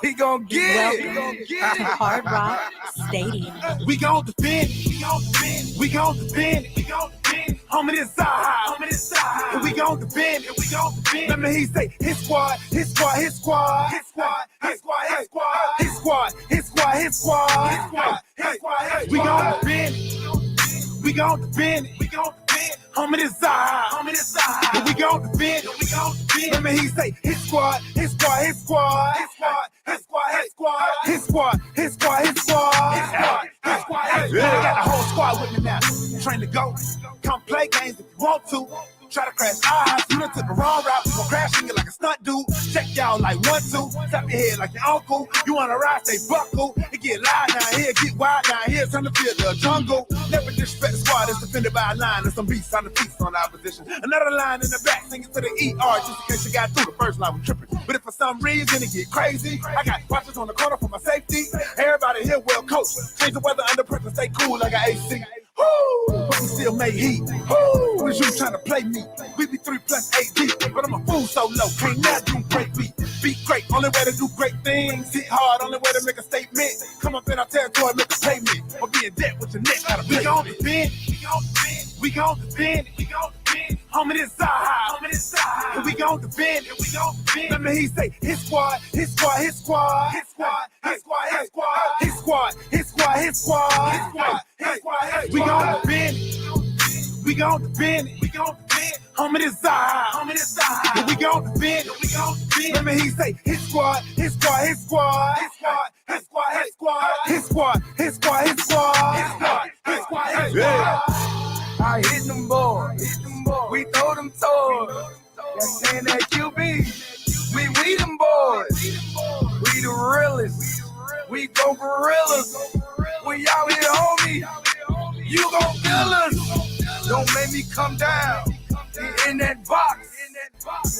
He gon' get it. To Hard Rock Stadium. We gon' defend it. We gon' defend it. Homie, this side. And we gon' defend it. Remember he say his squad. We gon' defend it. We gon' defend it. Homie, this side. And we gon' defend it. Remember he say his squad. We got the whole squad with me now. Train to go. Come play games if you want to. Try to crash our house, you done took the wrong route. We gon' crash you like a stunt dude. Check y'all like 1, 2. Tap your head like your uncle. You wanna ride, stay buckle. It get loud down here, get wild down here. Time to feel the jungle. Never disrespect the squad, it's defended by a line. And some beats on the feast on the opposition. Another line in the back, sing it to the ER. Just in case you got through the first line, we tripping. But if for some reason it get crazy, I got watchers on the corner for my safety. Everybody here well coached. Change the weather under pressure, stay cool like an AC. Woo! But we still make heat. Woo! Was you trying to play me? We be 3 plus 8 deep. But I'm a fool so low. Can't nothing break me. Be great. Only way to do great things. Hit hard. Only way to make a statement. Come up in our territory, make a payment. Or be in debt with your neck. We gon' defend. Homie, this side. And we gon' defend it. Remember he say his squad. We gon' defend it. Homie, this side. And we gon' defend it. Remember he say his squad. Yeah. I hit them boys. We throw them toys. That's saying that QB. We them boys. We the realest. We go gorillas. We out here, homie. You gon' feel us. Don't make me come down. Get in that box.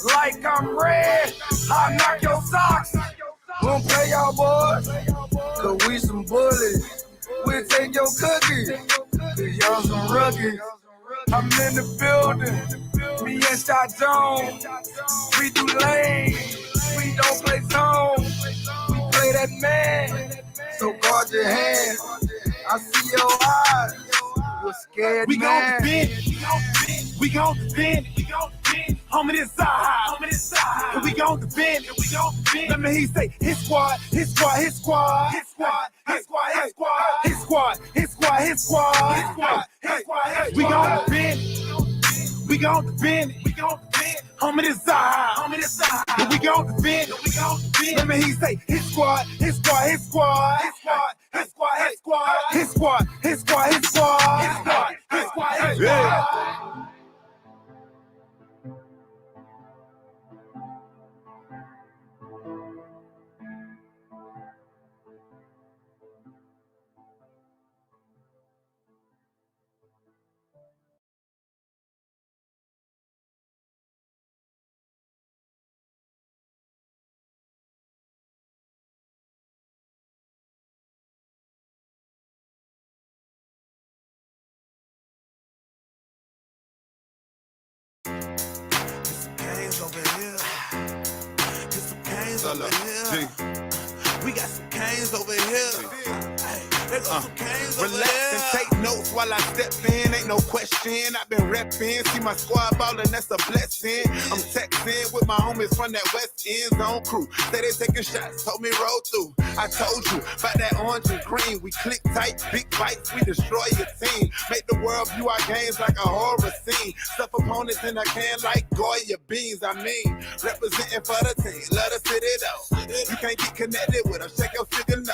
Like I'm red. I'll knock your socks. Won't play y'all boys. Cause we some bullies. We'll take your cookies. Cause y'all some rookies. I'm in the building. Me and Shot Jones. We do lane. We don't play zone. We play that man. So guard your hands. I see your eyes. You're scared, we man. We gon' defend it. Homie, this side. And we gon' defend it. Remember he say his squad. We gon' defend it. Homie, this side. And we gon' defend it. Remember he say his squad. Yeah. We got some canes over here. Relax and take notes while I step in. Ain't no question. I've been repping. See my squad ballin', that's a blessing. I'm texting with my homies from that West End Zone crew. Say they taking shots, told me roll through. I told you about that orange and green. We click tight, big bites, we destroy your team. Make the world view our games like a horror scene. Stuff opponents in a can like Goya beans. I mean, representing for the team. Love the city though. You can't get connected with us. Check your figure no.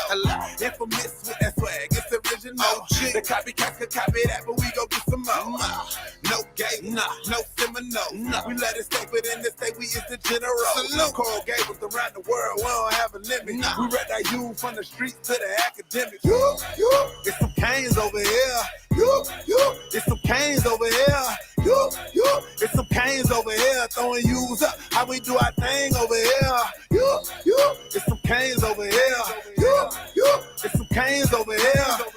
Infamous with that swag, it's original. The copycats could copy that, but we gon' get some more. No gay, no Seminole. We let it stay, but in this state we is the general. Coral gave us around the world, we don't have a limit. We read that youth from the streets to the academics. It's some canes over here. It's some canes over here. It's some canes over here. Throwing U's up. How we do our thing over here. It's some canes over here. It's some canes over here.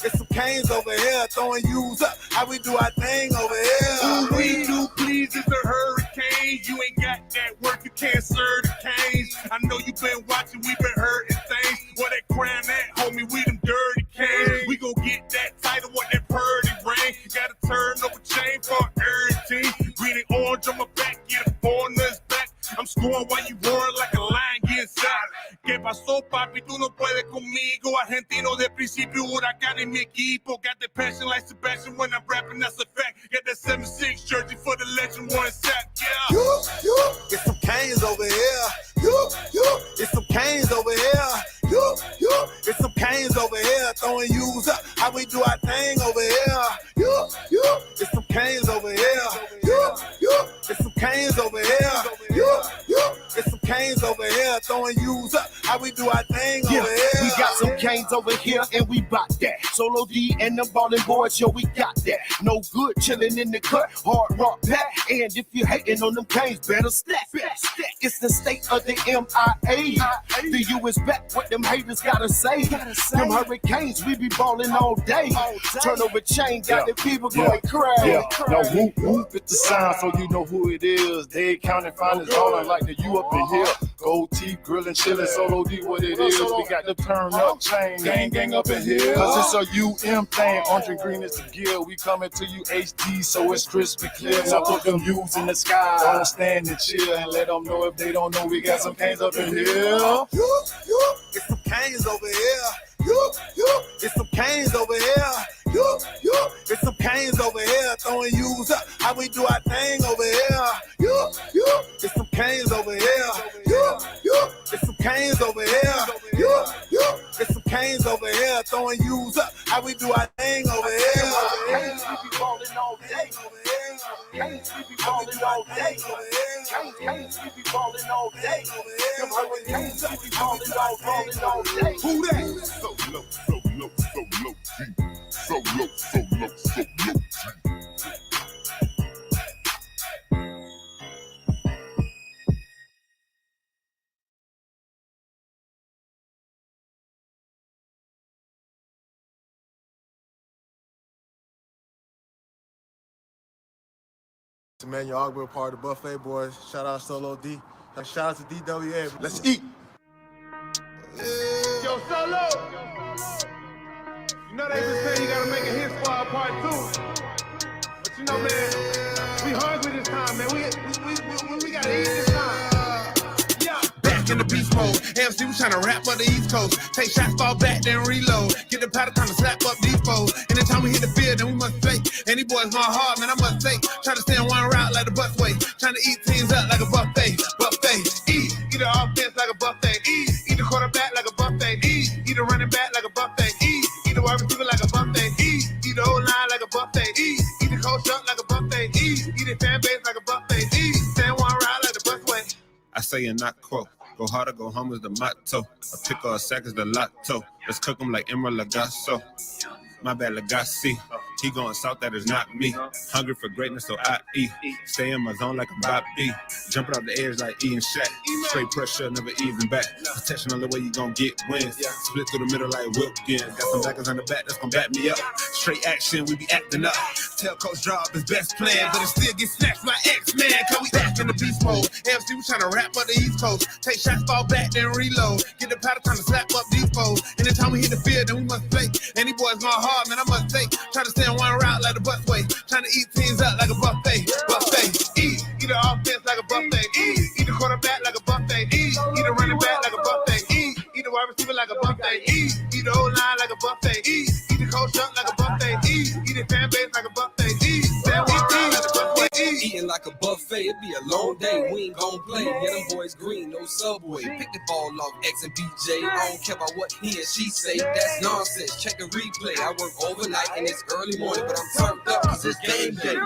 It's some canes over here. Throwing U's up. How we do our thing over here. All we do, please, is a hurricane. You ain't got that work, you can't serve the cane. I know you been watching, we been hurting things. Where that crown at, homie, we them dirty kings. We gon' get that title, what that purdy ring. Gotta turn over chain for every team. Green and orange on my back, get a foreigner's back. I'm scoring while you roaring like a lion getting shot. ¿Qué pasó, papi? Tú no puedes conmigo. Argentino de principio, huracán en mi equipo. Got the passion like Sebastian when I'm rapping, that's a fact. Got that 7-6 jersey for the legend, one sack, yeah. Get some canes over here. Get some canes over here. Get some canes over here. Throwing U's up. How we do our thing over here. Get some canes over here. Get some canes over here. Get some canes over here. Throwing U's up. How we do our thing over here. We got some canes over here and we bout that. Solo D and the ballin' boys, yo, we got that. No good chillin' in the cut, hard rock back. And if you hating on them canes, better stack. It's the state of the MIA. The U is back, what them haters gotta say. Them hurricanes, we be ballin' all day. Turnover chain, got the people going crazy. No whoop whoop, it's the sound, so you know who it is. They counting finals ballin' like the U up in here. Gold teeth, grillin', chillin', Solo D, what it is. We got the turn up chain, gang up in here. Cause it's a UM thing, orange and green is the gear. We coming to you HD, so it's crispy clear. Now put them U's in the sky, don't stand and chill, and let them know if they don't know we got some canes up in here. Get some canes over here. Get some canes over here. Get some canes over here. Throwing U's up. How we do our thing over here. Get some canes over here. Get some canes over here. Get some canes over here. Throwing U's up. How we do our thing over here. Canes, we be ballin' all day. Canes, we be ballin' all day. Canes, we be ballin' all day. Them hurricanes, we be ballin' all day. Who that? So low, so low, so low, G. So low, so low, so low, G. Emmanuel Ogburn, part of the Buffet Boys. Shout out Solo D. Shout out to DWA. Let's eat. Yo, Solo! You know they been saying you gotta make a hit squad part 2. But you know, man, we hungry this time, man. We gotta eat this time. Yeah. Back in the beast mode. AMC was trying to rap up the East Coast. Take shots, fall back, then reload. Get the powder time to slap up these foes. Anytime we hit the field, then we must play. Any boys gone hard, man, I must say. Try to stay on one route like the busway. Trying to eat teams up like a buffet. Eat the offense like a buffet. Eat the quarterback like a buffet. Eat the running back like a buffet. Eat the wide receiver like a buffet. Eat the O-line like a buffet. Eat the coach up like a buffet. Eat the fan base like a buffet. Stay on one route like the busway. I say and not quote. Go hard or go home is the motto. A pick or a sack is the lotto. Let's cook them like Emerald Lagasso. My bad, Legacy. He going south, that is not me. Hungry for greatness, so I eat. Stay in my zone like a Bobby. Jumping off the edge like E and Shaq. Straight pressure, never even back. Protection on the way you gon' get wins. Split through the middle like Wilkins. Got some backers on the back that's gon' back me up. Straight action, we be acting up. Tell Coach Drop his best plan, but it still get snatched by X-Man. Cause we back in the beast mode. AFC was trying to rap up the East Coast. Take shots, fall back, then reload. Get the powder time to slap up these foes. Anytime we hit the field, then we must play. Any boys gone hard, man, I must say. Try to stay on one route like the busway. Trying to eat teams up like a buffet. Eat the offense like a buffet. Eat the quarterback like a buffet. Eat the running back like a buffet. Eat the wide receiver like a buffet. Eat the O-line like a buffet. Eat the coach up like a buffet. Eat the fan base like a buffet. Stay on one route like a buffet. Eating like a buffet, it be a long day. We ain't gon' play. Get them boys green, no subway. Pick the ball off X and BJ. I don't care about what he and she say. That's nonsense. Check the replay. I work overnight and it's early morning, but I'm turned up cause it's game day.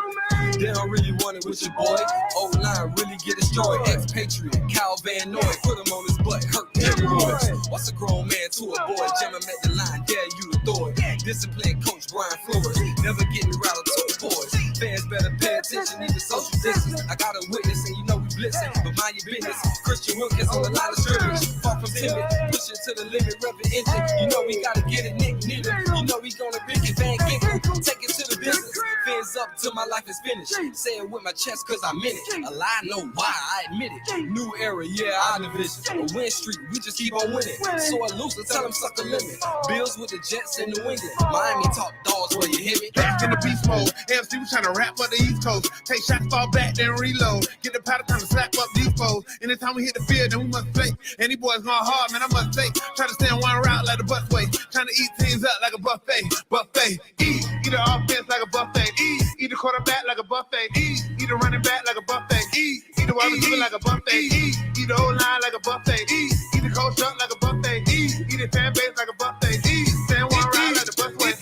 They don't really want it with your boy. O-line really get destroyed. Ex-Patriot, Cal Van Noy. Put him on his butt, hurt hemorrhoids. What's a grown man to a boy? Jam him at the line, dare you to throw it. Disciplined coach Brian Flores. Never getting rattled two boys. Fans better pay attention, even social distance. I got a witness and you know we blitzing. But mind your business. Christian Wilkins on the line of scrimmage. Far from timid, pushing to the limit, revving engine. You know we gotta get it, Nick Needle. You know we gonna pick it, Van Ginkle. Take it to the business. Phins up till my life is finished. Say it with my chest cause I meant it. A lie, no why, I admit it. New era, yeah, our division. A win streak, we just keep on winning. So I lose, tell them suck a limit. Bills with the Jets in New England. Miami top dogs where you hear me. Back in the beast mode. AFC was trying to rap up the East Coast. Take shots, fall back, then reload. Get the powder, time to slap up these foes. Anytime we hit the field, then we must play. And these boys going hard, man, I must say. Try to stay on one route like the busway. Trying to eat teams up like a buffet. Buffet. Eat the offense like a buffet. Eat the quarterback like a buffet. Eat the running back like a buffet. Eat the wide receiver like a buffet. Eat the whole line like a buffet. Eat the coach up like a buffet. Eat the fan base like a buffet. Stay on one route like the busway.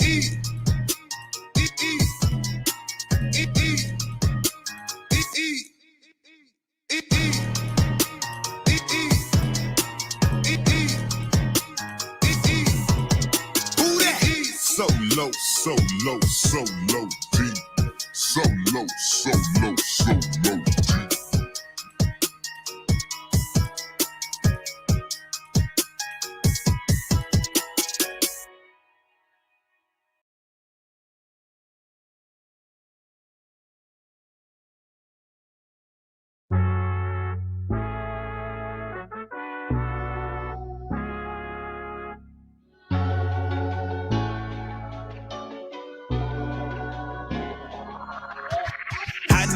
So low, so low, so low, deep. So low, so low, so low, deep.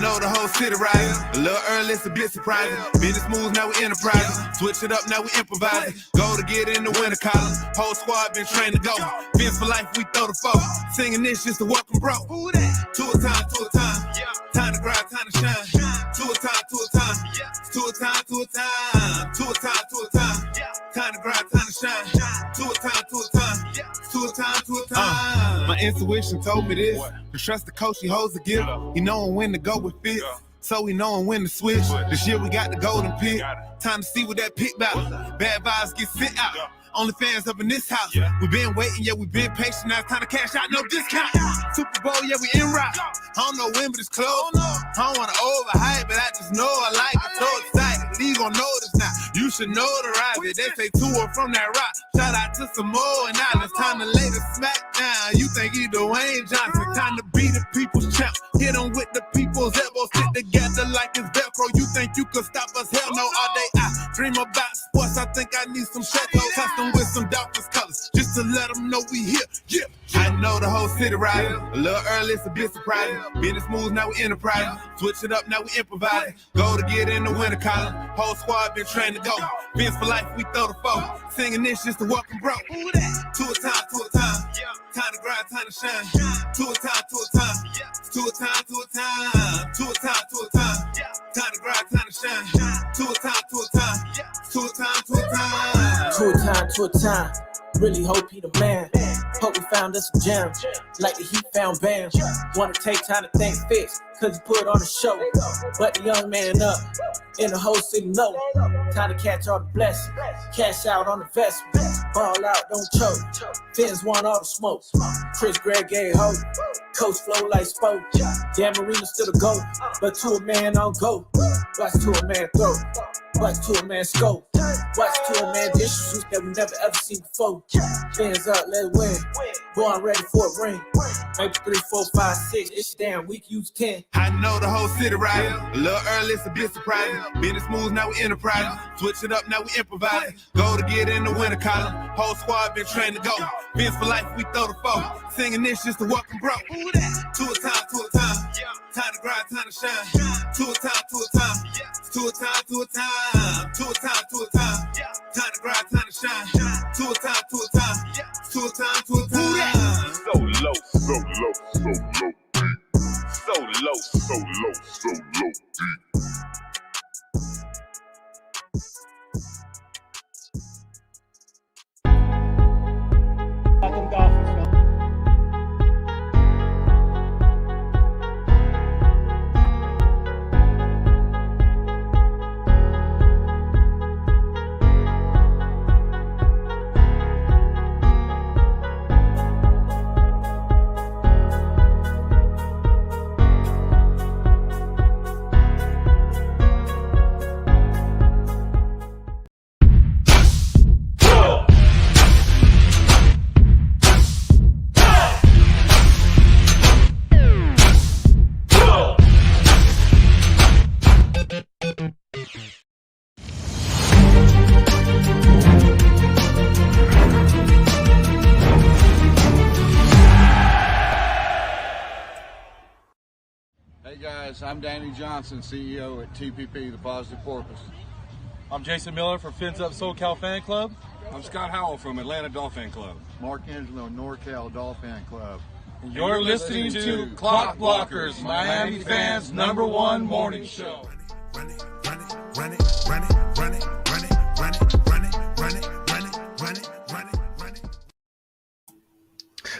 Know the whole city riding. A little early, it's a bit surprising. Business moves, now we enterprising. Switch it up, now we improvising. Go to get in the winter column. Whole squad been trained to go. Phins for life, we throw the foe. Singing this just to welcome bro. To a time, to a time. Time to grind, time to shine. To a time, to a time. To a time, to a time. To a time, to a time. Time to grind, time to shine. To a time, to a time. To a time, to a time. My intuition told me this. To trust the coach, he holds the gift. He knowing when to go with Fits. So we knowing when to switch. This year we got the golden pick. Time to see what that pick about. Bad vibes get sent out. Only fans up in this house. We been waiting, yeah, we been patient. Now it's time to cash out, no discount. Super Bowl, yeah, we en route. I don't know when, but it's close. I don't wanna overhype, but I just know I like it. So excited, league gon' know this now. You should know the rise. They say two or from that rock. Shout out to Samoa and now it's time to lay the smack down. You think you Dwayne Johnson? Time to be the people's champ. Hit them with the people's elbows, sit together like it's Velcro. You think you could stop us? Hell no, all day I dream about sports. I think I need some Chateau custom with some Dolphins colors, just to let them know we here. Yeah, I know the whole city riding. A little early, it's a bit surprising. Business moves, now we enterprising. Switch it up, now we improvising. Go to get in the winter column. Whole squad been trained to go. Phins for life, we throw the foe. Singing this just to welcome bro. To a time, to a time. Time to grind, time to shine. To a time, to a time. To a time, to a time. To a time, to a time. Time to grind, time to shine. To a time, to a time. To a time, to a time. To a time, to a time. Really hope he the man. Hope we found us some gems, like the Heat found Bam. Wanna take time to thank Fitz, cause he put on a show. But the young man up, in the whole city know. Time to catch all the blessings, cash out on the investment. Ball out, don't choke. Phins want all the smoke. Chris Gregg gave hope. Coach flow like spoke. Damn Marina still a GOAT, but to a man on go. Watch to a man throw. Watch to a man scope. Watch to a man dishes that we never ever seen before. Phins up, let's win. Born ready for a ring. Maybe 3, 4, 5, 6. It's damn week, use 10. I know the whole city riding. A little early, it's a bit surprising. Business moves, now we enterprising. Switch it up, now we improvising. Go to get in the winter column. Whole squad been trained to go. Phins for life, we throw the foe. Singing this just to welcome bro. To a time, to a time. Time to grind, time to shine. To a time, to a time. To a time, to a time. To a time, to a time. Time to grind, time to shine. To a time, to a time. To a time, to a time. So low, so low, so low, deep. So low, so low, so low, deep. Welcome, Dolphins. guys, I'm Danny Johnson, CEO at TPP, The Positive Porpoise. I'm Jason Miller from Phins Up SoCal Fan Club. I'm Scott Howell from Atlanta Dolphin Club. Mark Angelo, NorCal Dolphin Club. And you're listening to Clock Blockers, Miami fans' #1 morning show. Run it, run it, run it, run it, run it, run it, run it, run it, run it, run it, run it, run it, run it.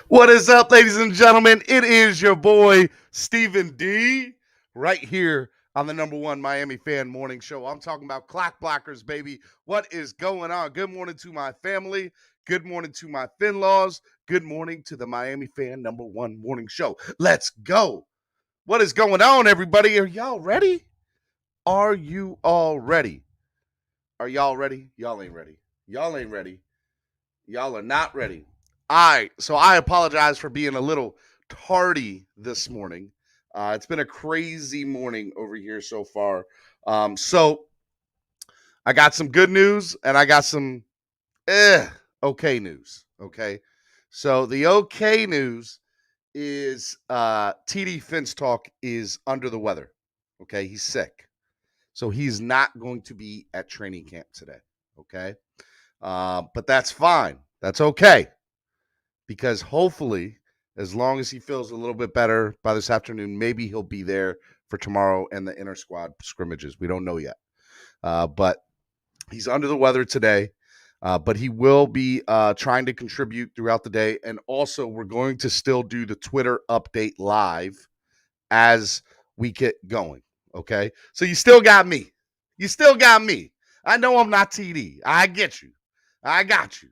What is up, ladies and gentlemen? It is your boy, Stephen D, right here on the #1 Miami fan morning show. I'm talking about Clock Blockers, baby. What is going on? Good morning to my family. Good morning to my Finlaws. Good morning to the Miami fan #1 morning show. Let's go. What is going on, everybody? Are y'all ready? Are you all ready? Are y'all ready? Y'all ain't ready. Y'all ain't ready. Y'all are not ready. All right, so I apologize for being a little tardy this morning. It's been a crazy morning over here so far. So I got some good news and I got some okay news. Okay, so the okay news is TD Finstock is under the weather. Okay, he's sick, so he's not going to be at training camp today. Okay, but that's fine. That's okay. Because hopefully, as long as he feels a little bit better by this afternoon, maybe he'll be there for tomorrow and the inter-squad scrimmages. We don't know yet. But he's under the weather today. But he will be trying to contribute throughout the day. And also, we're going to still do the Twitter update live as we get going. Okay? So you still got me. You still got me. I know I'm not TD. I get you. I got you.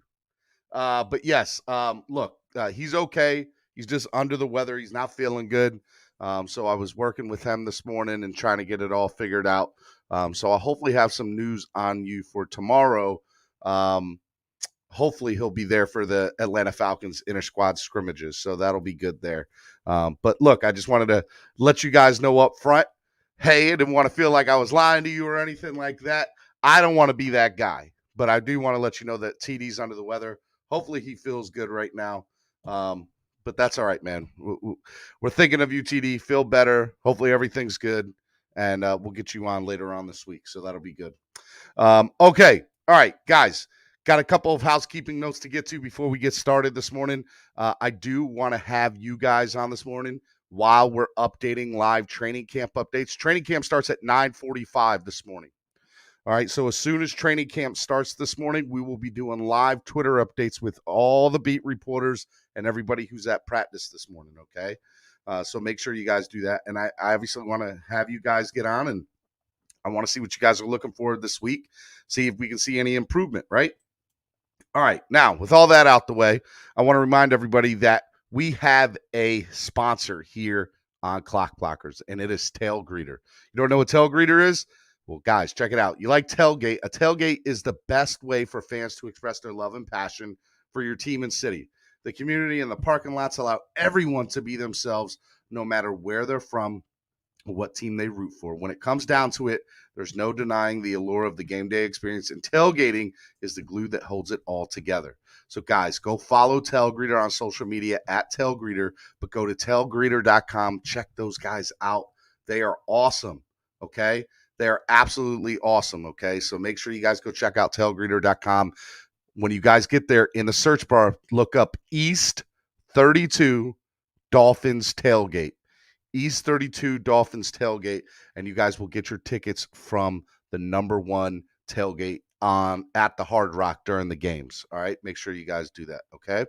But yes, look, he's okay. He's just under the weather. He's not feeling good. So I was working with him this morning and trying to get it all figured out. So I'll hopefully have some news on you for tomorrow. Hopefully he'll be there for the Atlanta Falcons inter-squad scrimmages. So that'll be good there. But look, I just wanted to let you guys know up front, hey, I didn't want to feel like I was lying to you or anything like that. I don't want to be that guy, but I do want to let you know that TD's under the weather. Hopefully he feels good right now. But that's all right, man. We're thinking of you, TD. Feel better. Hopefully everything's good. And we'll get you on later on this week. So that'll be good. Okay. All right, guys. Got a couple of housekeeping notes to get to before we get started this morning. I do want to have you guys on this morning while we're updating live training camp updates. Training camp starts at 9:45 this morning. All right, so as soon as training camp starts this morning, we will be doing live Twitter updates with all the beat reporters and everybody who's at practice this morning, okay? So make sure you guys do that. And I obviously want to have you guys get on, and I want to see what you guys are looking for this week, see if we can see any improvement, right? All right, now, with all that out the way, I want to remind everybody that we have a sponsor here on Clock Blockers, and it is Tail Greeter. You don't know what Tail Greeter is? Well, guys, check it out. You like tailgate. A tailgate is the best way for fans to express their love and passion for your team and city. The community and the parking lots allow everyone to be themselves, no matter where they're from, what team they root for. When it comes down to it, there's no denying the allure of the game day experience, and tailgating is the glue that holds it all together. So, guys, go follow Tailgreeter on social media at Tailgreeter, but go to tailgreeter.com. Check those guys out. They are awesome, okay? They're absolutely awesome, okay? So make sure you guys go check out tailgreeter.com. When you guys get there, in the search bar, look up East 32 Dolphins Tailgate. East 32 Dolphins Tailgate, and you guys will get your tickets from the #1 tailgate at the Hard Rock during the games, all right? Make sure you guys do that, okay?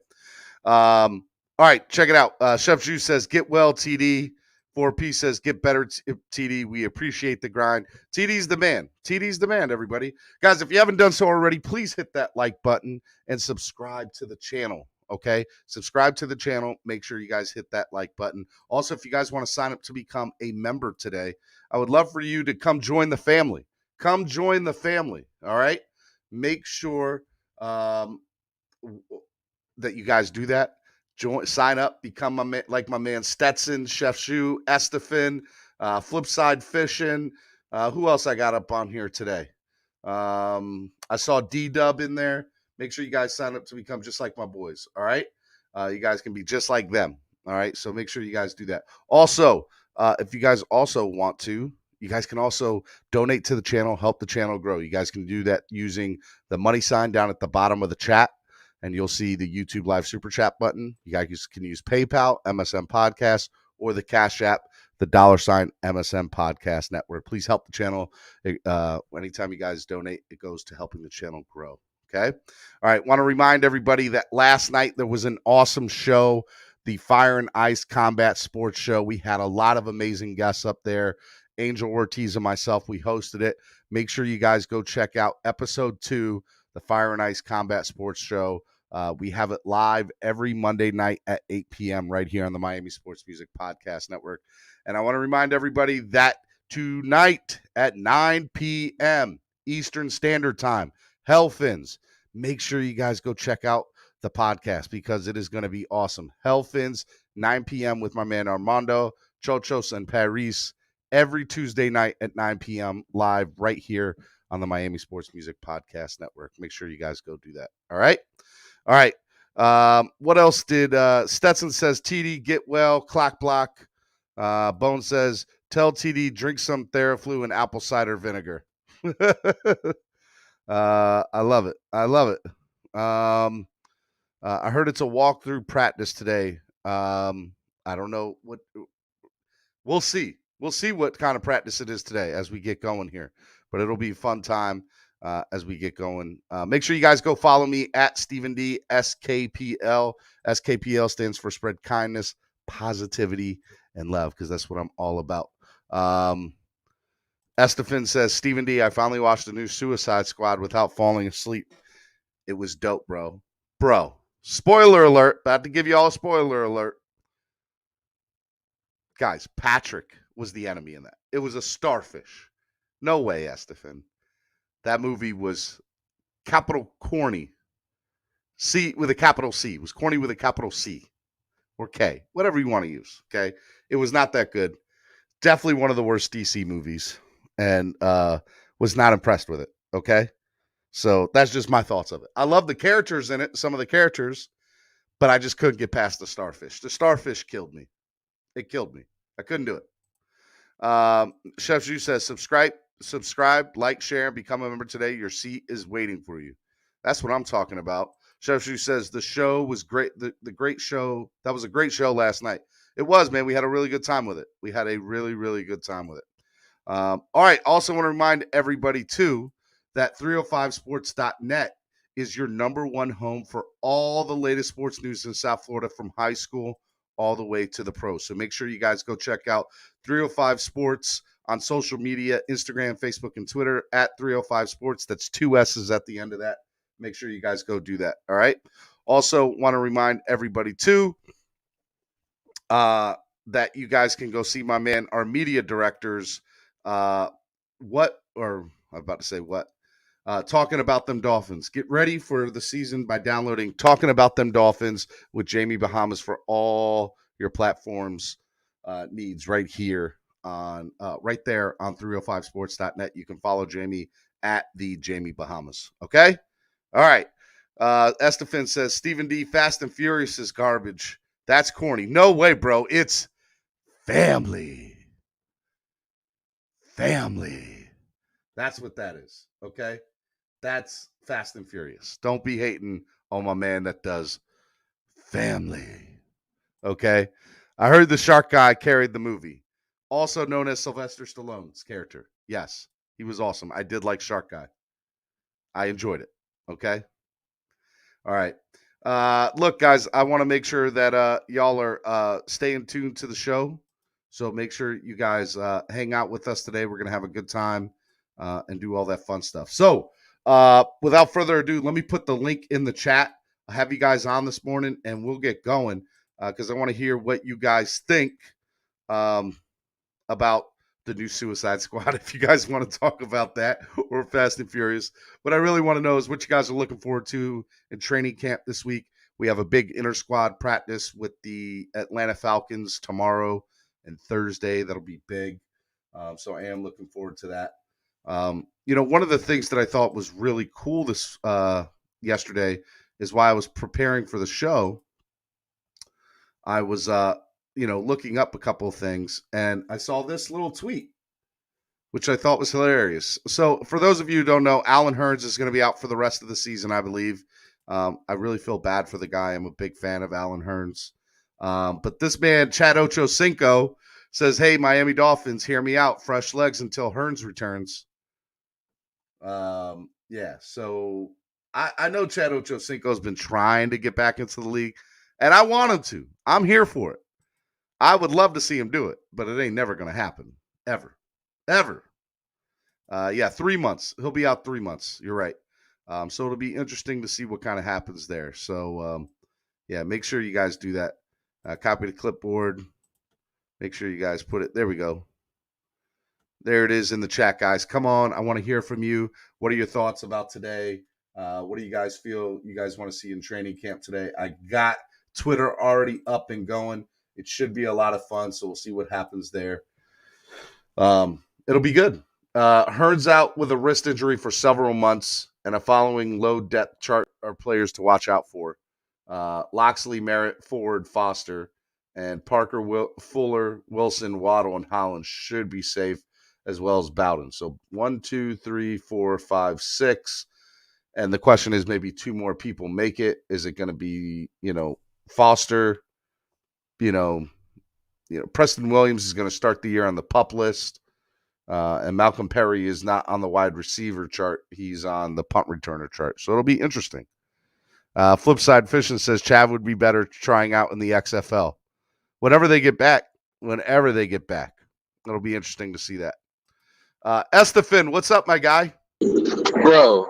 All right, check it out. Chef Juice says, get well, TD. 4P says, get better, TD. We appreciate the grind. TD's the man. TD's the man, everybody. Guys, if you haven't done so already, please hit that like button and subscribe to the channel, okay? Subscribe to the channel. Make sure you guys hit that like button. Also, if you guys want to sign up to become a member today, I would love for you to come join the family. Come join the family, all right? Make sure that you guys do that. Sign up, become like my man Stetson, Chef Shu, Estefan, Flipside Fishing. Who else I got up on here today? I saw D-Dub in there. Make sure you guys sign up to become just like my boys, all right? You guys can be just like them, all right? So make sure you guys do that. Also, if you guys also want to, you guys can also donate to the channel, help the channel grow. You guys can do that using the money sign down at the bottom of the chat, and you'll see the YouTube Live Super Chat button. You guys can use PayPal, MSM Podcast, or the Cash App, the $ MSM Podcast Network. Please help the channel. Anytime you guys donate, it goes to helping the channel grow. Okay? All right. Want to remind everybody that last night there was an awesome show, the Fire and Ice Combat Sports Show. We had a lot of amazing guests up there. Angel Ortiz and myself, we hosted it. Make sure you guys go check out episode 2, the Fire and Ice Combat Sports Show. We have it live every Monday night at 8 p.m. right here on the Miami Sports Music Podcast Network. And I want to remind everybody that tonight at 9 p.m. Eastern Standard Time, Phins. Make sure you guys go check out the podcast because it is going to be awesome. Phins, 9 p.m. with my man Armando, Chochos, and Paris every Tuesday night at 9 p.m. live right here on the Miami Sports Music Podcast Network. Make sure you guys go do that. All right? All right. What else did Stetson says, TD, get well, clock block. Bone says, tell TD, drink some Theraflu and apple cider vinegar. I love it. I love it. I heard it's a walkthrough practice today. I don't know what. We'll see. We'll see what kind of practice it is today as we get going here. But it'll be a fun time as we get going. Make sure you guys go follow me at Stephen D. SKPL. SKPL stands for spread kindness, positivity, and love because that's what I'm all about. Estefan says, Stephen D., I finally watched the new Suicide Squad without falling asleep. It was dope, bro. Bro, spoiler alert. About to give you all a spoiler alert. Guys, Patrick was the enemy in that. It was a starfish. No way, Estefan. That movie was capital corny. C with a capital C. It was corny with a capital C. Or K. Whatever you want to use, okay? It was not that good. Definitely one of the worst DC movies. And was not impressed with it, okay? So that's just my thoughts of it. I love the characters in it, some of the characters, but I just couldn't get past the starfish. The starfish killed me. It killed me. I couldn't do it. Chef Zhu says, subscribe, like, share, and become a member today. Your seat is waiting for you. That's what I'm talking about. Chef Zhu says, the show was great. The great show. That was a great show last night. It was, man. We had a really good time with it. We had a really, really good time with it. All right. Also want to remind everybody, too, that 305sports.net is your number one home for all the latest sports news in South Florida from high school all the way to the pros. So make sure you guys go check out 305 Sports on social media, Instagram, Facebook, and Twitter at 305 Sports. That's 2 S's at the end of that. Make sure you guys go do that. All right. Also want to remind everybody, too, that you guys can go see my man, our media directors, talking about them Dolphins. Get ready for the season by downloading Talking About Them Dolphins with Jamie Bahamas for all your platforms needs right here on right there on 305sports.net. You can follow Jamie at the Jamie Bahamas. Okay? All right. Estefan says, Stephen D, Fast and Furious is garbage. That's corny. No way, bro. It's family. Family. That's what that is. Okay? That's Fast and Furious. Don't be hating on my man that does family. Okay? I heard the shark guy carried the movie. Also known as Sylvester Stallone's character. Yes, he was awesome. I did like Shark Guy. I enjoyed it. Okay? All right. Look, guys, I want to make sure that y'all are staying tuned to the show. So make sure you guys hang out with us today. We're going to have a good time and do all that fun stuff. So without further ado, let me put the link in the chat. I'll have you guys on this morning and we'll get going because I want to hear what you guys think about the new Suicide Squad. If you guys want to talk about that or Fast and Furious. What I really want to know is what you guys are looking forward to in training camp this week. We have a big inter-squad practice with the Atlanta Falcons tomorrow and Thursday. That'll be big. So I am looking forward to that. One of the things that I thought was really cool this yesterday is while I was preparing for the show, I was looking up a couple of things, and I saw this little tweet, which I thought was hilarious. So for those of you who don't know, Allen Hurns is going to be out for the rest of the season, I believe. I really feel bad for the guy. I'm a big fan of Allen Hurns. But this man, Chad Ochocinco, says, hey, Miami Dolphins, hear me out. Fresh legs until Hurns returns. So I know Chad Ochocinco has been trying to get back into the league, and I want him to. I'm here for it. I would love to see him do it, but it ain't never going to happen. Ever. 3 months. He'll be out 3 months. You're right. So it'll be interesting to see what kind of happens there. So, make sure you guys do that. Copy the clipboard. Make sure you guys put it. There we go. There it is in the chat, guys. Come on. I want to hear from you. What are your thoughts about today? What do you guys feel you guys want to see in training camp today? I got Twitter already up and going. It should be a lot of fun, so we'll see what happens there. It'll be good. Hurns out with a wrist injury for several months, and a following low depth chart are players to watch out for. Loxley, Merritt, Ford, Foster, and Parker, Fuller, Wilson, Waddle, and Holland should be safe, as well as Bowden. So 1, 2, 3, 4, 5, 6. And the question is, maybe 2 more people make it. Is it going to be, Foster? Preston Williams is going to start the year on the PUP list. And Malcolm Perry is not on the wide receiver chart. He's on the punt returner chart. So it'll be interesting. Flip side, Fishing says Chav would be better trying out in the XFL. Whenever they get back. It'll be interesting to see that. Estefan, what's up, my guy? Bro,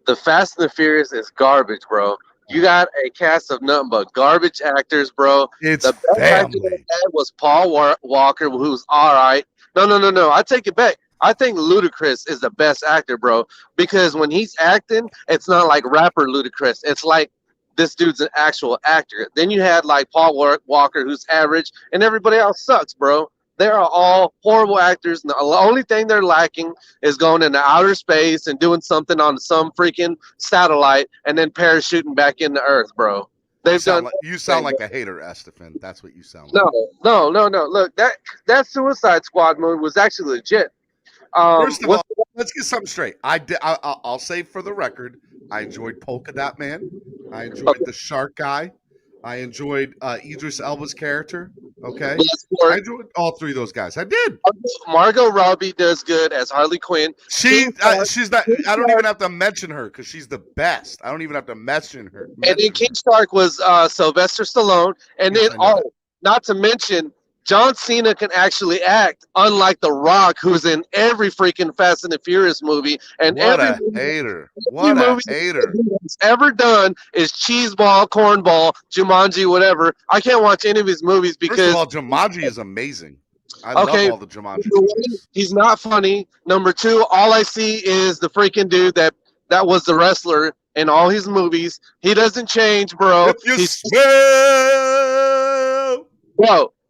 the Fast and the Furious is garbage, bro. You got a cast of nothing but garbage actors, bro. It's the best actor they had was Paul Walker, who's all right. No. I take it back. I think Ludacris is the best actor, bro, because when he's acting, it's not like rapper Ludacris. It's like this dude's an actual actor. Then you had like Paul Walker, who's average, and everybody else sucks, bro. They are all horrible actors. And the only thing they're lacking is going into outer space and doing something on some freaking satellite and then parachuting back into Earth, bro. You sound like a hater, Estefan. That's what you sound like. No. Look, that Suicide Squad movie was actually legit. First of all, let's get something straight. I'll say for the record, I enjoyed Polka Dot Man. I enjoyed the Shark Guy. I enjoyed Idris Elba's character. Okay, I enjoyed all 3 of those guys. I did. Margot Robbie does good as Harley Quinn. She's not. I don't even have to mention her because she's the best. I don't even have to mention her. And then King Shark was Sylvester Stallone. And then not to mention, John Cena can actually act, unlike The Rock, who's in every freaking Fast and the Furious movie. And What a hater he's ever done is Cheeseball, Cornball, Jumanji, whatever. I can't watch any of his movies because... First of all, Jumanji is amazing. I love all the Jumanji movies. He's not funny. Number 2, all I see is the freaking dude that was the wrestler in all his movies. He doesn't change, bro.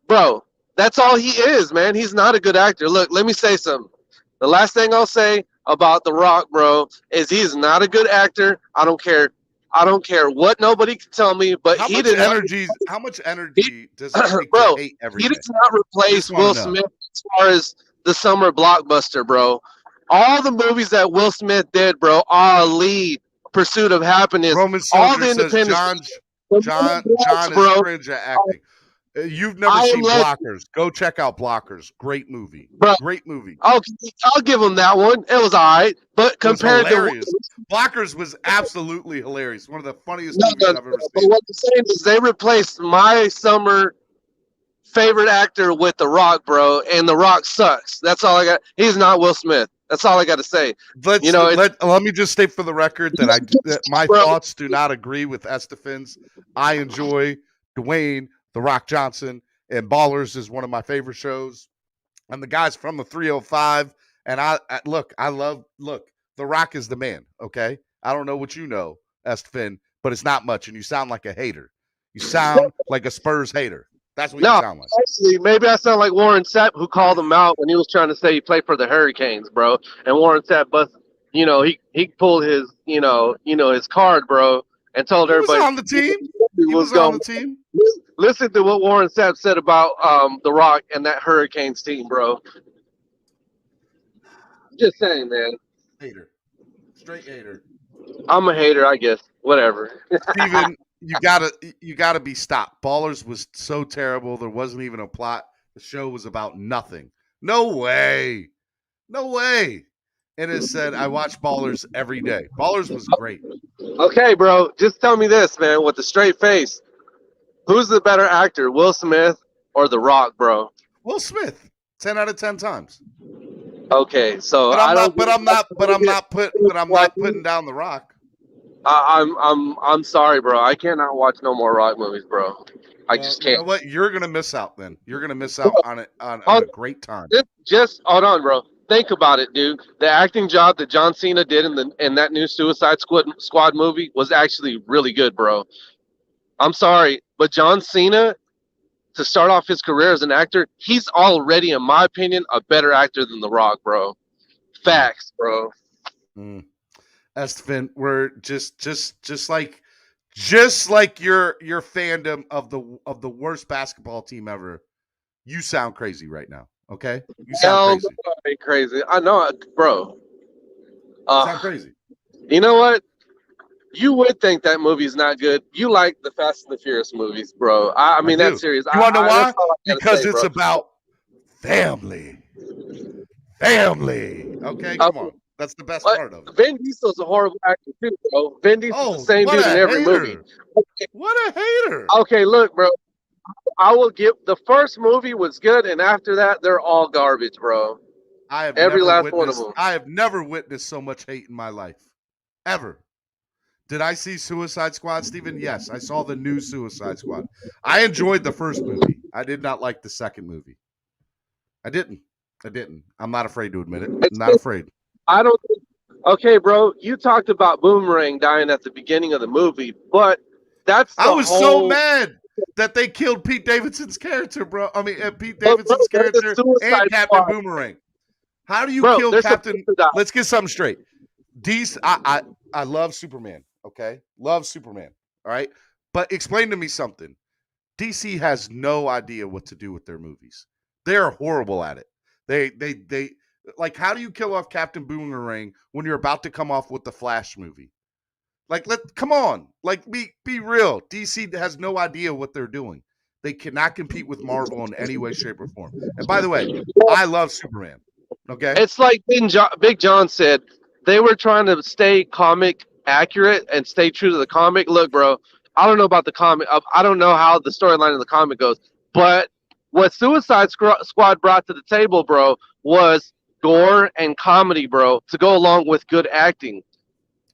Bro, that's all he is, man. He's not a good actor. Look, let me say something. The last thing I'll say about The Rock, bro, is he's not a good actor. I don't care what nobody can tell me, but how much energy does it take bro, to hate everything? He does not replace Will Smith as far as the summer blockbuster, bro. All the movies that Will Smith did, bro, Ali, Pursuit of Happiness, Roman all the says independent John is cringe at acting. You've never seen Blockers. Go check out Blockers. Great movie. Bro, Great movie. I'll give him that one. It was all right. But compared to Blockers was absolutely hilarious. One of the funniest movies I've ever seen. But what I'm saying is they replaced my summer favorite actor with The Rock, bro, and The Rock sucks. That's all I got. He's not Will Smith. That's all I got to say. Let me just state for the record that my thoughts do not agree with Estefan's. I enjoy Dwayne The Rock Johnson, and Ballers is one of my favorite shows. And the guys from the 305, and I love The Rock is the man, okay? I don't know what you know, Estefan, but it's not much, and you sound like a hater. You sound like a Spurs hater. That's what you sound like. Actually, maybe I sound like Warren Sapp, who called him out when he was trying to say he played for the Hurricanes, bro. And Warren Sapp he pulled his his card, bro, and told everybody on the team. He was on the team. Listen to what Warren Sapp said about The Rock and that Hurricanes team, bro. Just saying, man. Hater. Straight hater. I'm a hater, I guess. Whatever. Steven, you gotta be stopped. Ballers was so terrible. There wasn't even a plot. The show was about nothing. No way. No way. And it said, I watch Ballers every day. Ballers was great. Okay, bro. Just tell me this, man, with a straight face. Who's the better actor, Will Smith or The Rock, bro? Will Smith. 10 out of 10 times. Okay, so I'm not putting down The Rock. I'm sorry, bro. I cannot watch no more Rock movies, bro. I just can't. You know what? You're gonna miss out then. You're gonna miss out on a great time. Just hold on, bro. Think about it, dude. The acting job that John Cena did in that new Suicide Squad movie was actually really good, bro. I'm sorry, but John Cena, to start off his career as an actor, he's already, in my opinion, a better actor than The Rock, bro. Facts, bro. Estefan, we're just like your fandom of the worst basketball team ever. You sound crazy right now. Okay, you sound crazy. I know, bro. You sound crazy. You know what? You would think that movie's not good. You like the Fast and the Furious movies, bro. I mean, that's serious. You want to know why? Because it's about family. Family. Okay, come on. That's the best part of it. Vin Diesel's a horrible actor too, bro. Vin Diesel's the same dude in every movie. What a hater. Okay, look, bro. I will give the first movie was good, and after that, they're all garbage, bro. Every last one of them. I have never witnessed so much hate in my life, ever. Did I see Suicide Squad, Steven? Yes, I saw the new Suicide Squad. I enjoyed the first movie. I did not like the second movie. I didn't. I'm not afraid to admit it. I'm not afraid. I don't think. Okay, bro. You talked about Boomerang dying at the beginning of the movie, but I was so mad that they killed Pete Davidson's character, bro. I mean, Pete Davidson's character and Captain Boomerang. How do you kill Captain? Let's get something straight. I love Superman. Okay, love Superman. All right, but explain to me something. DC has no idea what to do with their movies. They're horrible at it. They like, how do you kill off Captain Boomerang when you're about to come off with the Flash movie? Like, come on, like be real. DC has no idea what they're doing. They cannot compete with Marvel in any way, shape, or form. And by the way, I love Superman. Okay, it's like Big John said. They were trying to stay comic accurate and stay true to the comic. Look, bro, I don't know about the comic. I don't know how the storyline of the comic goes. But what Suicide Squad brought to the table, bro, was gore and comedy, bro, to go along with good acting.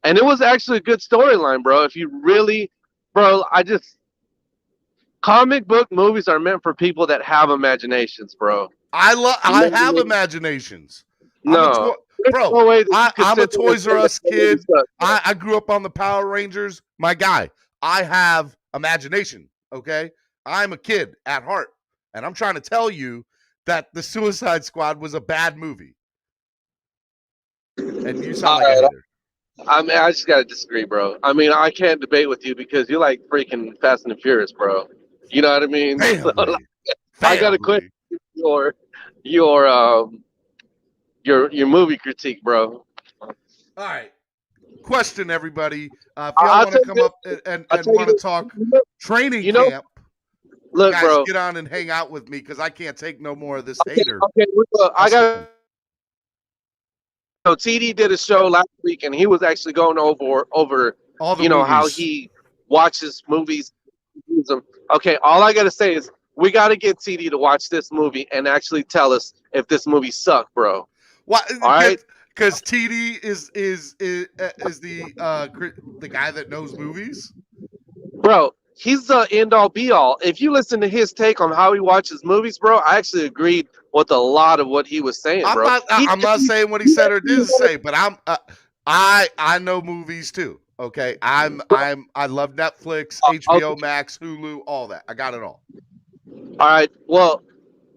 And it was actually a good storyline, bro. If you really, bro, comic book movies are meant for people that have imaginations, bro. I have imaginations. No. I'm a Toys R Us kid. I grew up on the Power Rangers. My guy, I have imagination, okay? I'm a kid at heart, and I'm trying to tell you that the Suicide Squad was a bad movie. And you sound like a hater. I mean, I just got to disagree, bro. I mean, I can't debate with you because you like freaking Fast and the Furious, bro. You know what I mean? So, I got to quit your movie critique, bro. All right. Question, everybody. If y'all want to come up and want to talk training camp, look, guys, bro, get on and hang out with me because I can't take no more of this hater. Okay, I got. So TD did a show last week, and he was actually going over all the movies. How he watches movies. Okay, all I got to say is we got to get TD to watch this movie and actually tell us if this movie sucked, bro. Why? All right. Because TD is the guy that knows movies, bro. He's the end all be all. If you listen to his take on how he watches movies, bro, I actually agreed with a lot of what he was saying, bro. I'm not saying what he said or didn't say, but I know movies too. Okay, I love Netflix, HBO Max, Hulu, all that. I got it all. All right. Well,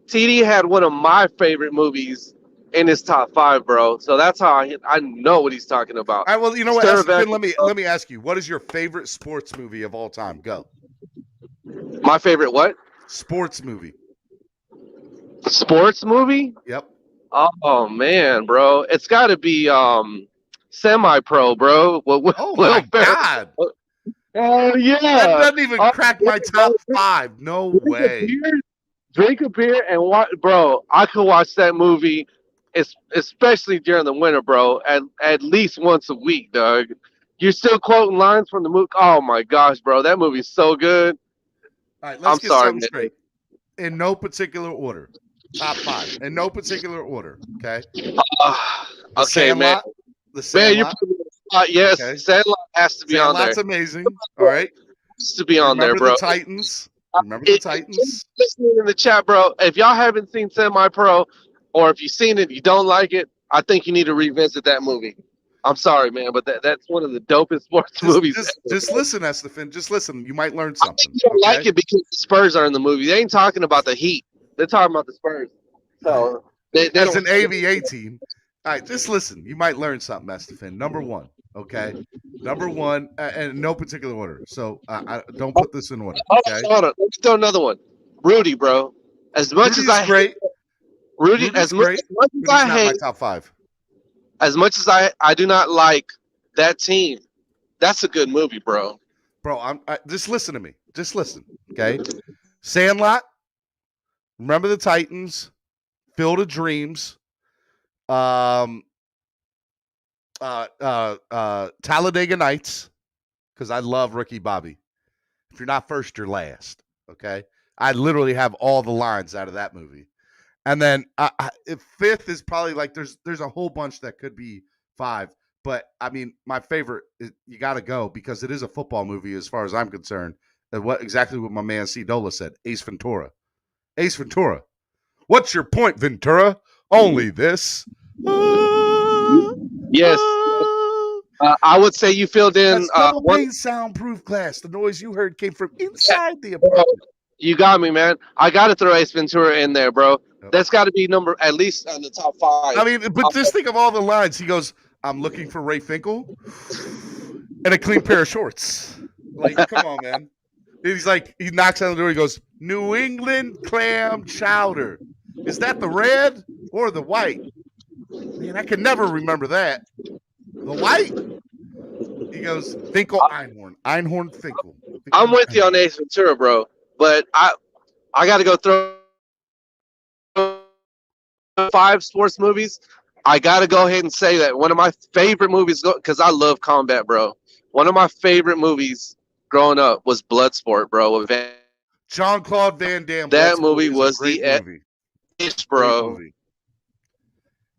TD had one of my favorite movies in his top 5, bro. So that's how I know what he's talking about. All right, well, you know what? Let me ask you, what is your favorite sports movie of all time? Go. My favorite what? Sports movie. Sports movie? Yep. Oh man, bro, it's got to be semi-pro, bro. Oh Will my Ferrell. God. Oh yeah. That doesn't even Oh, crack my top 5. No way. Drink a beer and watch, bro. I could watch that movie, especially during the winter, bro. At least once a week, dog. You're still quoting lines from the movie. Oh my gosh, bro, that movie's so good. All right, let's I'm get sorry, something man. straight. In no particular order. Top 5. In no particular order. Okay. The Okay, man. Sandlot. The Man, you're Sandlot. putting me on the spot. Yes, Okay. Sandlot has to be on there. Sandlot's amazing. All right. Has to be on there, Remember bro. the Titans. Remember the Titans. Listening in the chat, bro. If y'all haven't seen Semi Pro, or if you've seen it, you don't like it, I think you need to revisit that movie. I'm sorry, man, but that's one of the dopest sports movies. Just listen, Estefan. Just listen. You might learn something. You don't like it because the Spurs are in the movie. They ain't talking about the Heat. They're talking about the Spurs. So they As don't. an ABA team. All right, just listen. You might learn something, Estefan. Number 1. Okay. Number 1, and in no particular order. So I don't put this in order. Okay. Hold on. Let's throw another one. Rudy, bro. As much Rudy's as I great. Rudy, Rudy's as much great. as But he's I not hate, my top 5. as much as I do not like that team, that's a good movie, bro. Bro, just listen to me. Just listen. Okay. Sandlot. Remember the Titans. Field of Dreams. Talladega Nights, because I love Ricky Bobby. If you're not first, you're last. Okay, I literally have all the lines out of that movie. And then fifth is probably like there's a whole bunch that could be 5, but I mean my favorite is, you got to go because it is a football movie as far as I'm concerned. And exactly what my man C Dola said, Ace Ventura. Ace Ventura. What's your point, Ventura? Only this. Yes. I would say you filled in. That's double pane soundproof glass. The noise you heard came from inside the apartment. You got me, man. I got to throw Ace Ventura in there, bro. That's got to be at least on the top 5. I mean, but just think of all the lines. He goes, "I'm looking for Ray Finkel and a clean pair of shorts." Like, come on, man. He's like, he knocks on the door. He goes, "New England clam chowder. Is that the red or the white?" Man, I can never remember that. The white? He goes, Finkel Einhorn. Einhorn Finkel. I'm with you on Ace Ventura, bro. But I got to go throw 5 sports movies. I got to go ahead and say that one of my favorite movies, because I love combat, bro. One of my favorite movies growing up was Bloodsport, bro. With Jean-Claude Van Damme. That movie was the movie. Bro. Movie.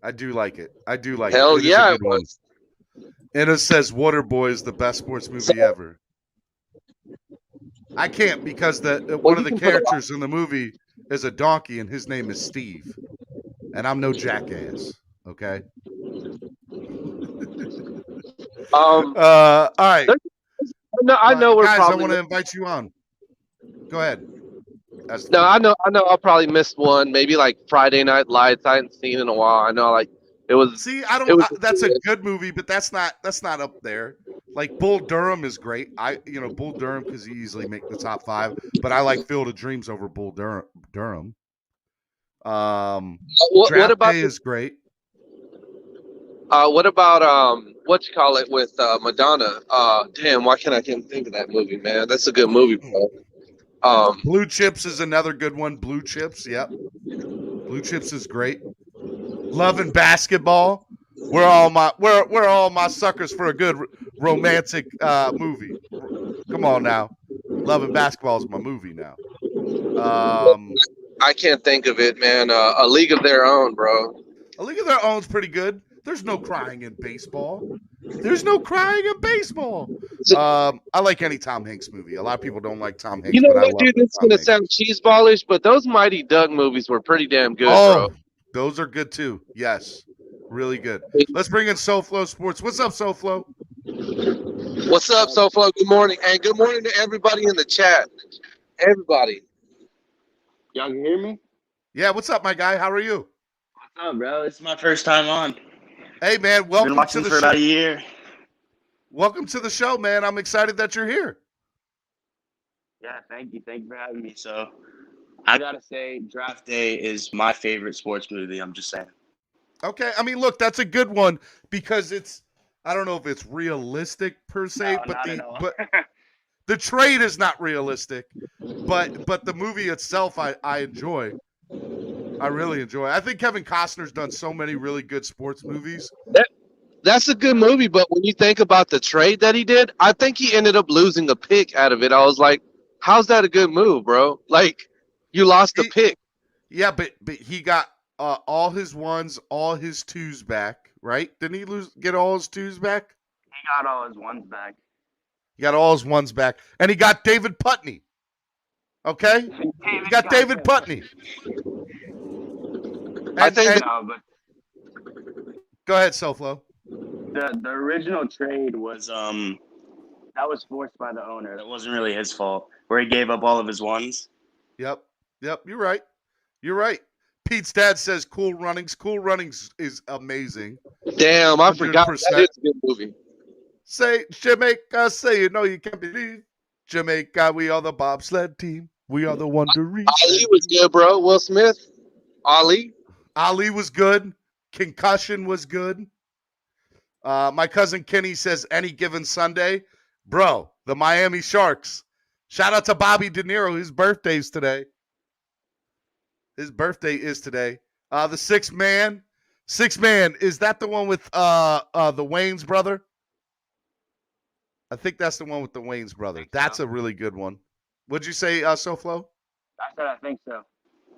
I do like it. I do like Hell it. yeah, it was. And it says Waterboy is the best sports movie ever. I can't because one of the characters in the movie is a donkey and his name is Steve. And I'm no jackass. Okay. All right. I know we're guys, probably. I want to invite you on. Go ahead. No, I know. I'll probably miss one. Maybe like Friday Night Lights. I hadn't seen in a while. I know, like it was. See, that's a good movie, but that's not up there. Like Bull Durham is great. Bull Durham because he easily make the top 5. But I like Field of Dreams over Bull Durham. What about Day is great. What about what you call it with Madonna? Damn, why can't I think of that movie, man? That's a good movie, bro. Blue Chips is another good one. Blue Chips, yep. Blue Chips is great. Love and Basketball. We're all my suckers for a good romantic movie. Come on now. Love and Basketball is my movie now. I can't think of it, man. A League of Their Own, bro. A League of Their Own is pretty good. There's no crying in baseball. I like any Tom Hanks movie. A lot of people don't like Tom Hanks. You know but I what, love dude? This is gonna sound cheeseballish, but those Mighty Duck movies were pretty damn good, bro. Those are good too. Yes, really good. Let's bring in SoFlo Sports. What's up, SoFlo? What's up, SoFlo? Good morning, and good morning to everybody in the chat. Everybody. Y'all can hear me? Yeah. What's up, my guy? How are you? What's up, bro? It's my first time on. Hey, man. Welcome Been watching to the for show. about a year. Welcome to the show, man. I'm excited that you're here. Yeah, thank you. Thank you for having me. So I gotta say, Draft Day is my favorite sports movie. I'm just saying. Okay, I mean, look, that's a good one because it's I don't know if it's realistic per se, No, but not at all. the trade is not realistic, but the movie itself I enjoy. I really enjoy. I think Kevin Costner's done so many really good sports movies. That's a good movie, but when you think about the trade that he did, I think he ended up losing a pick out of it. I was like, how's that a good move, bro? Like, you lost a pick. Yeah, but he got all his ones, all his twos back, right? Didn't he get all his twos back? He got all his ones back. He got all his ones back, and he got David Putney. Okay, he got David Putney. I think. Go ahead, SoFlo. The original trade was that was forced by the owner. That wasn't really his fault. Where he gave up all of his ones. Yep. You're right. You're right. Pete's dad says Cool Runnings. Cool Runnings is amazing. Damn, I forgot 100%. that is a good movie. Say Jamaica, say you know you can't believe Jamaica. We are the bobsled team. We are the Wonder East. Ali was good, bro. Will Smith. Ali was good. Concussion was good. My cousin Kenny says Any Given Sunday. Bro, the Miami Sharks. Shout out to Bobby De Niro. His birthday's today. His birthday is today. The Sixth Man. Sixth Man, is that the one with the Wayne's brother? I think that's the one with the Wayne's brother. That's a really good one. What'd you say, SoFlo? I said I think so.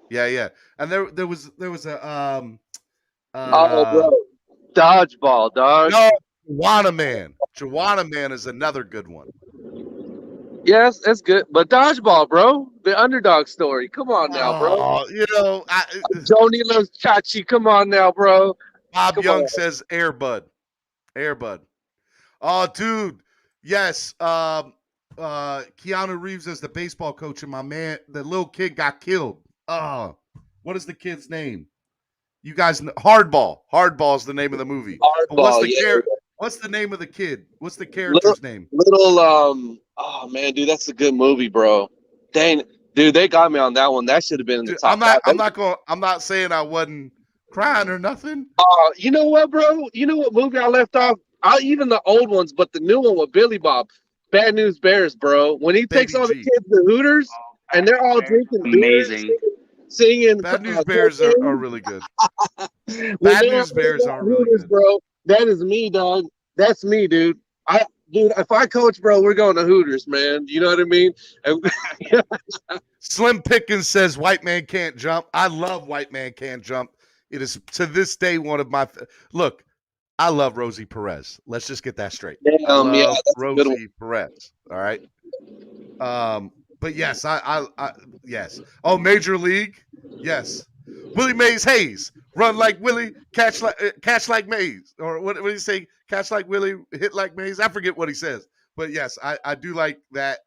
Yeah. And there was a bro. Dodgeball, dog. No, Juana Man. Juana Man is another good one. Yes, that's good. But Dodgeball, bro. The underdog story. Come on now, bro. Oh, you know, Joni loves Chachi. Come on now, bro. Bob Young says Airbud. Airbud. Oh, dude. Yes. Keanu Reeves as the baseball coach, and my man, the little kid got killed. What is the kid's name? You guys know Hardball. Hardball is the name of the movie. Hardball, What's the name of the kid? What's the character's name? Oh man, dude, that's a good movie, bro. Dang, dude, they got me on that one. That should have been in the top. I'm not saying I wasn't crying or nothing. You know what, bro? You know what movie I left off? Even the old ones, but the new one with Billy Bob, Bad News Bears, bro. When he takes all the kids to Hooters and they're all drinking amazing. beers, singing. Bad News Bears are really good. Bad News Bears are really good, bro. That is me, dog. That's me, dude. Dude, if I coach, bro, we're going to Hooters, man. You know what I mean? Slim Pickens says White Man Can't Jump. I love White Man Can't Jump. It is to this day one of my look. I love Rosie Perez. Let's just get that straight. I love Rosie Perez. All right. But yes, I yes. Oh, Major League. Yes. Willie Mays Hayes. Run like Willie, catch like Mays. Or what do you say? Catch like Willie, hit like Mays. I forget what he says. But yes, I do like that.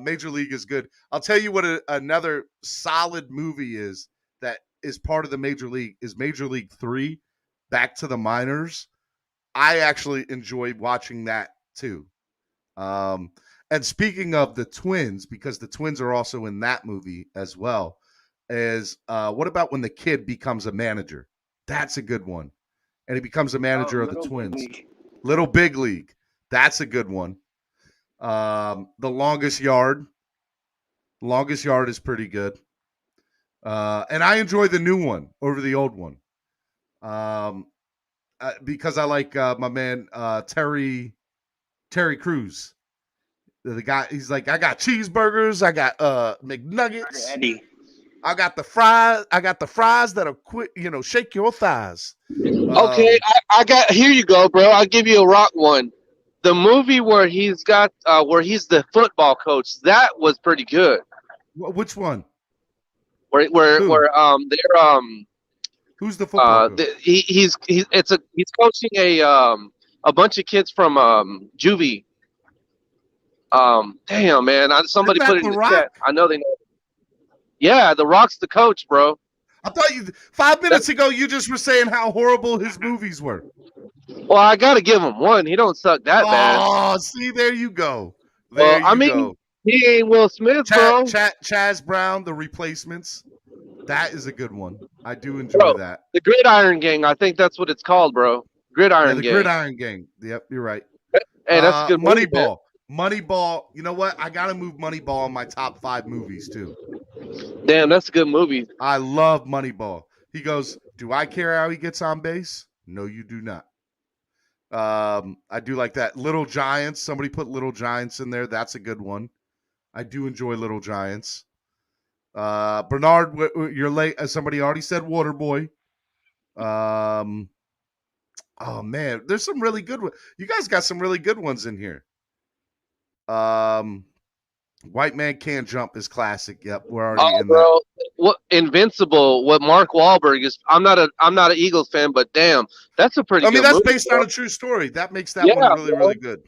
Major League is good. I'll tell you what another solid movie is that is part of the Major League is Major League 3, Back to the Minors. I actually enjoyed watching that too. And speaking of the Twins, because the Twins are also in that movie as well, is what about when the kid becomes a manager? That's a good one. And he becomes a manager of the Twins. Little Big League. That's a good one. The Longest Yard. Longest Yard is pretty good. And I enjoy the new one over the old one. Because I like my man Terry Crews. The guy, he's like, I got cheeseburgers, I got McNuggets, Eddie. I got the fries that'll quick, shake your thighs. Okay, I got here you go, bro. I'll give you a rock one. The movie where he's got where he's the football coach, that was pretty good. Which one? Where they're who's the football coach? He's coaching a bunch of kids from juvie. Damn man, somebody put it in the chat. I know they know. Yeah, The Rock's the coach, bro. I thought 5 minutes ago you just were saying how horrible his movies were. Well, I gotta give him one. He don't suck that bad. Oh, see, there you go. He ain't Will Smith, bro. Chaz Brown, The Replacements. That is a good one. I do enjoy Bro, that. the Gridiron Gang. I think that's what it's called, bro. Yeah, Gridiron the Gang. Gridiron Gang. Yep, you're right. Hey, that's a good movie, man. Moneyball. Moneyball. You know what? I gotta move Moneyball in my top 5 movies too. Damn, that's a good movie. I love Moneyball. He goes, "Do I care how he gets on base? No, you do not." I do like that. Little Giants. Somebody put Little Giants in there. That's a good one. I do enjoy Little Giants. Bernard, you're late. Somebody already said Waterboy. Oh man, there's some really good ones. You guys got some really good ones in here. White Man Can't Jump is classic. Yep, we're already in that. Bro, what Invincible? What Mark Wahlberg is? I'm not an Eagles fan, but damn, that's a pretty. I mean, good that's movie, based bro. on a true story. That makes that one really, bro. really good.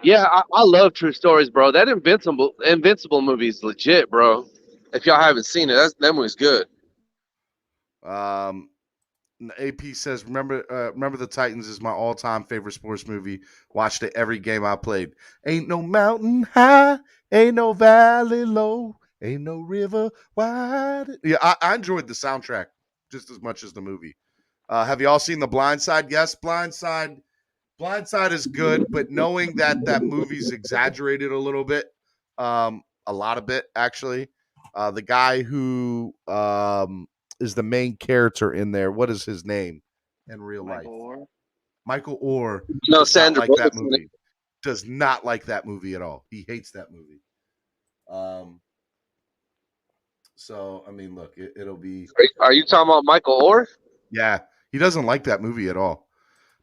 Yeah, I love true stories, bro. That Invincible movie is legit, bro. If y'all haven't seen it, that movie's good. AP says, remember the Titans is my all-time favorite sports movie. Watched it every game I played. Ain't no mountain high, ain't no valley low, ain't no river wide. Yeah, I enjoyed the soundtrack just as much as the movie. Have you all seen The Blind Side? Yes, Blind Side is good, but knowing that movie's exaggerated a little bit, a lot of it actually. The guy who is the main character in there, what is his name in real life? Michael Orr does not like that movie. Does not like that movie at all. He hates that movie. So I mean, look, it'll be. Are you talking about Michael Orr? Yeah, he doesn't like that movie at all.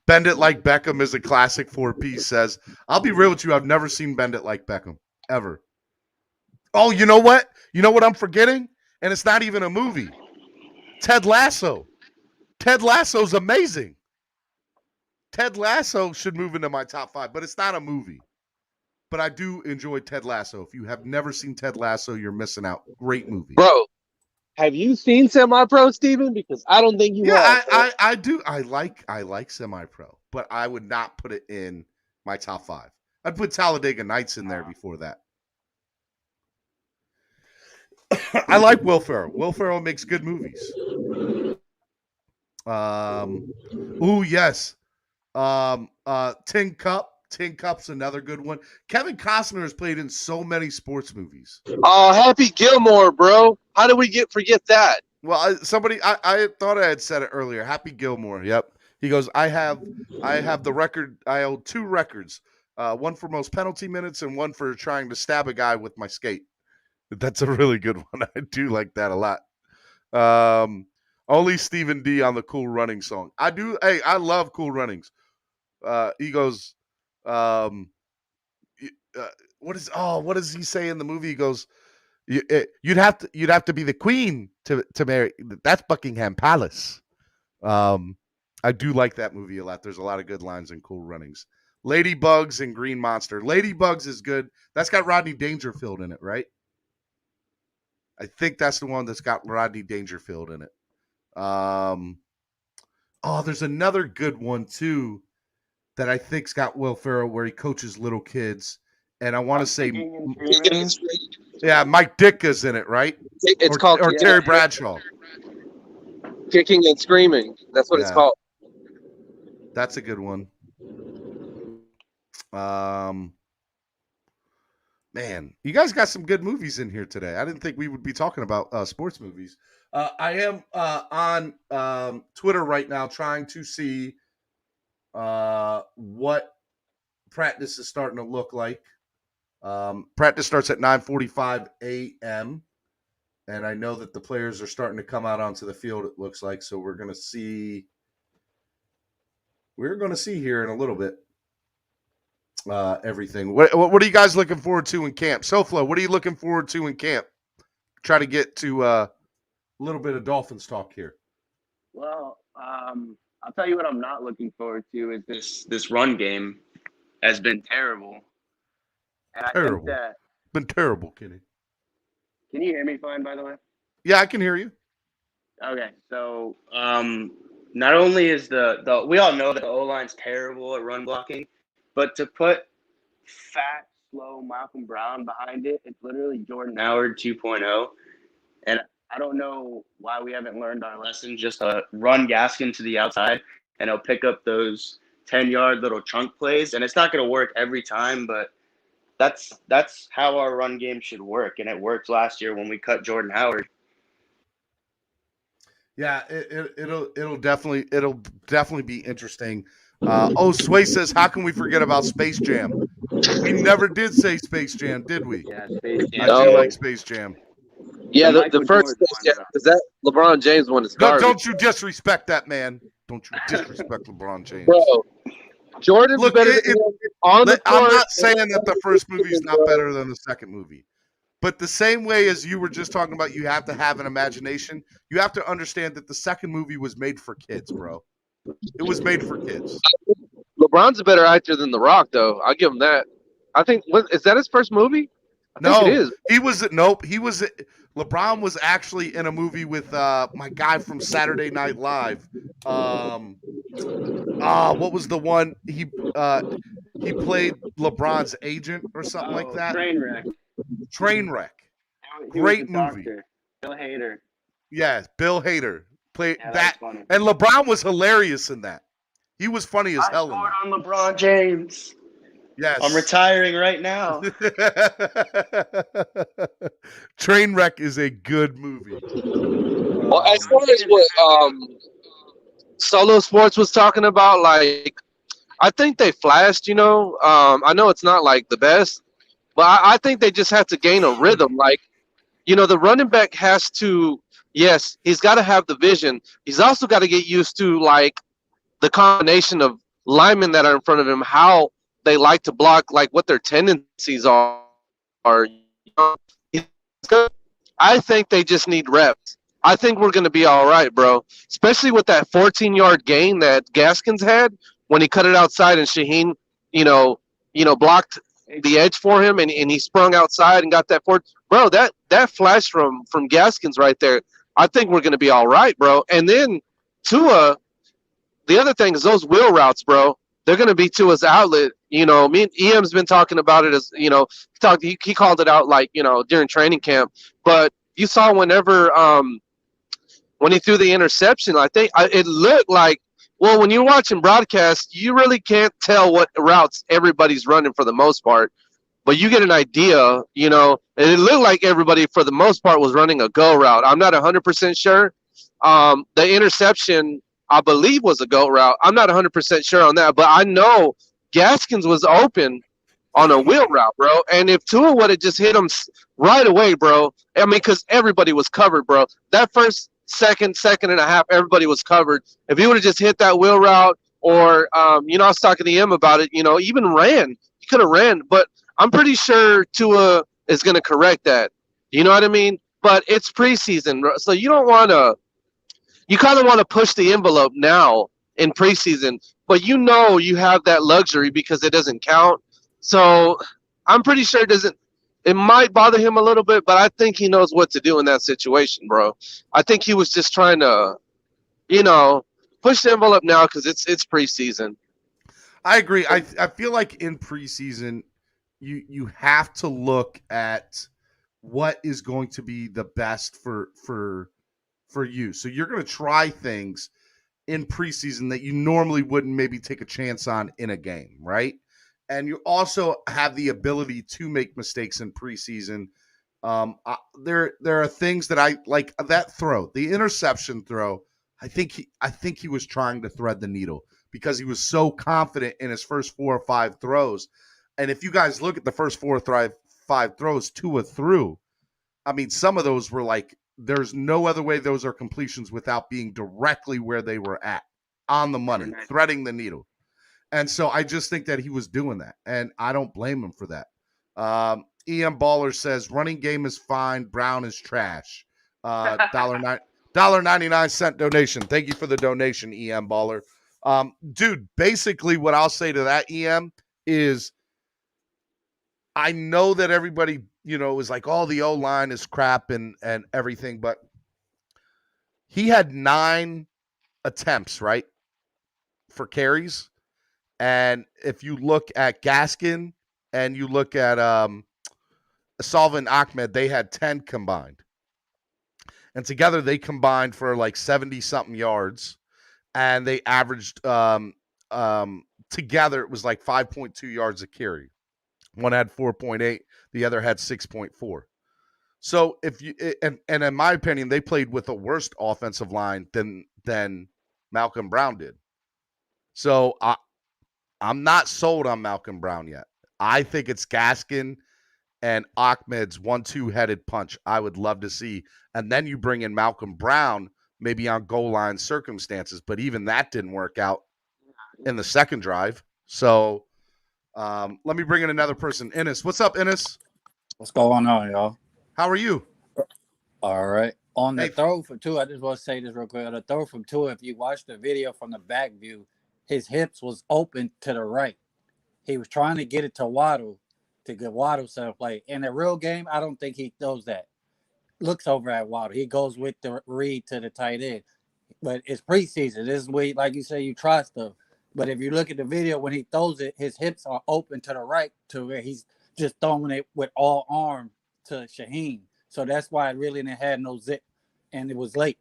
Bend It Like Beckham is a classic 4-piece. Says, I'll be real with you. I've never seen Bend It Like Beckham ever. Oh, you know what? You know what I'm forgetting? And it's not even a movie. Ted Lasso. Ted Lasso's amazing. Ted Lasso should move into my top 5, but it's not a movie. But I do enjoy Ted Lasso. If you have never seen Ted Lasso, you're missing out. Great movie. Bro, have you seen Semi-Pro, Steven? Because I don't think you have. I do. I like Semi-Pro, but I would not put it in my top 5. I'd put Talladega Nights in there before that. I like Will Ferrell. Will Ferrell makes good movies. Ooh, yes. Tin Cup. Tin Cup's another good one. Kevin Costner has played in so many sports movies. Oh, Happy Gilmore, bro. How did we forget that? Well, I thought I had said it earlier. Happy Gilmore. Yep. He goes, I have the record. I hold 2 records. One for most penalty minutes and one for trying to stab a guy with my skate. That's a really good one. I do like that a lot. Only Stephen D on the Cool Running song. I do. Hey, I love Cool Runnings. He goes, what does he say in the movie? He goes, you'd have to be the queen to marry. That's Buckingham Palace. I do like that movie a lot. There's a lot of good lines in Cool Runnings. Ladybugs and Green Monster. Ladybugs is good. That's got Rodney Dangerfield in it, right? I think that's the one that's got Rodney Dangerfield in it. There's another good one too that I think's got Will Ferrell where he coaches little kids, and I want to say, yeah, Mike Ditka's in it, right? It's called Terry Bradshaw. Kicking and Screaming. That's what it's called. That's a good one. Man, you guys got some good movies in here today. I didn't think we would be talking about sports movies. I am on Twitter right now trying to see what practice is starting to look like. Practice starts at 9:45 a.m. And I know that the players are starting to come out onto the field, it looks like. So we're going to see here in a little bit everything. What are you guys looking forward to in camp? SoFlo, what are you looking forward to in camp? Try to get to a little bit of Dolphins talk here. Well, I'll tell you what I'm not looking forward to is this run game has been terrible. And Terrible. I think that Been terrible, Kenny. Can you hear me fine, by the way? Yeah, I can hear you. Okay, so not only is we all know that the O-line's terrible at run blocking, but to put fat, slow Malcolm Brown behind it. It's literally Jordan Howard 2.0. And I don't know why we haven't learned our lesson. Just run Gaskin to the outside, and he'll pick up those 10-yard little chunk plays. And it's not going to work every time, but that's how our run game should work. And it worked last year when we cut Jordan Howard. Yeah, it'll definitely be interesting. Sway says, how can we forget about Space Jam? We never did say Space Jam, did we? Yeah, Space Jam. I do like Space Jam. Yeah, the first Space Jam, because that LeBron James one is garbage. Don't you disrespect that man. Don't you disrespect LeBron James. Bro, Jordan's better than him on the court. I'm not saying that the first movie is not better than the second movie. But the same way as you were just talking about, you have to have an imagination. You have to understand that the second movie was made for kids, bro. It was made for kids. LeBron's a better actor than The Rock, though. I'll give him that. I think, is that his first movie? I think it is. LeBron was actually in a movie with my guy from Saturday Night Live. What was the one? He played LeBron's agent or something like that. Trainwreck. Great movie. Bill Hader. Yeah, Bill Hader played that, and LeBron was hilarious in that. He was funny as hell. I scored on LeBron James. Yes, I'm retiring right now. Trainwreck is a good movie. Well, as far as what Solo Sports was talking about, like, I think they flashed. I know it's not like the best. But I think they just have to gain a rhythm. Like, the running back has to, yes, he's got to have the vision. He's also got to get used to, like, the combination of linemen that are in front of him, how they like to block, like, what their tendencies are. I think they just need reps. I think we're going to be all right, bro, especially with that 14-yard gain that Gaskins had when he cut it outside and Shaheen, blocked the edge for him, and he sprung outside and got that forward. Bro, that flash from Gaskins right there, I think we're going to be all right, bro. And then Tua, the other thing is those wheel routes, bro, they're going to be Tua's outlet. Me and EM's been talking about it as, he called it out, like, during training camp. But you saw whenever when he threw the interception, I think it looked like, well, when you're watching broadcast, you really can't tell what routes everybody's running for the most part. But you get an idea, and it looked like everybody for the most part was running a go route. I'm not 100% sure. The interception, I believe, was a go route. I'm not 100% sure on that, but I know Gaskins was open on a wheel route, bro. And if Tua would have just hit him right away, bro, I mean, because everybody was covered, bro. That first second and a half, everybody was covered. If he would have just hit that wheel route, or I was talking to him about it, even ran, he could have ran, but I'm pretty sure Tua is going to correct that. You know what I mean? But it's preseason, so you kind of want to push the envelope now in preseason, but you have that luxury because it doesn't count. So I'm pretty sure it might bother him a little bit, but I think he knows what to do in that situation, bro. I think he was just trying to, push the envelope now because it's preseason. I agree. I feel like in preseason, you have to look at what is going to be the best for you. So you're going to try things in preseason that you normally wouldn't maybe take a chance on in a game, right? And you also have the ability to make mistakes in preseason. There are things that I like, that throw, the interception throw. I think he was trying to thread the needle because he was so confident in his first 4 or 5 throws. And if you guys look at the first 4 or 5 throws, Tua threw, I mean, some of those were like, there's no other way those are completions without being directly where they were at, on the money, threading the needle. And so I just think that he was doing that, and I don't blame him for that. EM Baller says, running game is fine, Brown is trash. $1.99 donation. Thank you for the donation, EM Baller. Dude, basically what I'll say to that, EM, is I know that everybody, is like, oh, the O-line is crap and everything, but he had 9 attempts, right, for carries. And if you look at Gaskin, and you look at Salvin Ahmed, they had 10 combined. And together they combined for like 70-something yards, and they averaged together it was like 5.2 yards a carry. One had 4.8, the other had 6.4. So if you and in my opinion, they played with a worse offensive line than Malcolm Brown did. So I'm not sold on Malcolm Brown yet. I think it's Gaskin and Ahmed's 1-2 headed punch. I would love to see. And then you bring in Malcolm Brown, maybe on goal line circumstances, but even that didn't work out in the second drive. So let me bring in another person. Ennis, what's up, Ennis? What's going on, y'all? How are you? All right. On the Hey. throw for two, I just want to say this real quick. On the throw from two, if you watch the video from the back view, his hips was open to the right. He was trying to get it to Waddle to get Waddle set up play. In a real game, I don't think he throws that. Looks over at Waddle. He goes with the read to the tight end. But it's preseason. This is where, like you say, you try stuff. But if you look at the video, when he throws it, his hips are open to the right to where he's just throwing it with all arm to Shaheen. So that's why it really didn't have no zip, and it was late.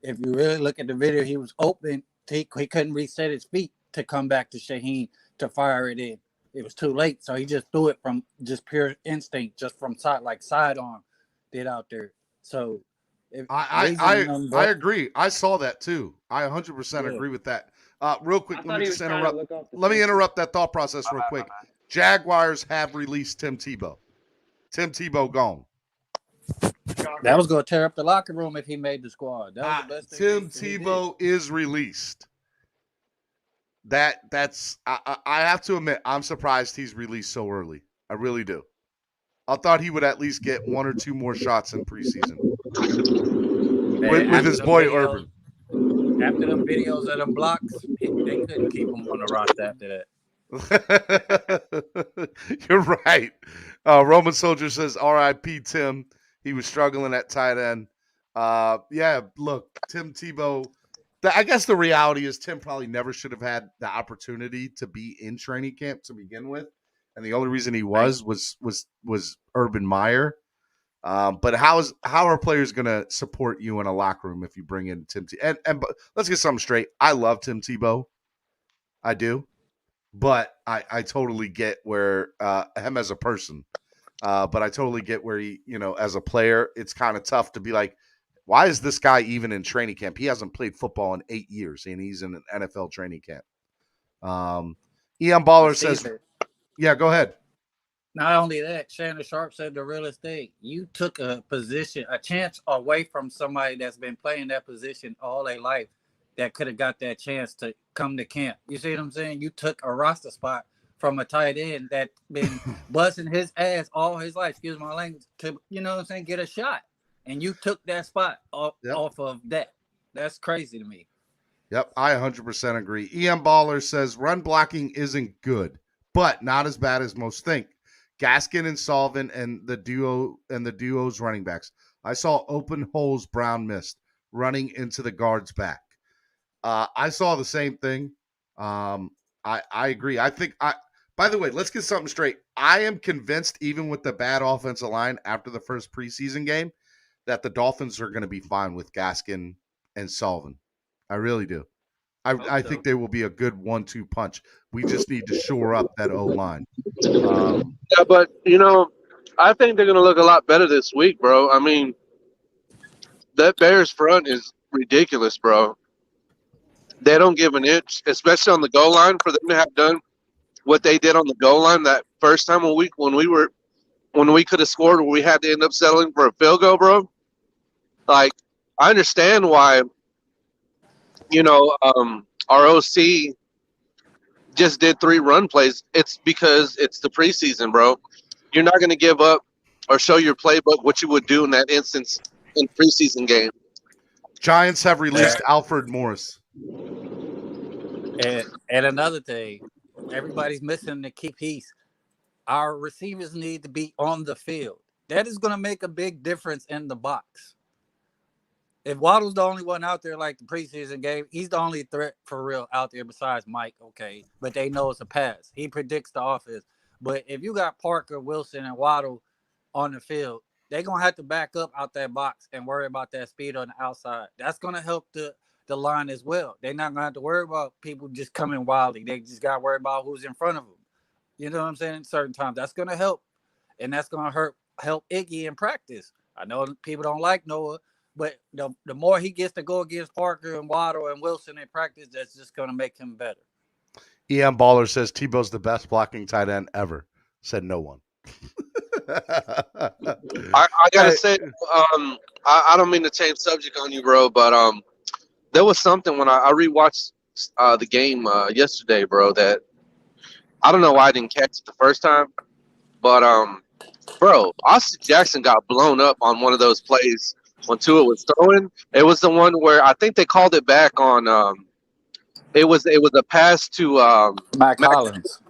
If you really look at the video, he was open. He couldn't reset his feet to come back to Shaheen to fire it in. It was too late, so he just threw it from just pure instinct, just from sidearm, did out there. So I agree. I saw that too. I 100% agree with that. Real quick, let me just interrupt. Let me interrupt that thought process real quick. Jaguars have released Tim Tebow. Tim Tebow gone. That was going to tear up the locker room if he made the squad. That was the best thing. Tim Tebow is released. That's I have to admit, I'm surprised he's released so early. I really do. I thought he would at least get one or two more shots in preseason with his boy Urban. After them videos of them blocks, they couldn't keep him on the roster after that. You're right. Roman Soldier says, R.I.P. Tim. He was struggling at tight end. Yeah, look, Tim Tebow. I guess the reality is Tim probably never should have had the opportunity to be in training camp to begin with, and the only reason he was Urban Meyer. But how are players going to support you in a locker room if you bring in Tim Tebow? And let's get something straight. I love Tim Tebow. I do. But I totally get where him as a person. But I totally get where he, as a player, it's kind of tough to be like, why is this guy even in training camp? He hasn't played football in 8 years, and he's in an NFL training camp. Ian Baller says, yeah, go ahead. Not only that, Shannon Sharp said the realest thing. You took a chance away from somebody that's been playing that position all their life that could have got that chance to come to camp. You see what I'm saying? You took a roster spot from a tight end that's been busting his ass all his life, excuse my language, to, get a shot. And you took that spot off of that. That's crazy to me. Yep, I 100% agree. Ian Baller says run blocking isn't good, but not as bad as most think. Gaskin and Salvin and the duo's running backs. I saw open holes Brown missed running into the guard's back. I saw the same thing. I agree. By the way, let's get something straight. I am convinced, even with the bad offensive line after the first preseason game, that the Dolphins are going to be fine with Gaskin and Salvin. I really do. I think they will be a good 1-2 punch. We just need to shore up that O-line. Yeah, but, I think they're going to look a lot better this week, bro. I mean, that Bears front is ridiculous, bro. They don't give an inch, especially on the goal line, for them to have done what they did on the goal line that first time when we could have scored, we had to end up settling for a field goal, bro. Like, I understand why, our OC just did 3 run plays. It's because it's the preseason, bro. You're not going to give up or show your playbook what you would do in that instance in preseason game. Giants have released Alfred Morris. And another thing, everybody's missing the key piece. Our receivers need to be on the field. That is going to make a big difference in the box. If Waddle's the only one out there like the preseason game, he's the only threat for real out there besides Mike, okay. But they know it's a pass. He predicts the offense. But if you got Parker, Wilson, and Waddle on the field, they're gonna have to back up out that box and worry about that speed on the outside. That's gonna help the line as well. They're not gonna have to worry about people just coming wildly. They just gotta worry about who's in front of them. You know what I'm saying? Certain times that's gonna help, and that's gonna help Iggy in practice. I know people don't like Noah, but the more he gets to go against Parker and Waddle and Wilson in practice, that's just gonna make him better. EM Baller says Tebow's the best blocking tight end ever. Said no one. I gotta say, I don't mean to change subject on you, bro, but there was something when I rewatched the game yesterday, bro, that I don't know why I didn't catch it the first time, but bro, Austin Jackson got blown up on one of those plays when Tua was throwing. It was the one where I think they called it back on. It was a pass to Mac Hollins.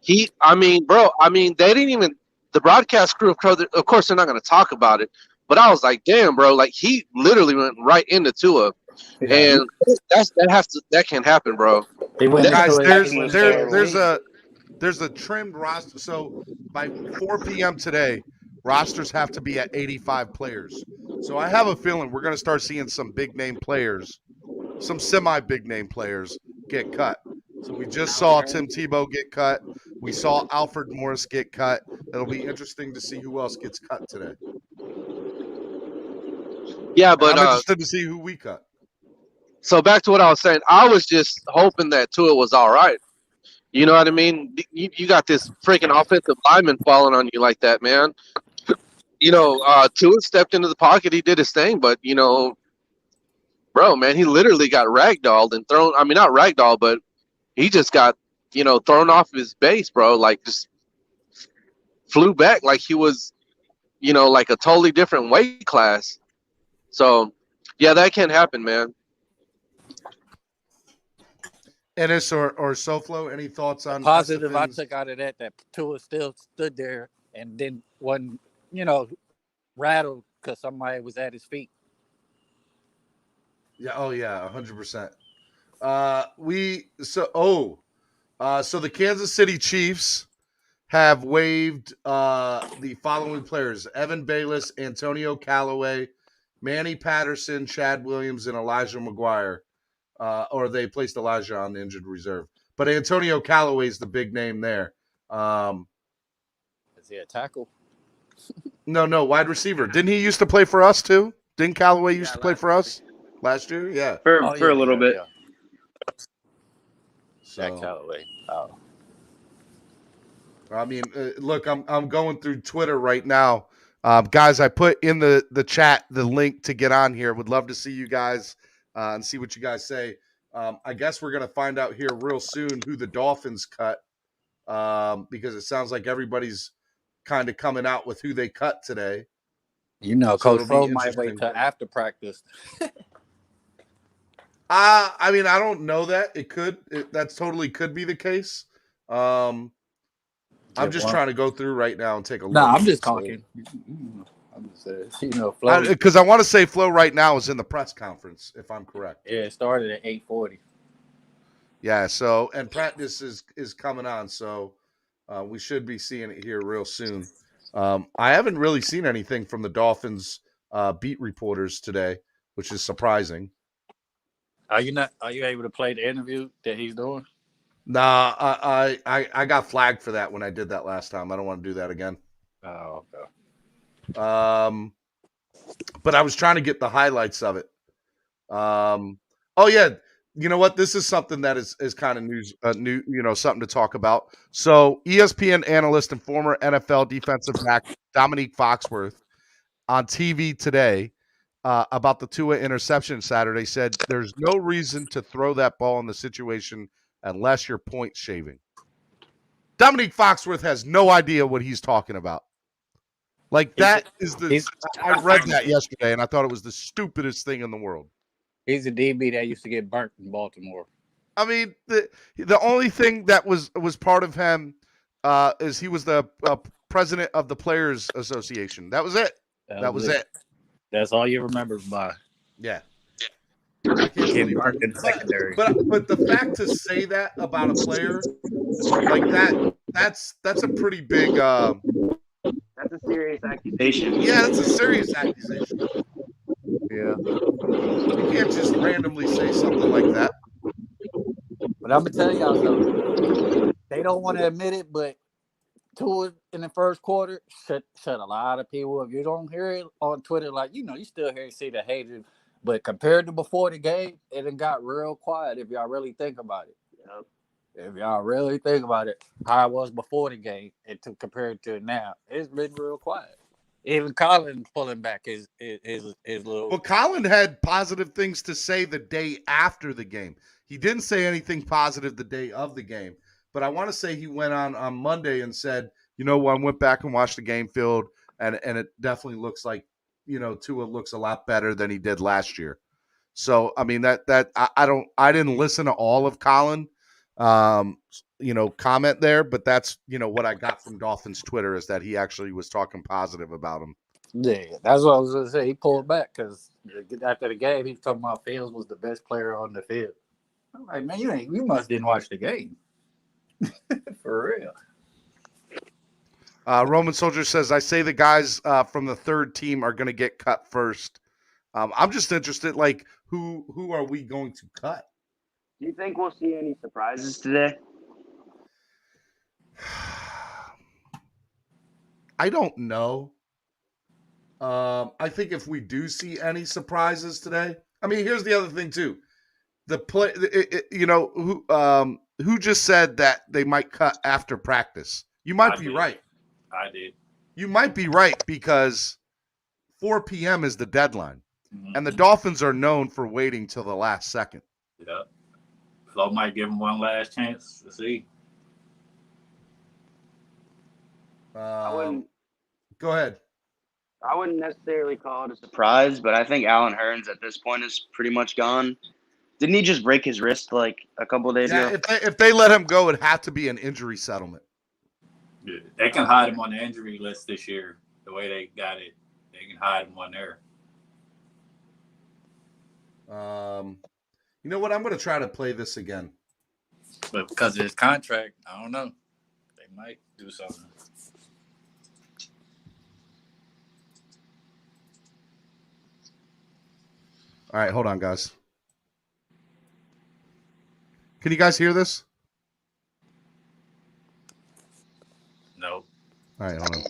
They didn't even. The broadcast crew, of course, they're not going to talk about it. But I was like, damn, bro, like he literally went right into Tua, and that can't happen, bro. Guys, there's a trimmed roster. So by 4 p.m. today, rosters have to be at 85 players. So I have a feeling we're going to start seeing some big name players, some semi big name players get cut. So we just saw Tim Tebow get cut. We saw Alfred Morris get cut. It'll be interesting to see who else gets cut today. Yeah, but I'm interested to see who we cut. So back to what I was saying, I was just hoping that Tua was all right. You know what I mean? You got this freaking offensive lineman falling on you like that, man. You know, Tua stepped into the pocket. He did his thing, but, you know, bro, man, he literally got ragdolled and thrown. I mean, not ragdolled, but he just got, you know, thrown off his base, bro. Like, just flew back like he was, you know, like a totally different weight class. So, yeah, that can't happen, man. Ennis or SoFlo, any thoughts on positive I took out of that Tua still stood there and then wasn't, you know, rattled because somebody was at his feet. Yeah. Oh yeah. 100%. So the Kansas City Chiefs have waived the following players: Evan Bayless, Antonio Callaway, Manny Patterson, Chad Williams, and Elijah McGuire. Or they placed Elijah on the injured reserve. But Antonio Callaway is the big name there. Is he a tackle? No, wide receiver. Didn't he used to play for us too? Didn't Callaway used to play for us last year? Yeah. For a little bit. Yeah. So, Jack Callaway. Oh. I mean, look, I'm going through Twitter right now. Guys, I put in the chat the link to get on here. Would love to see you guys and see what you guys say. I guess we're going to find out here real soon who the Dolphins cut because it sounds like everybody's kind of coming out with who they cut today. You know, So Coach Fro might wait till after practice. I mean, I don't know that. It could. That's totally could be the case. I'm just trying to go through right now and take a look. No, I'm just talking. I'm just saying, you know, Flo. Because I want to say Flo right now is in the press conference, if I'm correct. Yeah, it started at 8:40. Yeah, so, and practice is coming on, so we should be seeing it here real soon. I haven't really seen anything from the Dolphins beat reporters today, which is surprising. Are you able to play the interview that he's doing? Nah, I got flagged for that when I did that last time. I don't want to do that again. Oh, okay. But I was trying to get the highlights of it. Oh yeah, you know what? This is something that is kind of new, something to talk about. So ESPN analyst and former NFL defensive back Dominique Foxworth on TV today about the Tua interception Saturday said there's no reason to throw that ball in the situation unless you're point shaving. Dominique Foxworth has no idea what he's talking about. Like that is I read that yesterday and I thought it was the stupidest thing in the world. He's a DB that used to get burnt in Baltimore. I mean, the only thing that was part of him is he was the president of the Players Association. That was it. That was it. That's all you remember by. Yeah. Getting burnt in the secondary. But the fact to say that about a player like that's a pretty big. That's a serious accusation. Yeah, that's a serious accusation. Yeah. You can't just randomly say something like that. But I'm gonna tell y'all something. They don't want to admit it, but Tua in the first quarter shut a lot of people up. You don't hear it on Twitter, like you still hear see the haters, but compared to before the game, it done got real quiet. If y'all really think about it, if y'all really think about it, how it was before the game and to compared to now, it's been real quiet. Even Colin pulling back his little. Well, Colin had positive things to say the day after the game. He didn't say anything positive the day of the game, but I want to say he went on Monday and said, I went back and watched the game field, and it definitely looks like, Tua looks a lot better than he did last year. So, I mean, I didn't listen to all of Colin, comment there, but that's, what I got from Dolphins Twitter is that he actually was talking positive about him. Yeah, that's what I was going to say. He pulled back because after the game, he was talking about Phins was the best player on the field. I'm like, man, you must didn't watch the game. For real. Roman Soldier says, I say the guys from the third team are going to get cut first. I'm just interested, like, who are we going to cut? Do you think we'll see any surprises today? I don't know. I think if we do see any surprises today, I mean, here's the other thing too. The play, who just said that they might cut after practice? You might be right. I did. You might be right because 4 p.m. is the deadline, and the Dolphins are known for waiting till the last second. Yeah. Flo might give him one last chance to see. Go ahead. I wouldn't necessarily call it a surprise, but I think Alan Hearns at this point is pretty much gone. Didn't he just break his wrist like a couple of days ago? If they let him go, it'd have to be an injury settlement. Yeah. They can hide him on the injury list this year. The way they got it, they can hide him on there. You know what? I'm going to try to play this again. But because of his contract, I don't know. They might do something. All right, hold on, guys. Can you guys hear this? No. All right, hold on.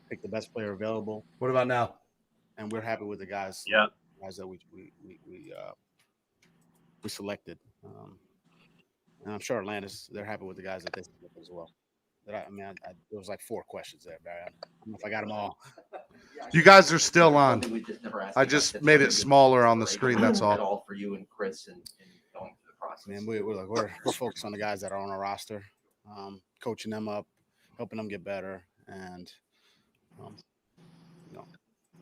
Pick the best player available. What about now? And we're happy with the guys. Yeah. Guys that we selected. And I'm sure Atlantis, they're happy with the guys that they selected as well. There was like 4 questions there, Barry. I don't know if I got them all. You guys are still on. I just made it smaller on the screen. That's all. All for you and Chris and going through the process. Man, we're focused on the guys that are on our roster, coaching them up, helping them get better, and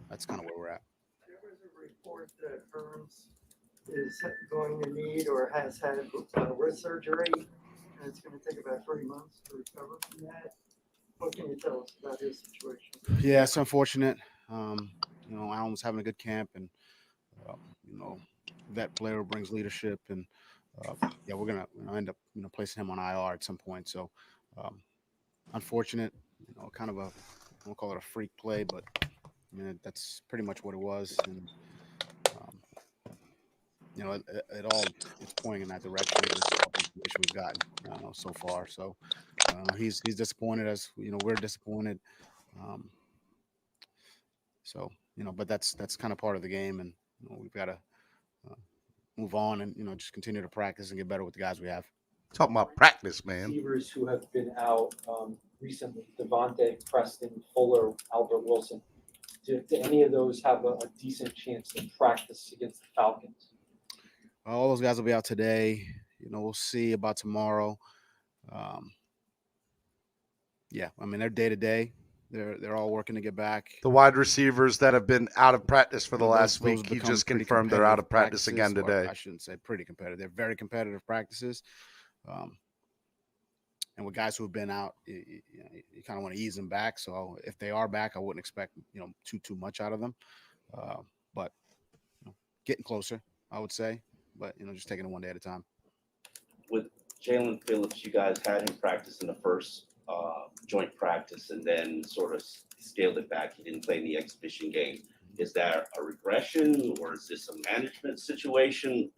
that's kind of where we're at. There was a report that Phins is going to need or has had wrist surgery, and it's going to take about 3 months to recover from that. What can you tell us about his situation? Yeah, it's unfortunate. Alan was having a good camp, and that player brings leadership, and we're gonna end up placing him on IR at some point. So unfortunate, kind of a, I won't call it a freak play, but that's pretty much what it was, and it all is pointing in that direction. This we've gotten so far. So he's disappointed, as we're disappointed. But that's kind of part of the game, and we've got to move on and just continue to practice and get better with the guys we have. Talking about practice, man. Receivers who have been out recently: Devontae, Preston, Fuller, Albert Wilson. Do any of those have a decent chance to practice against the Falcons? All those guys will be out today. We'll see about tomorrow. They're day to day. They're all working to get back. The wide receivers that have been out of practice for the last week, he just confirmed they're out of practice again today. I shouldn't say pretty competitive. They're very competitive practices. and with guys who have been out, you kind of want to ease them back. So if they are back, I wouldn't expect too much out of them, but getting closer, I would say. But just taking it one day at a time. With Jalen Phillips, you guys had him practice in the first joint practice, and then sort of scaled it back. He didn't play in the exhibition game. Is that a regression, or is this a management situation?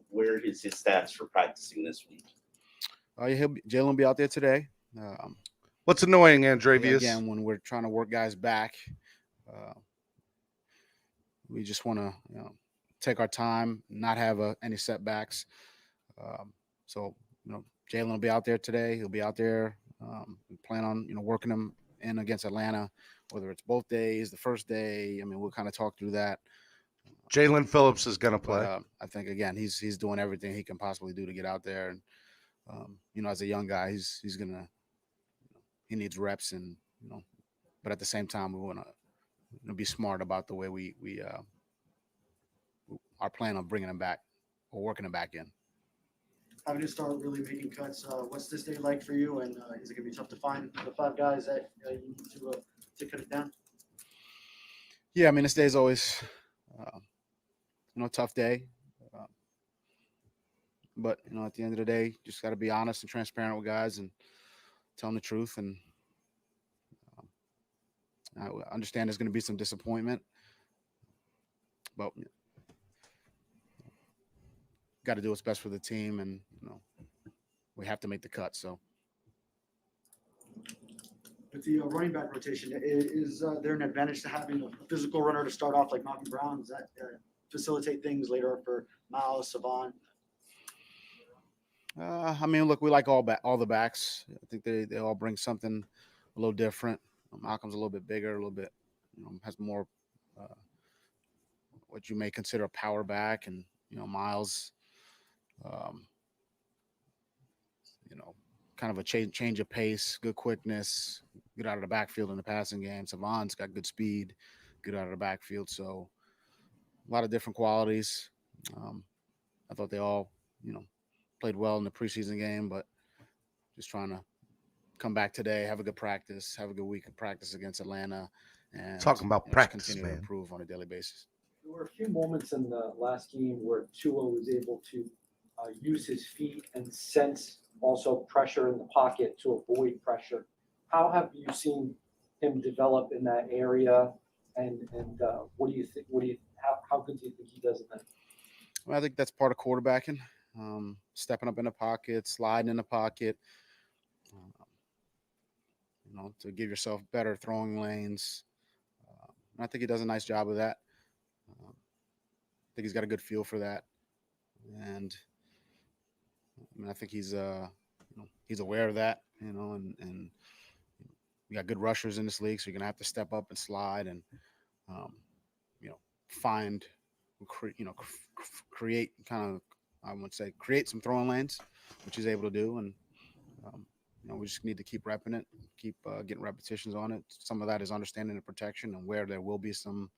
Where is his stats for practicing this week? Jalen will be out there today. What's annoying, Andrevius? Again, when we're trying to work guys back, we just want to take our time, not have any setbacks. So Jalen will be out there today. He'll be out there. We plan on working him in against Atlanta, whether it's both days, the first day. I mean, we'll kind of talk through that. Jalen Phillips is going to play. But, I think again, he's doing everything he can possibly do to get out there, and as a young guy, he's gonna he needs reps, and but at the same time, we want to be smart about the way we our plan on bringing him back or working him back in. Having to start really making cuts. What's this day like for you? And is it gonna be tough to find the 5 guys that you need to cut it down? Yeah, I mean, this day is always a tough day, but at the end of the day, just got to be honest and transparent with guys and tell them the truth. And I understand there's going to be some disappointment, but got to do what's best for the team, and we have to make the cut. So, with the running back rotation, is there an advantage to having a physical runner to start off like Malcolm Brown? Does that facilitate things later for Miles, Savon? I mean, look, we like all the backs. I think they all bring something a little different. Malcolm's a little bit bigger, a little bit, has more what you may consider a power back, and Miles, kind of a change of pace, good quickness, get out of the backfield in the passing game. Savon's got good speed, get out of the backfield. So a lot of different qualities. I thought they all, played well in the preseason game, but just trying to come back today, have a good practice, have a good week of practice against Atlanta, and talking about practice, continue man. to improve on a daily basis. There were a few moments in the last game where Tua was able to use his feet and sense also pressure in the pocket to avoid pressure. How have you seen him develop in that area, and what do you think? How good do you think he does in that? Well, I think that's part of quarterbacking, stepping up in the pocket, sliding in the pocket, to give yourself better throwing lanes. And I think he does a nice job of that. I think he's got a good feel for that, and I think he's aware of that, and we got good rushers in this league, so you're gonna have to step up and slide and find, create kind of, I would say, create some throwing lanes, which he's able to do, and we just need to keep repping it, keep getting repetitions on it. Some of that is understanding the protection and where there will be some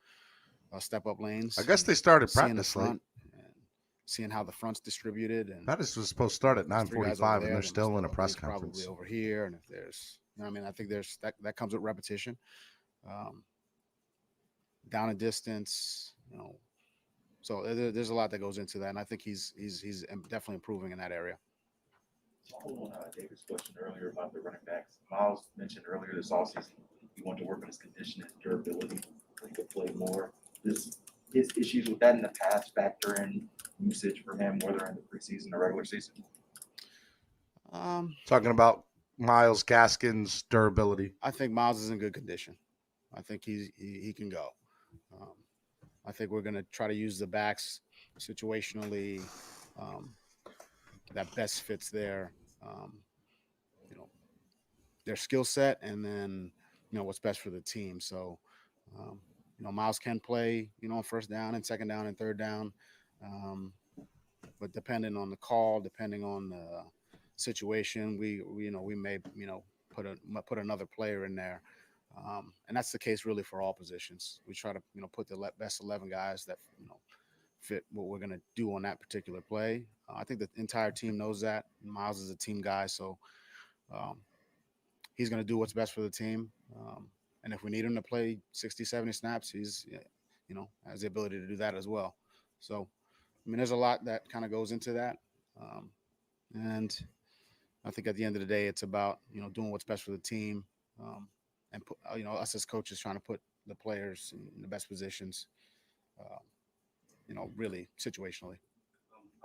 step up lanes. I guess they started practice late. Seeing how the front's distributed, and practice was supposed to start at 9:45, and they're still in a press conference. Probably over here, and if there's, I think there's that comes with repetition, down a distance, So there's a lot that goes into that, and I think he's definitely improving in that area. On David's question earlier about the running backs, Miles mentioned earlier this offseason he wanted to work on his condition and durability so he could play more. His issues with that in the past factor in usage for him, whether in the preseason or regular season? Talking about Miles Gaskin's durability. I think Miles is in good condition. I think he can go. I think we're going to try to use the backs situationally that best fits their skill set, and then what's best for the team. So Miles can play on first down and second down and third down, but depending on the call, depending on the situation, we may put another player in there. And that's the case really for all positions. We try to, put the best 11 guys that, fit what we're going to do on that particular play. I think the entire team knows that. Miles is a team guy, so He's going to do what's best for the team. And if we need him to play 60, 70 snaps, he's, has the ability to do that as well. So, I mean, there's a lot that kind of goes into that. And I think at the end of the day, it's about, doing what's best for the team. And, put, us as coaches trying to put the players in the best positions, really situationally.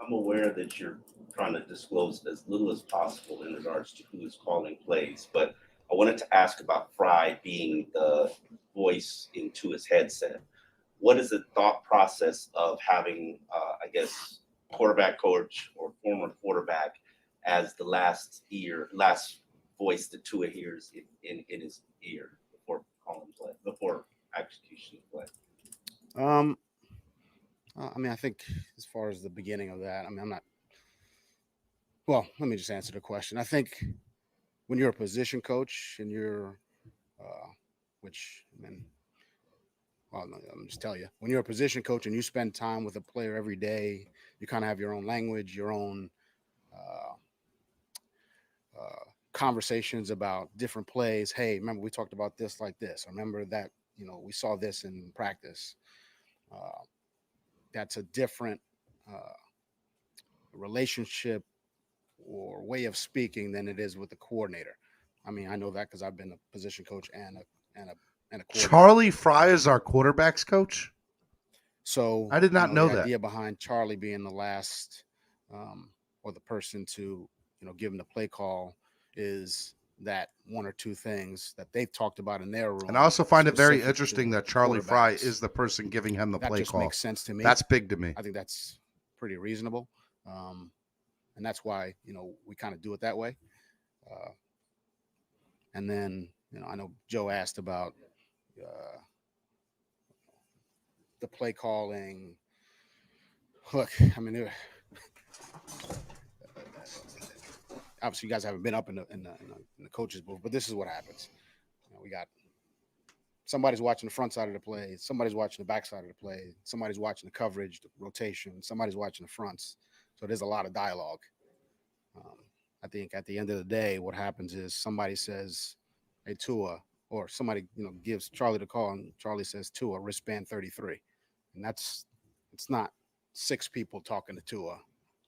I'm aware that you're trying to disclose as little as possible in regards to who is calling plays, but I wanted to ask about Fry being the voice into his headset. What is the thought process of having, quarterback coach or former quarterback as the last voice that Tua hears in his ear before calling play, before execution of play? I think as far as the beginning of that, I'm not. Well, let me just answer the question. I think when you're a position coach and you're, I'm just tell you, when you're a position coach and you spend time with a player every day, you kind of have your own language, your own conversations about different plays. Hey, remember we talked about this like this. Remember that, we saw this in practice. That's a different relationship or way of speaking than it is with the coordinator. I mean, I know that because I've been a position coach and a coordinator. Charlie Fry is our quarterbacks coach. So I did not know the that. idea behind Charlie being the last or the person to give him the play call is that one or two things that they've talked about in their room. And I also find it very specific interesting to that Charlie Fry quarterbacks. is the person giving him the That play just call. makes sense to me. That's big to me. I think that's pretty reasonable. And that's why, we kind of do it that way. And then, I know Joe asked about the play calling. Look, I mean, obviously you guys haven't been up in the coaches booth, but this is what happens. We got somebody's watching the front side of the play, somebody's watching the back side of the play, somebody's watching the coverage, the rotation, somebody's watching the fronts. So there's a lot of dialogue. I think at the end of the day, what happens is somebody says, "Hey, Tua," or somebody gives Charlie the call, and Charlie says, "Tua, wristband 33," and it's not six people talking to Tua.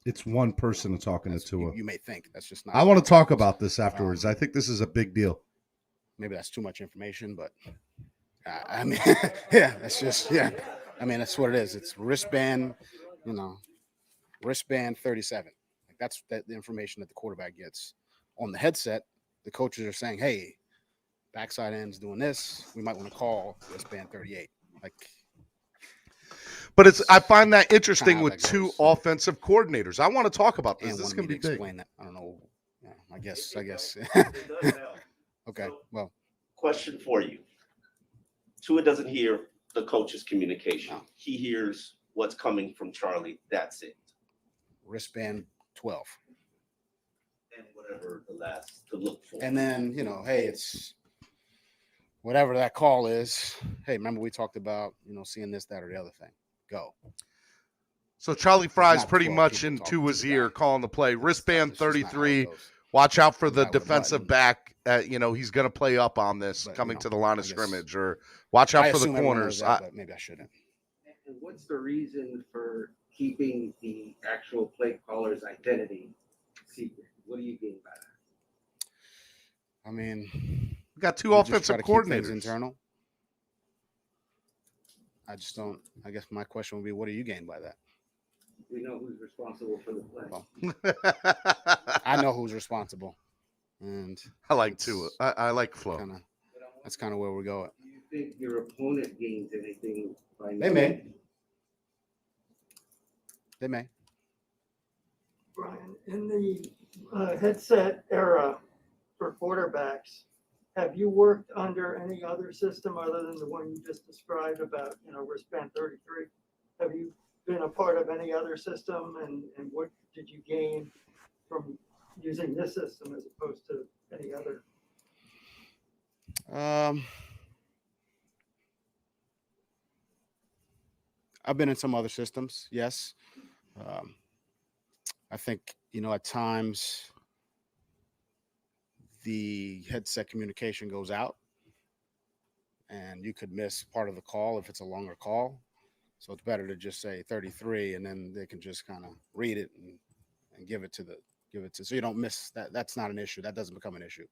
It's one person talking to Tua. You may think that's just not. I want to talk about this afterwards. I think this is a big deal. Maybe that's too much information, but I mean, yeah, that's just I mean, that's what it is. It's wristband, wristband 37. Like that's the information that the quarterback gets on the headset. The coaches are saying, "Hey, backside end's doing this. We might want to call wristband 38." Like. But I find that interesting with two offensive coordinators. I want to talk about this. This is going to be big. Explain that. I don't know. Yeah, I guess. Okay. Well, question for you. Tua doesn't hear the coach's communication. No. He hears what's coming from Charlie. That's it. Wristband 12. And whatever the last to look for. And then, hey, it's whatever that call is. Hey, remember we talked about, seeing this, that, or the other thing. Go. So Charlie Fry's pretty much in Tua's ear calling the play. Wristband 33. Watch out for the defensive back. He's going to play up on this coming to the line of scrimmage, or watch out for the corners. But maybe I shouldn't. And what's the reason for keeping the actual play caller's identity secret? What do you gain by that? I mean, we got two offensive coordinators. Internal. I just don't. I guess my question would be, what do you gain by that? We know who's responsible for the play. Well, I know who's responsible, and I like Tua. I like Flo. That's kind of where we're going. Do you think your opponent gains anything by? They may. They may. Brian, in the headset era for quarterbacks, have you worked under any other system other than the one you just described about, wristband 33? Have you been a part of any other system, and what did you gain from using this system as opposed to any other? I've been in some other systems, yes. I think, at times the headset communication goes out, and you could miss part of the call if it's a longer call. So it's better to just say 33, and then they can just kind of read it and give it to, so you don't miss that. That's not an issue. That doesn't become an issue,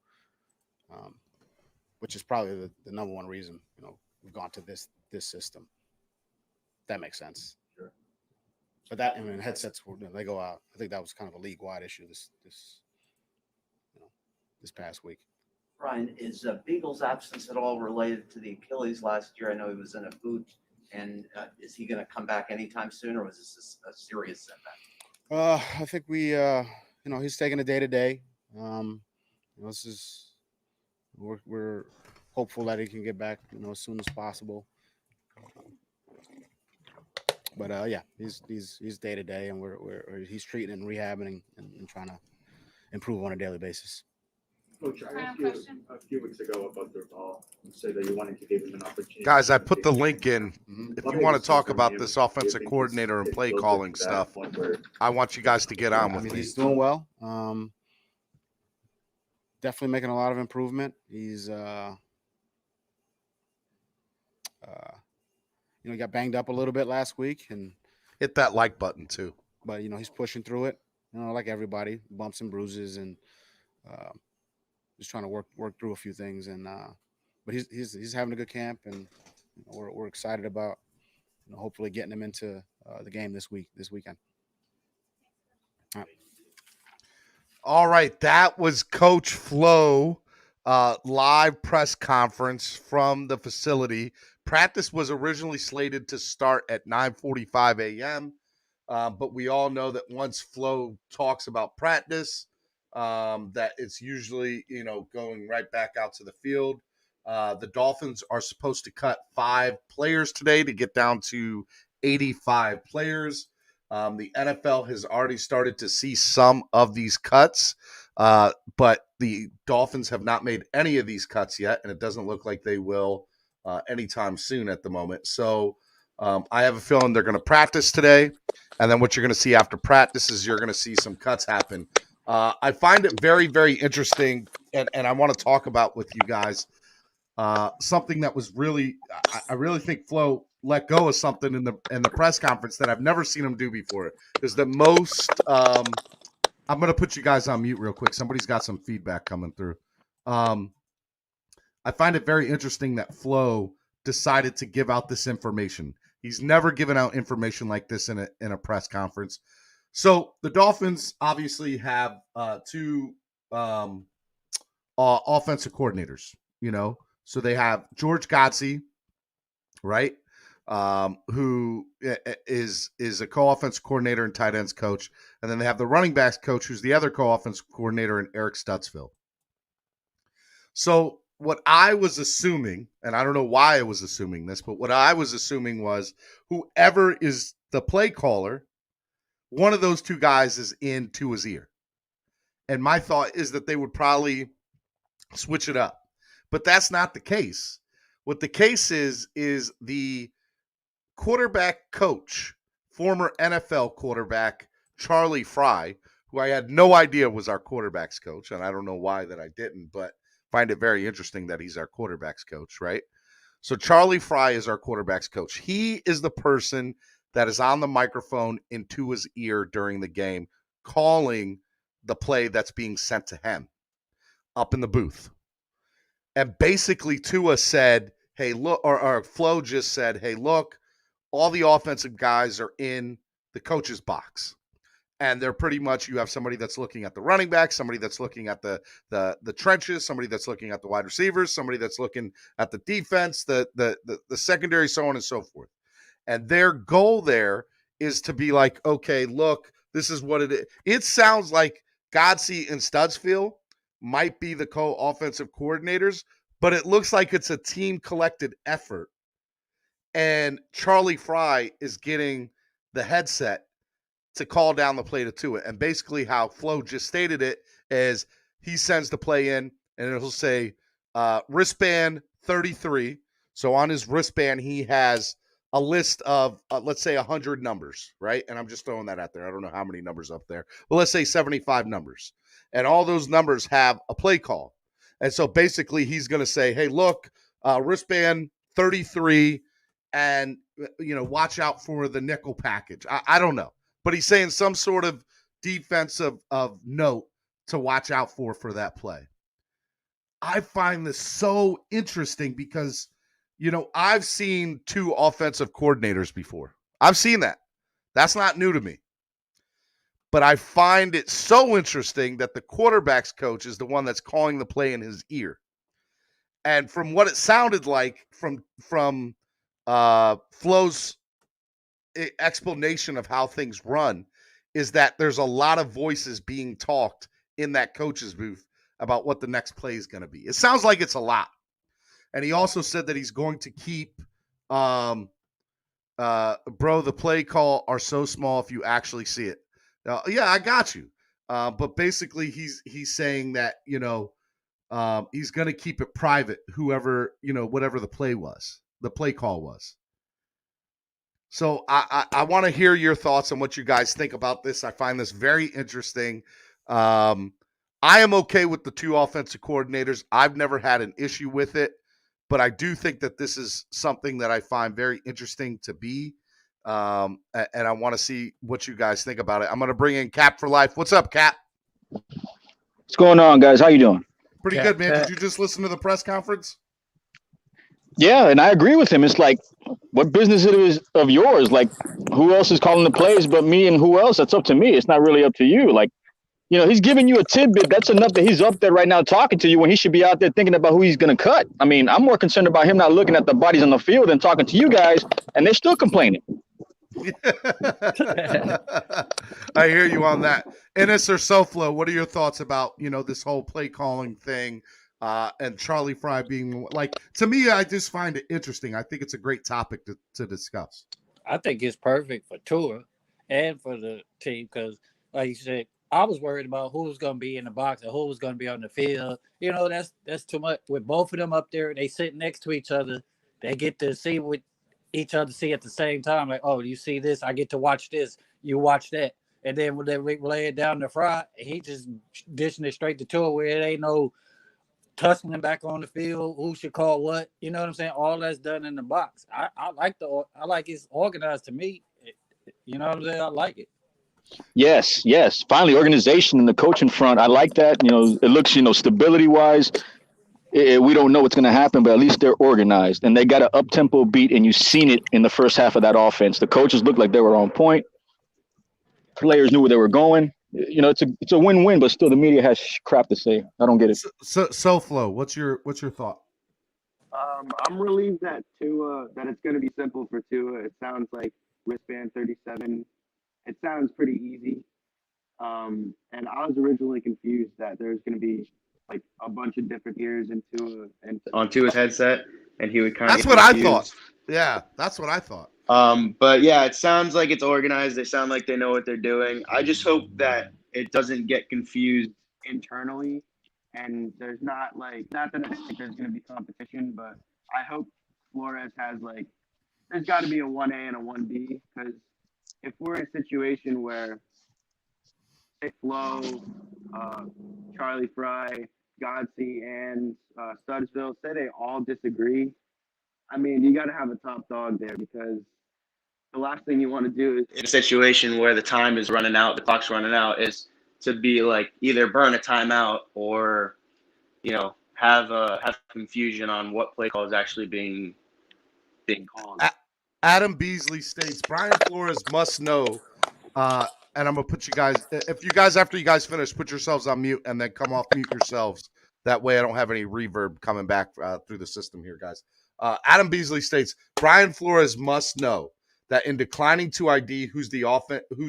which is probably the number one reason, we've gone to this system. That makes sense. Sure. But that, I mean, headsets, they go out. I think that was kind of a league-wide issue this past week. Ryan, is Beagle's absence at all related to the Achilles last year? I know he was in a boot, and is he going to come back anytime soon, or was this a serious setback? I think he's taking a day to day. This is we're hopeful that he can get back, as soon as possible. But yeah, he's day to day, and he's treating and rehabbing and trying to improve on a daily basis. Coach, I asked you a few weeks ago about the ball. You said that you wanted to give him an opportunity. Guys, I put the link in. If you want to talk about this offensive coordinator and play calling stuff, I want you guys to get on with me. He's doing well. Definitely making a lot of improvement. He's he got banged up a little bit last week, and hit that like button too. But he's pushing through it. Like everybody, bumps and bruises, and just trying to work through a few things. And but he's having a good camp, and we're excited about hopefully getting him into the game this weekend. All right, that was Coach Flo live press conference from the facility. Practice was originally slated to start at 9:45 a.m., but we all know that once Flo talks about practice, that it's usually, going right back out to the field. The Dolphins are supposed to cut 5 players today to get down to 85 players. The NFL has already started to see some of these cuts, but the Dolphins have not made any of these cuts yet, and it doesn't look like they will anytime soon at the moment. So I have a feeling they're going to practice today, and then what you're going to see after practice is you're going to see some cuts happen. I find it very, very interesting, and I want to talk about with you guys something that was really, I really think Flo let go of something in the press conference that I've never seen him do before. Is the most, I'm going to put you guys on mute real quick. Somebody's got some feedback coming through. I find it very interesting that Flo decided to give out this information. He's never given out information like this in a press conference. So the Dolphins obviously have 2 offensive coordinators, So they have George Godsey, right, who is a co-offensive coordinator and tight ends coach. And then they have the running backs coach, who's the other co-offensive coordinator, and Eric Stutzville. So what I was assuming, and I don't know why I was assuming this, but what I was assuming was whoever is the play caller, one of those 2 guys is in Tua's ear. And my thought is that they would probably switch it up. But that's not the case. What the case is the quarterback coach, former NFL quarterback Charlie Fry, who I had no idea was our quarterback's coach, and I don't know why that I didn't, but find it very interesting that he's our quarterback's coach, right? So Charlie Fry is our quarterback's coach. He is the person that is on the microphone in Tua's ear during the game, calling the play that's being sent to him up in the booth. And basically Tua said, hey, look, or Flo just said, hey, look, all the offensive guys are in the coach's box. And they're pretty much, you have somebody that's looking at the running back, somebody that's looking at the trenches, somebody that's looking at the wide receivers, somebody that's looking at the defense, the secondary, so on and so forth. And their goal there is to be like, okay, look, this is what it is. It sounds like Godsey and Stutzville might be the co-offensive coordinators, but it looks like it's a team collected effort. And Charlie Fry is getting the headset to call down the play to Tua. And basically how Flo just stated it is he sends the play in and it'll say wristband 33. So on his wristband, he has a list of, let's say 100 numbers, right? And I'm just throwing that out there. I don't know how many numbers up there. Well, let's say 75 numbers. And all those numbers have a play call. And so basically he's going to say, hey, look, wristband 33 and, watch out for the nickel package. I don't know. But he's saying some sort of defensive of note to watch out for that play. I find this so interesting because, I've seen 2 offensive coordinators before. I've seen that. That's not new to me. But I find it so interesting that the quarterback's coach is the one that's calling the play in his ear. And from what it sounded like from Flo's explanation of how things run is that there's a lot of voices being talked in that coach's booth about what the next play is going to be. It sounds like it's a lot. And he also said that he's going to keep bro, the play call are so small if you actually see it. Yeah, I got you. But basically he's saying that, he's going to keep it private, whoever, whatever the play call was. So I want to hear your thoughts on what you guys think about this. I find this very interesting. I am okay with the 2 offensive coordinators. I've never had an issue with it, but I do think that this is something that I find very interesting to be. And I want to see what you guys think about it. I'm going to bring in Cap for life. What's up, Cap? What's going on, guys? How you doing? Pretty good, man. Did you just listen to the press conference? Yeah, and I agree with him. It's like, what business it is of yours? Like, who else is calling the plays but me, and who else? That's up to me. It's not really up to you. Like, he's giving you a tidbit. That's enough that he's up there right now talking to you when he should be out there thinking about who he's going to cut. I mean, I'm more concerned about him not looking at the bodies on the field and talking to you guys, and they're still complaining. I hear you on that. Ennis or Soflo, what are your thoughts about, this whole play calling thing and Charlie Fry being like, to me, I just find it interesting. I think it's a great topic to discuss. I think it's perfect for Tua and for the team because, like you said, I was worried about who was going to be in the box and who was going to be on the field. That's too much. With both of them up there, they sit next to each other. They get to see what each other see at the same time. Like, oh, you see this? I get to watch this. You watch that. And then when they lay it down to Fry, he just dishing it straight to Tua where it ain't no tussling back on the field. Who should call what? You know what I'm saying? All that's done in the box. I like it's organized to me. You know what I'm saying? I like it. Yes. Finally, organization in the coaching front. I like that. It looks, stability wise, we don't know what's going to happen, but at least they're organized and they got an up-tempo beat, and you've seen it in the first half of that offense. The coaches looked like they were on point. Players knew where they were going. It's a win-win, but still the media has crap to say. I don't get it. So Flo, what's your thought? I'm relieved that that it's going to be simple for Tua. It sounds like wristband 37. It sounds pretty easy. And I was originally confused that there's going to be like a bunch of different ears onto his headset, and he would kind of. That's what I thought. Yeah, that's what I thought. But yeah, it sounds like it's organized. They sound like they know what they're doing. I just hope that it doesn't get confused internally, and there's not that I think there's going to be competition, but I hope Flores has there's got to be a 1A and a 1B, because if we're in a situation where say Flo, Charlie Fry, Godsey, and Studsville, say they all disagree, I mean, you got to have a top dog there, because the last thing you want to do in a situation where the time is running out, the clock's running out, is to be either burn a timeout or, have confusion on what play call is actually being called. Adam Beasley states Brian Flores must know, and I'm gonna put you guys. If you guys, after you guys finish, put yourselves on mute and then come off mute yourselves. That way, I don't have any reverb coming back through the system here, guys. Adam Beasley states Brian Flores must know that in declining to ID who's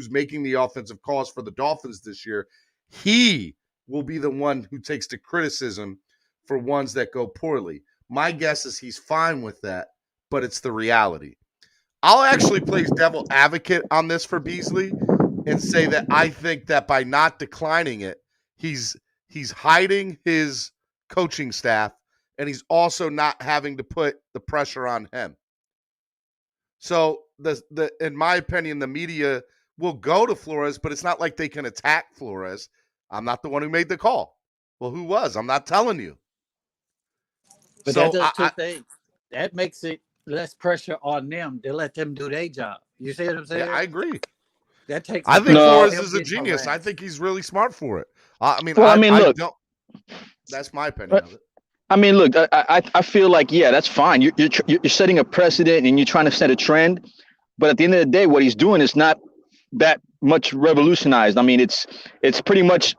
making the offensive calls for the Dolphins this year, he will be the one who takes the criticism for ones that go poorly. My guess is he's fine with that, but it's the reality. I'll actually play devil advocate on this for Beasley and say that I think that by not declining it, he's hiding his coaching staff, and he's also not having to put the pressure on him. So in my opinion, the media will go to Flores, but it's not like they can attack Flores. I'm not the one who made the call. Well, who was? I'm not telling you. But that So does two things. That makes it less pressure on them to let them do their job. You see what I'm saying? I agree. That takes I the think pressure off Flores them is a getting genius. I harassed. think he's really smart for it. I mean, Well, I mean, I look. don't. That's my opinion of it. I mean, look. I feel like that's fine. You're setting a precedent and you're trying to set a trend. But at the end of the day, what he's doing is not that much revolutionized. I mean, it's pretty much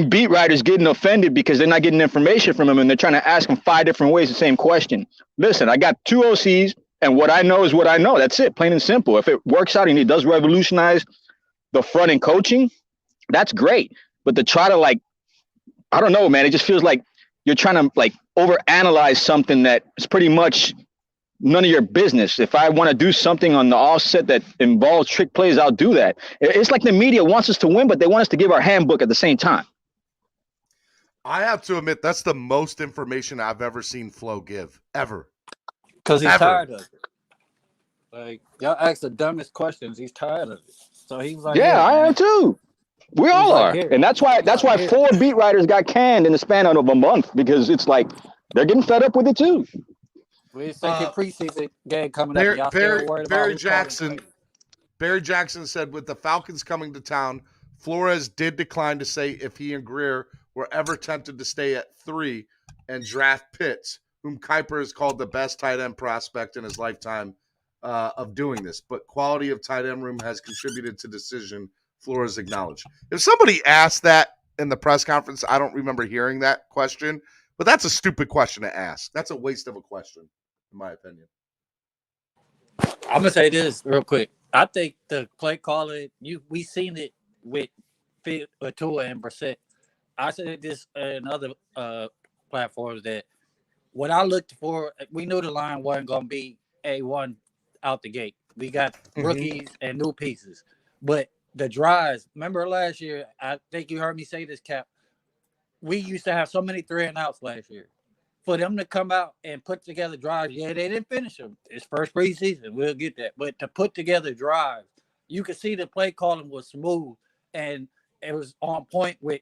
beat writers getting offended because they're not getting information from him and they're trying to ask him 5 different ways the same question. Listen, I got 2 OCs and what I know is what I know. That's it, plain and simple. If it works out and he does revolutionize the front end coaching, that's great. But to try to I don't know, man, it just feels like you're trying to overanalyze something that is pretty much none of your business. If I want to do something on the offset that involves trick plays, I'll do that. It's like the media wants us to win, but they want us to give our handbook at the same time. I have to admit, that's the most information I've ever seen Flo give, ever. Because he's tired of it. Like, y'all ask the dumbest questions. He's tired of it. So he was like, Yeah, I man. am too. We all like, are. here. And that's why 4 beat writers got canned in the span of a month, because it's like they're getting fed up with it too. We second preseason game coming up. Y'all still worried about Barry who's calling Jackson. plays. Barry Jackson said, with the Falcons coming to town, Flores did decline to say if he and Greer were ever tempted to stay at 3 and draft Pitts, whom Kuiper has called the best tight end prospect in his lifetime of doing this. But quality of tight end room has contributed to decision, Flores acknowledged. If somebody asked that in the press conference, I don't remember hearing that question, but that's a stupid question to ask. That's a waste of a question, in my opinion. I'm gonna say this real quick. I think the play calling, we seen it with Tua and Brissett. I said this in other platforms that what I looked for, we knew the line wasn't gonna be A1 out the gate. We got rookies and new pieces, but the drives. Remember last year? I think you heard me say this, Cap. We used to have so many 3 and outs last year. For them to come out and put together drives, they didn't finish them. It's first preseason, we'll get that. But to put together drives, you could see the play calling was smooth and it was on point with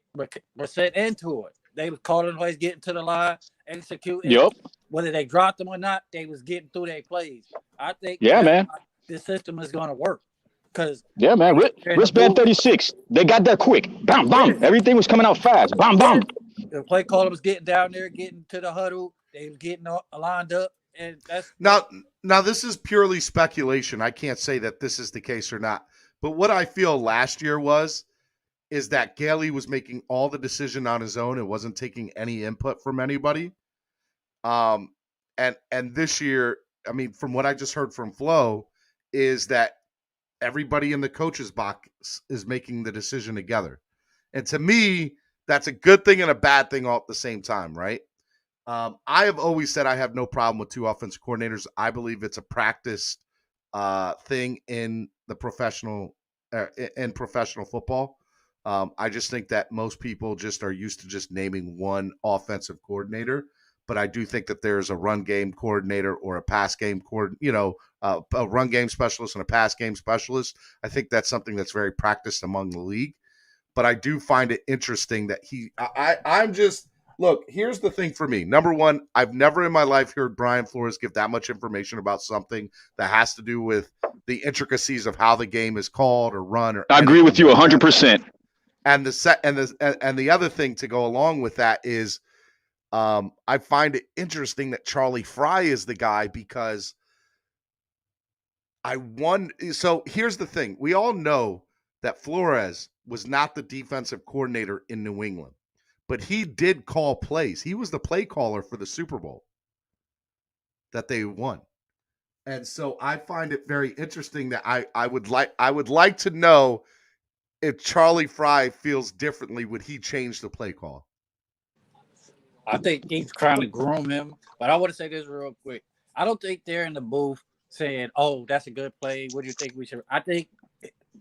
Brissett and Tua. They was calling plays, getting to the line, executing. Yep. Whether they dropped them or not, they was getting through their plays. I think man. this system is going to work. Cause man, wristband 36. They got there quick. Bam, bam. Everything was coming out fast. Bam, bam. The play caller was getting down there, getting to the huddle. They was getting lined up, and that's now. This is purely speculation. I can't say that this is the case or not. But what I feel last year is that Gailey was making all the decision on his own and wasn't taking any input from anybody. And this year, I mean, from what I just heard from Flo, is that everybody in the coach's box is making the decision together. And to me, that's a good thing and a bad thing all at the same time, right? I have always said I have no problem with 2 offensive coordinators. I believe it's a practice thing in the professional football. I just think that most people just are used to just naming one offensive coordinator. But I do think that there's a run game coordinator or a pass game a run game specialist and a pass game specialist. I think that's something that's very practiced among the league. But I do find it interesting that I'm just, look, here's the thing for me. Number one, I've never in my life heard Brian Flores give that much information about something that has to do with the intricacies of how the game is called or run. Or I agree with you 100%. And the other thing to go along with that is, I find it interesting that Charlie Fry is the guy because so here's the thing. We all know that Flores was not the defensive coordinator in New England, but he did call plays. He was the play caller for the Super Bowl that they won. And so I find it very interesting that I would like to know if Charlie Fry feels differently, would he change the play call? I think he's trying to groom him. But I want to say this real quick. I don't think they're in the booth saying, oh, that's a good play. What do you think we should? I think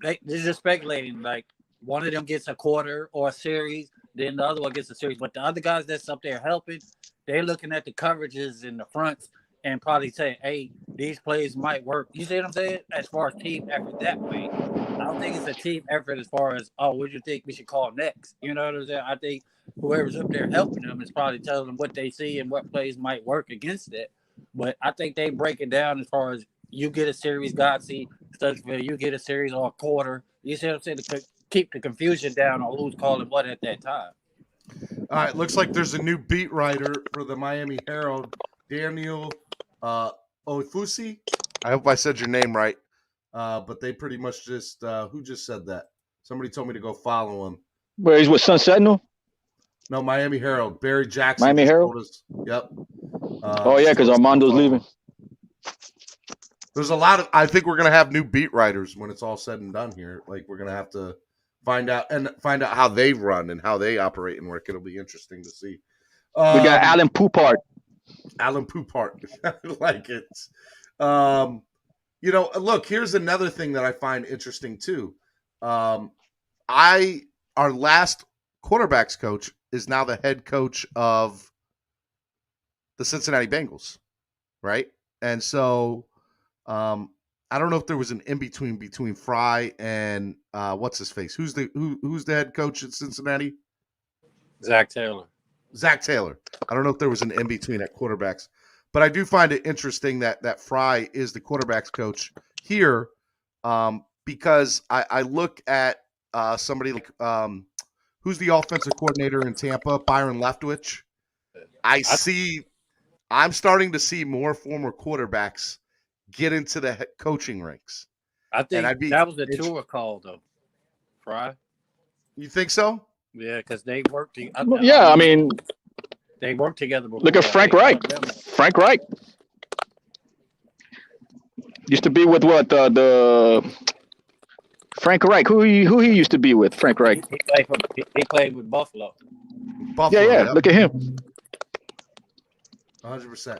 they're just speculating. Like, one of them gets a quarter or a series, then the other one gets a series. But the other guys that's up there helping, they're looking at the coverages in the fronts and probably saying, hey, these plays might work. You see what I'm saying? As far as team effort that way. I don't think it's a team effort as far as, oh, what do you think we should call next? You know what I'm saying? I think whoever's up there helping them is probably telling them what they see and what plays might work against it. But I think they break it down as far as you get a series, Godsey, Studsville, you get a series or a quarter. You see what I'm saying? To keep the confusion down on who's calling what at that time. All right, looks like there's a new beat writer for the Miami Herald, Daniel Oifusi. I hope I said your name right. But they pretty much just who just said that? Somebody told me to go follow him. Where he's with Sun Sentinel? No, Miami Herald. Barry Jackson. Miami just Herald? told us. Yep. Oh yeah, because Armando's leaving. There's a lot of. I think we're gonna have new beat writers when it's all said and done here. Like we're gonna have to find out how they run and how they operate and work. It'll be interesting to see. We got Alan Poupart. Alan Poupart. I like it. Look, here's another thing that I find interesting too. Our last quarterbacks coach is now the head coach of the Cincinnati Bengals, right? And so I don't know if there was an in-between between Fry and what's his face? Who's the head coach at Cincinnati? Zach Taylor. I don't know if there was an in-between at quarterbacks, but I do find it interesting that Fry is the quarterbacks coach here because I look at somebody like who's the offensive coordinator in Tampa, Byron Leftwich. I'm starting to see more former quarterbacks get into the coaching ranks. I think that was the tour call, though. Fry. You think so? Yeah, because they worked. I mean, they worked together before. Look at Frank Reich. Frank Reich used to be with what the Frank Reich. Who he used to be with? Frank Reich. He played with Buffalo. Yeah. Look at him. 100%.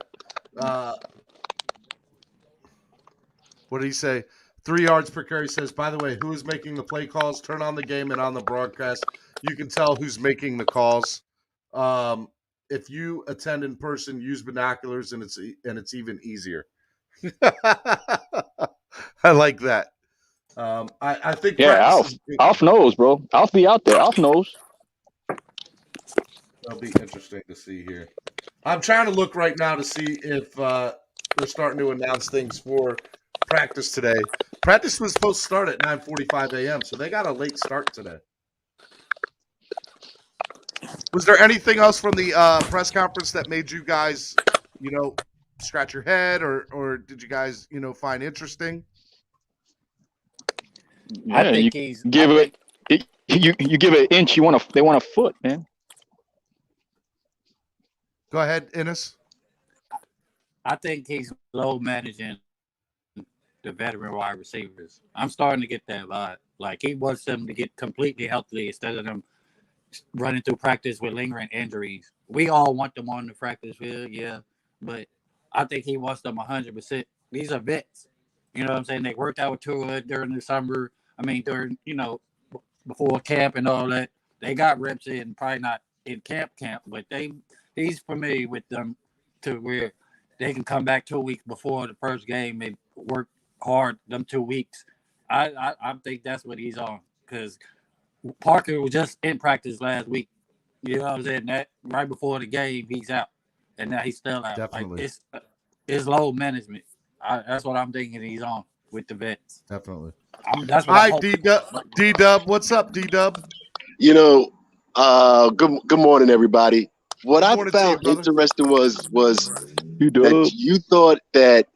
What did he say? 3 yards per carry. Says, by the way, who is making the play calls? Turn on the game and on the broadcast. You can tell who's making the calls. If you attend in person, use binoculars, and it's even easier. I like that. I think Alf knows, bro. Alf be out there. Alf knows. That'll be interesting to see here. I'm trying to look right now to see if they're starting to announce things for practice today. Practice was supposed to start at 9:45 a.m., so they got a late start today. Was there anything else from the press conference that made you guys, scratch your head, or did you guys, find interesting? Yeah, I think you give it an inch, they want a foot, man. Go ahead, Ennis. I think he's low managing the veteran wide receivers. I'm starting to get that vibe. Like he wants them to get completely healthy instead of them running through practice with lingering injuries. We all want them on the practice field, yeah, but I think he wants them 100%. These are vets. You know what I'm saying? They worked out with Tua during the summer. During, before camp and all that. They got reps in, probably not in camp, but he's familiar with them to where they can come back 2 weeks before the first game and work hard them 2 weeks. I think that's what he's on because Parker was just in practice last week. You know what I'm saying? That right before the game, he's out, and now he's still out. Definitely. Like it's low management. That's what I'm thinking he's on with the vets. Definitely. That's what Hi, D-Dub. What's up, D-Dub? Good morning, everybody. What I found interesting was that you thought that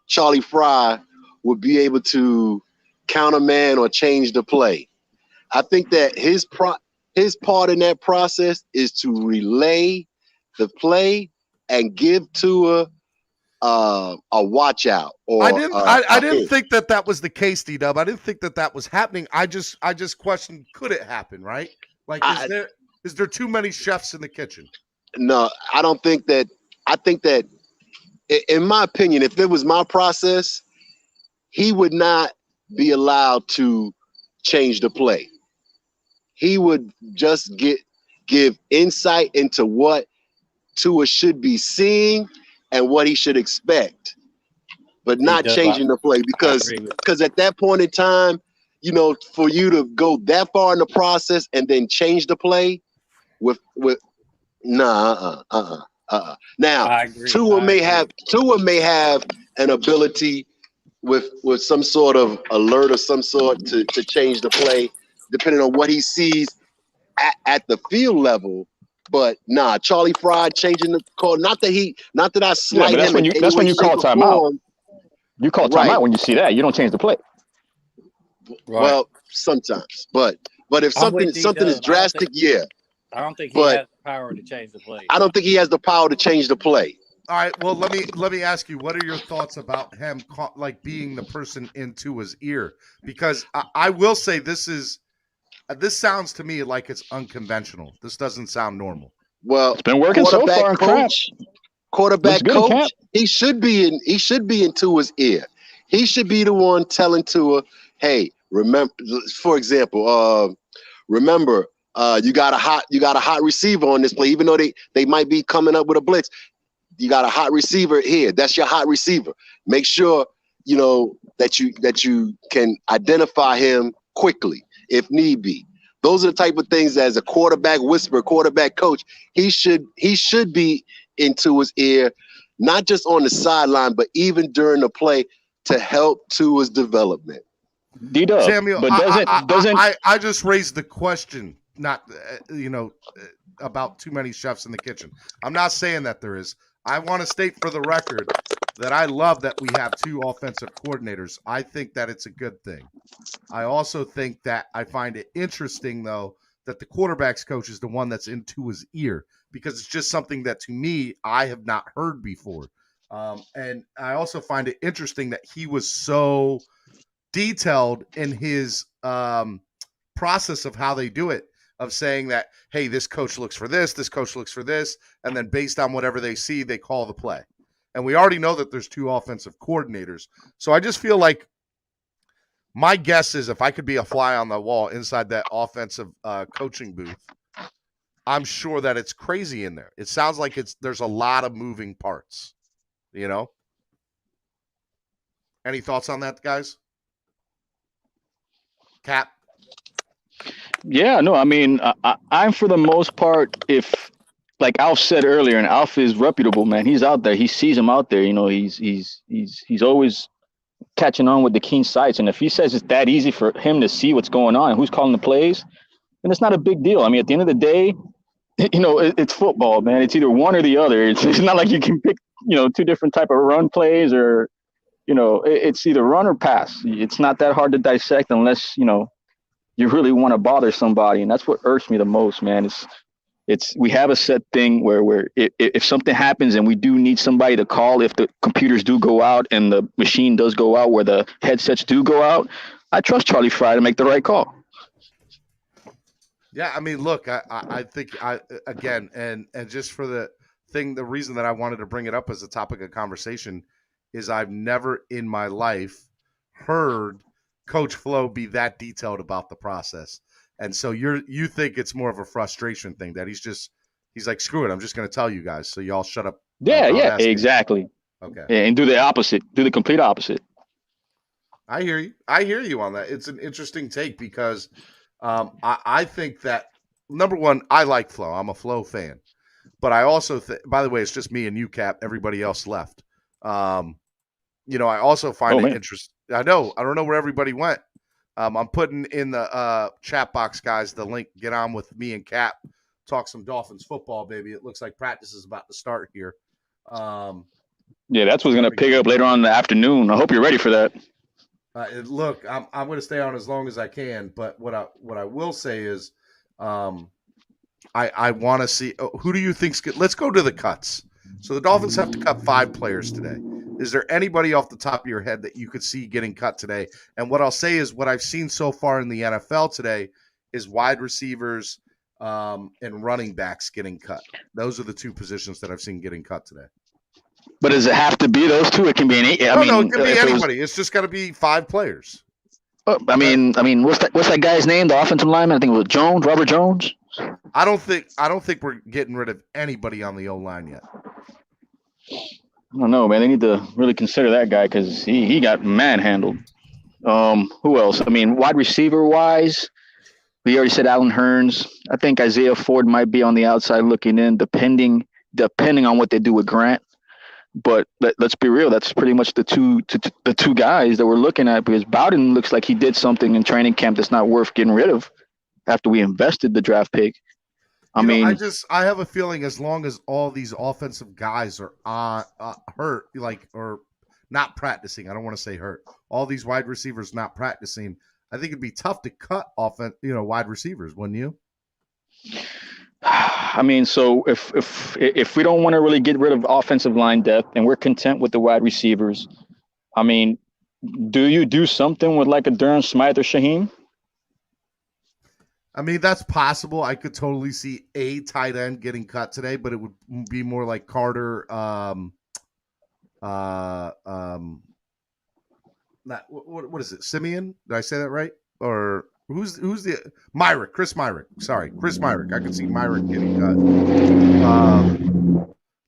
Charlie Fry would be able to counterman or change the play. I think that his part in that process is to relay the play and give Tua a watch out. Or I didn't think that was the case, D-Dub. I didn't think that was happening. I just questioned, could it happen, right? Like, is there too many chefs in the kitchen? No, I don't think that. I think that, in my opinion, if it was my process, he would not be allowed to change the play. He would just give insight into what Tua should be seeing and what he should expect. but not does. changing the play because agree with at that point in time, you know, for you to go that far in the process and then change the play with nah. Now I agree. Tua may have an ability with some sort of alert or some sort to change the play depending on what he sees at the field level. But nah, Charlie Fry changing the call. Not that I Yeah, slight but him in any way, you shape, call or timeout. form. You call Right. timeout when you see that. You don't change the play. Right. Well, sometimes, but if I'm with something is D-Dub. I don't drastic, think yeah. I don't think he But has the power to change the play. I don't think he has the power to change the play. All right. Well, let me ask you, what are your thoughts about him like being the person into his ear? Because I will say this sounds to me like it's unconventional. This doesn't sound normal. Well, It's been working so far in camp. Quarterback Looks good in coach, camp. he should be in Tua's ear. He should be the one telling Tua, hey, remember, for example, remember, you got a hot receiver on this play, even though they might be coming up with a blitz. You got a hot receiver here. That's your hot receiver. Make sure you know that you can identify him quickly if need be. Those are the type of things as a quarterback whisperer, quarterback coach, he should be into his ear, not just on the sideline, but even during the play to help Tua's development. D-Dub, Samuel, but doesn't I just raised the question, not about too many chefs in the kitchen. I'm not saying that there is. I want to state for the record that I love that we have two offensive coordinators. I think that it's a good thing. I also think that I find it interesting, though, that the quarterback's coach is the one that's into his ear, because it's just something that, to me, I have not heard before. And I also find it interesting that he was so detailed in his process of how they do it, of saying that, hey, this coach looks for this coach looks for this, and then based on whatever they see, they call the play. And we already know that there's two offensive coordinators. So I just feel like my guess is if I could be a fly on the wall inside that offensive coaching booth, I'm sure that it's crazy in there. It sounds like there's a lot of moving parts, you know? Any thoughts on that, guys? Cap? Yeah, no, I mean, I'm for the most part, if like Alf said earlier, and Alf is reputable, man. He's out there. He sees him out there. You know, he's always catching on with the keen sights. And if he says it's that easy for him to see what's going on and who's calling the plays, then it's not a big deal. I mean, at the end of the day, you know, it's football, man. It's either one or the other. It's not like you can pick, you know, two different type of run plays, or, you know, it's either run or pass. It's not that hard to dissect unless, you know, you really want to bother somebody. And that's what irks me the most, man. We have a set thing where if something happens and we do need somebody to call, if the computers do go out and the machine does go out, where the headsets do go out, I trust Charlie Fry to make the right call. Yeah, I mean, look, I think again, and just for the reason that I wanted to bring it up as a topic of conversation is I've never in my life heard Coach Flo be that detailed about the process. And so you think it's more of a frustration thing, that he's like, screw it, I'm just going to tell you guys, so y'all shut up. Yeah, exactly. Okay. And do the opposite, do the complete opposite. I hear you on that. It's an interesting take because I think that, number one, I like Flo. I'm a Flo fan. But I also think, by the way, it's just me and you, Cap. Everybody else left. You know, I also find it interesting. I don't know where everybody went. I'm putting in the chat box, guys, the link. Get on with me and Cap. Talk some Dolphins football, baby. It looks like practice is about to start here. Yeah, that's what's going to pick up later on in the afternoon. I hope you're ready for that. Look, I'm going to stay on as long as I can. But what I will say is, I want to see who do you think's good? Let's go to the cuts. So the Dolphins have to cut 5 players today. Is there anybody off the top of your head that you could see getting cut today? And what I'll say is what I've seen so far in the NFL today is wide receivers and running backs getting cut. Those are the 2 positions that I've seen getting cut today. But does it have to be those 2? It can be any. No, it can be anybody. It's just got to be 5 players. I mean, what's that guy's name? The offensive lineman? I think it was Jones, Robert Jones. I don't think we're getting rid of anybody on the O-line yet. I don't know, man. They need to really consider that guy because he got manhandled. Who else? I mean, wide receiver wise, we already said Allen Hearns. I think Isaiah Ford might be on the outside looking in, depending on what they do with Grant. But let's be real. That's pretty much the two guys that we're looking at because Bowden looks like he did something in training camp that's not worth getting rid of after we invested the draft pick. I You know, mean, I have a feeling as long as all these offensive guys are hurt, or not practicing, I don't want to say hurt. All these wide receivers not practicing, I think it'd be tough to cut wide receivers, wouldn't you? I mean, so if we don't want to really get rid of offensive line depth and we're content with the wide receivers, I mean, do you do something with like a Durham Smythe or Shaheem? I mean, that's possible. I could totally see a tight end getting cut today, but it would be more like Carter. What is it? Simeon? Did I say that right? Or who's the Myrick? Chris Myrick. Sorry, Chris Myrick. I could see Myrick getting cut.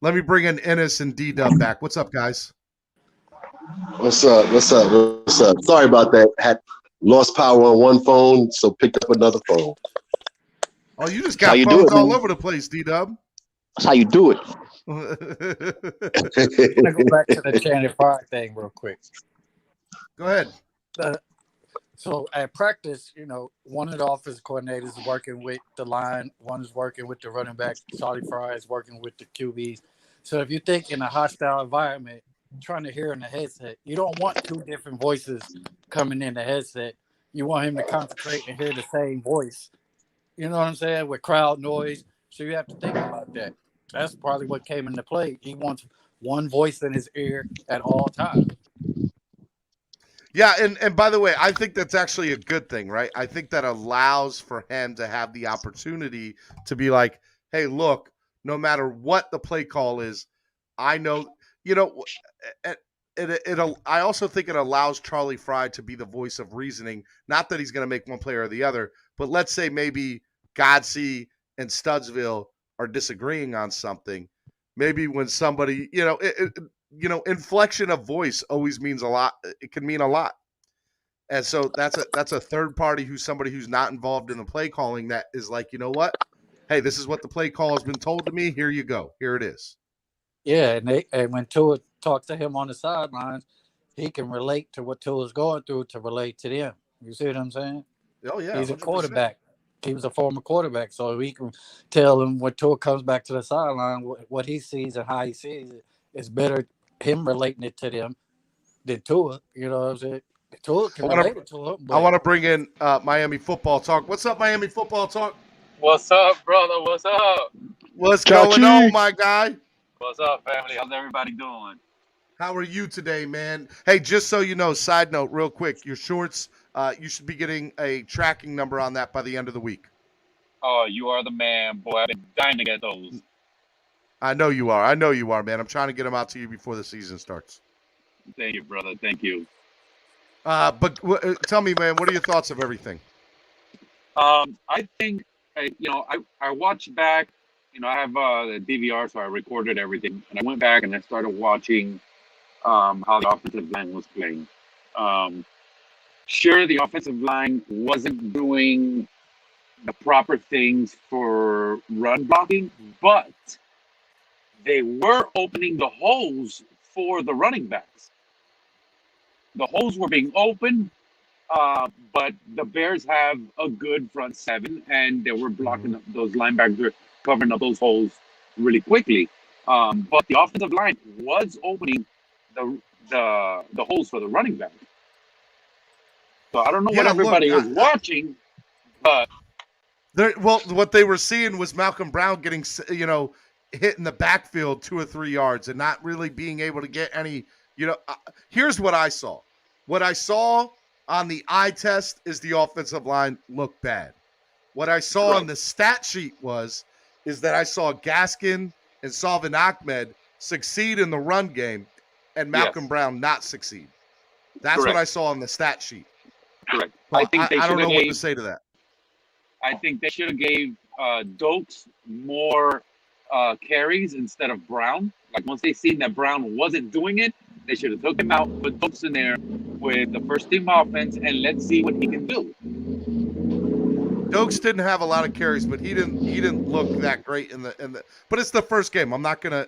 Let me bring in Ennis and D-Dub back. What's up, guys? What's up? What's up? What's up? Sorry about that. Had lost power on one phone, so picked up another phone. Oh, you just got phones all over the place, D-Dub. That's how you do it. I'm gonna go back to the Channing Frye thing real quick. Go ahead. So at practice, one of the offensive coordinators is working with the line, one is working with the running back. Charlie Frye is working with the QBs. So if you think in a hostile environment, trying to hear in the headset, you don't want two different voices coming in the headset. You want him to concentrate and hear the same voice. You know what I'm saying? With crowd noise. So you have to think about that. That's probably what came into play. He wants one voice in his ear at all times. Yeah, and by the way, I think that's actually a good thing, right? I think that allows for him to have the opportunity to be like, hey, look, no matter what the play call is, I know, I also think it allows Charlie Frye to be the voice of reasoning. Not that he's going to make one player or the other, but let's say maybe Godsey and Studsville are disagreeing on something. Maybe when somebody, inflection of voice always means a lot. It can mean a lot. And so that's a third party who's somebody who's not involved in the play calling that is like, you know what? Hey, this is what the play call has been told to me. Here you go. Here it is. Yeah, and when Tua talks to him on the sidelines, he can relate to what Tua's going through to relate to them. You see what I'm saying? Oh, yeah. He's a 100%. quarterback. He was a former quarterback, so we can tell him when Tua comes back to the sideline, what he sees and how he sees it. It's better him relating it to them than Tua. You know what I'm saying? Tua can relate it to him. I want to bring in Miami Football Talk. What's up, Miami Football Talk? What's up, brother? What's up? What's going on, my guy? What's up, family? How's everybody doing? How are you today, man? Hey, just so you know, side note, real quick, your shorts, you should be getting a tracking number on that by the end of the week. Oh, you are the man, boy. I've been dying to get those. I know you are, man. I'm trying to get them out to you before the season starts. Thank you, brother. Thank you. But tell me, man, what are your thoughts of everything? I think, I watched back, I have the DVR, so I recorded everything. And I went back and I started watching how the offensive line was playing. Sure, the offensive line wasn't doing the proper things for run blocking, but they were opening the holes for the running backs. The holes were being opened, but the Bears have a good front seven, and they were blocking up those linebackers, covering up those holes really quickly. But the offensive line was opening the holes for the running back. So I don't know what everybody is watching, but what they were seeing was Malcolm Brown getting, hit in the backfield 2 or 3 yards and not really being able to get any. Here's what I saw. What I saw on the eye test is the offensive line looked bad. What I saw on the stat sheet is that I saw Gaskin and Salvin Ahmed succeed in the run game and Malcolm Brown not succeed. That's what I saw on the stat sheet. Correct. Well, I don't know what to say to that. I think they should have gave Dokes more carries instead of Brown. Like once they seen that Brown wasn't doing it, they should have took him out, put Dokes in there with the first team offense, and let's see what he can do. Dokes didn't have a lot of carries, but he didn't look that great in the. But it's the first game. I'm not gonna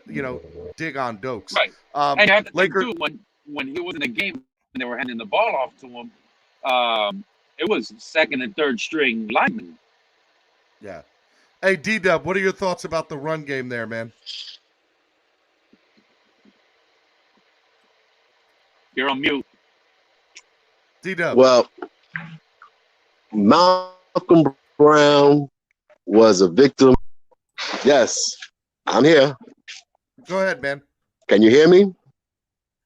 dig on Dokes. Right. And you have to think Lakers. too, when he was in the game and they were handing the ball off to him, it was second and third string linemen. Yeah. Hey, D-Dub, what are your thoughts about the run game there, man? You're on mute. D-Dub. Well, Malcolm Brown was a victim. Yes, I'm here. Go ahead, man. Can you hear me?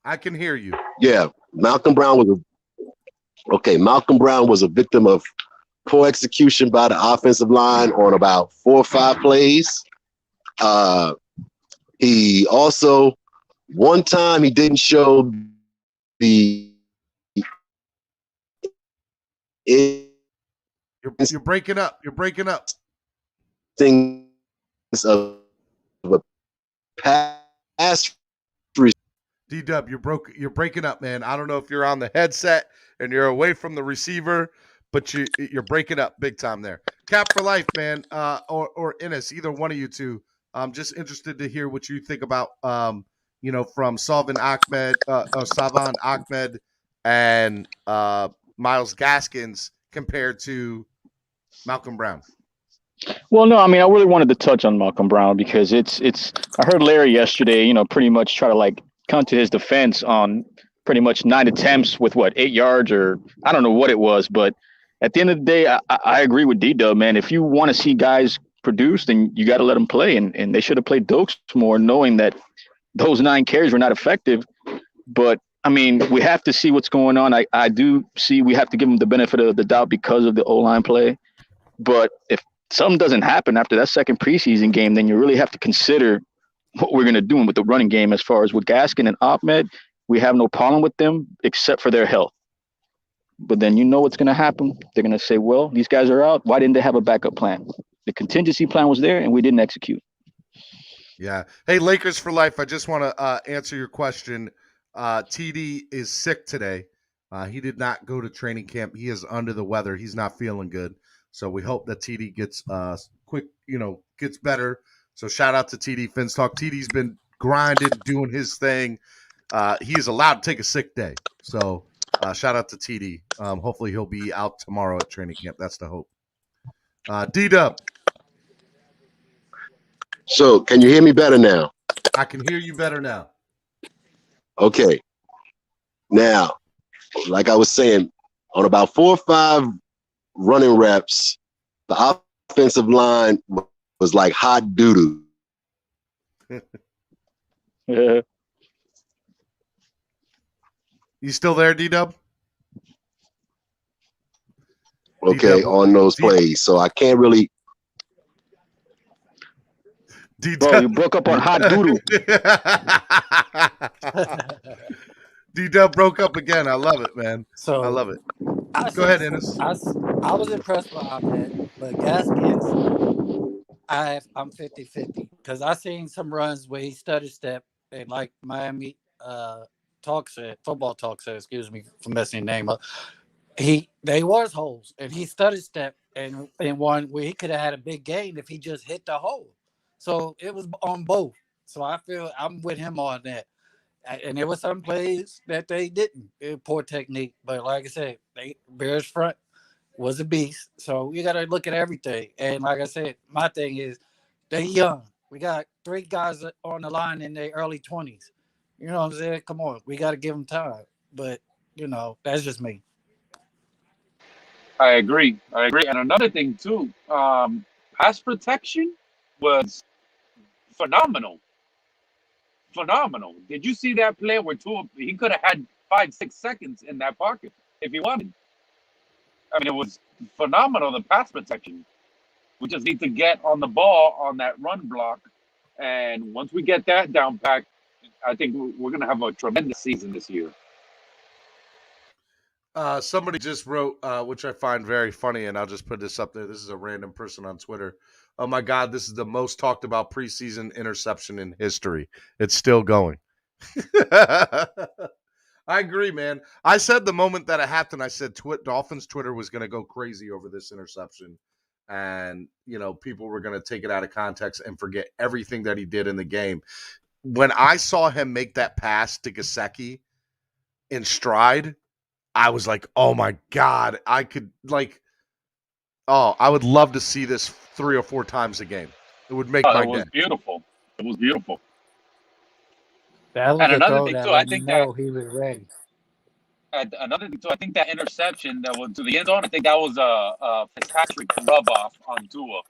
I can hear you. Yeah, Malcolm Brown was a victim of poor execution by the offensive line on about 4 or 5 plays. He also, one time he didn't show the You're breaking up. You're breaking up. Things of a pass. D-Dub, you're breaking up, man. I don't know if you're on the headset and you're away from the receiver, but you're breaking up big time there. Cap for life, man, or Ennis, either one of you two. I'm just interested to hear what you think about, from Salvan Ahmed and Miles Gaskins compared to Malcolm Brown. Well, no, I mean, I really wanted to touch on Malcolm Brown because it's. I heard Larry yesterday, pretty much try to come to his defense on pretty much 9 attempts with 8 yards, or I don't know what it was, but at the end of the day, I agree with D-Dub, man. If you want to see guys produce, then you got to let them play, and they should have played Dokes more, knowing that those 9 carries were not effective. But I mean, we have to see what's going on. I do see we have to give them the benefit of the doubt because of the O-line play. But if something doesn't happen after that second preseason game, then you really have to consider what we're going to do with the running game. As far as with Gaskin and Ahmed, we have no problem with them except for their health. But then you know what's going to happen. They're going to say, well, these guys are out. Why didn't they have a backup plan? The contingency plan was there, and we didn't execute. Yeah. Hey, Lakers for life. I just want to answer your question. TD is sick today. He did not go to training camp. He is under the weather. He's not feeling good. So we hope that TD gets gets better. So shout out to TD Phins Talk. TD's been grinding, doing his thing. He is allowed to take a sick day. So shout out to TD. Hopefully he'll be out tomorrow at training camp. That's the hope. D-Dub. So can you hear me better now? I can hear you better now. Okay. Now, like I was saying, on about 4 or 5 running reps, the offensive line was like hot doo-doo. Yeah. You still there, D-Dub? Okay, D-Dub. on those plays. So I can't really. Bro, you broke up on hot doodoo. D-Dub broke up again. I love it, man. So I love it. Go ahead, Ennis. I was impressed by Ahmed, but Gaskins, I'm 50-50 because I seen some runs where he stutter step and like Miami football talk said, excuse me for messing the name up. They was holes and he stutter step and one where he could have had a big gain if he just hit the hole. So it was on both. So I feel I'm with him on that. And there were some plays that they didn't. Poor technique. But like I said, Bears front was a beast. So you got to look at everything. And like I said, my thing is they young. We got 3 guys on the line in their early 20s. You know what I'm saying? Come on. We got to give them time. But, that's just me. I agree. And another thing too, pass protection was phenomenal. Did you see that play where he could have had 5-6 seconds in that pocket if he wanted? I mean, it was phenomenal, the pass protection. We just need to get on the ball on that run block. And once we get that down packed, I think we're going to have a tremendous season this year. Somebody just wrote, which I find very funny, and I'll just put this up there. This is a random person on Twitter. Oh my God, this is the most talked about preseason interception in history. It's still going. I agree, man. I said the moment that it happened, I said Dolphins Twitter was going to go crazy over this interception. And, people were going to take it out of context and forget everything that he did in the game. When I saw him make that pass to Gesicki in stride, I was like, oh my God, I would love to see this 3 or 4 times a game. It would make my It was day. beautiful. It was beautiful. That was And a another throw thing that too, I let me think that know he was ready. I think that interception that was to the end zone, I think that was a Fitzpatrick rub off on Tua.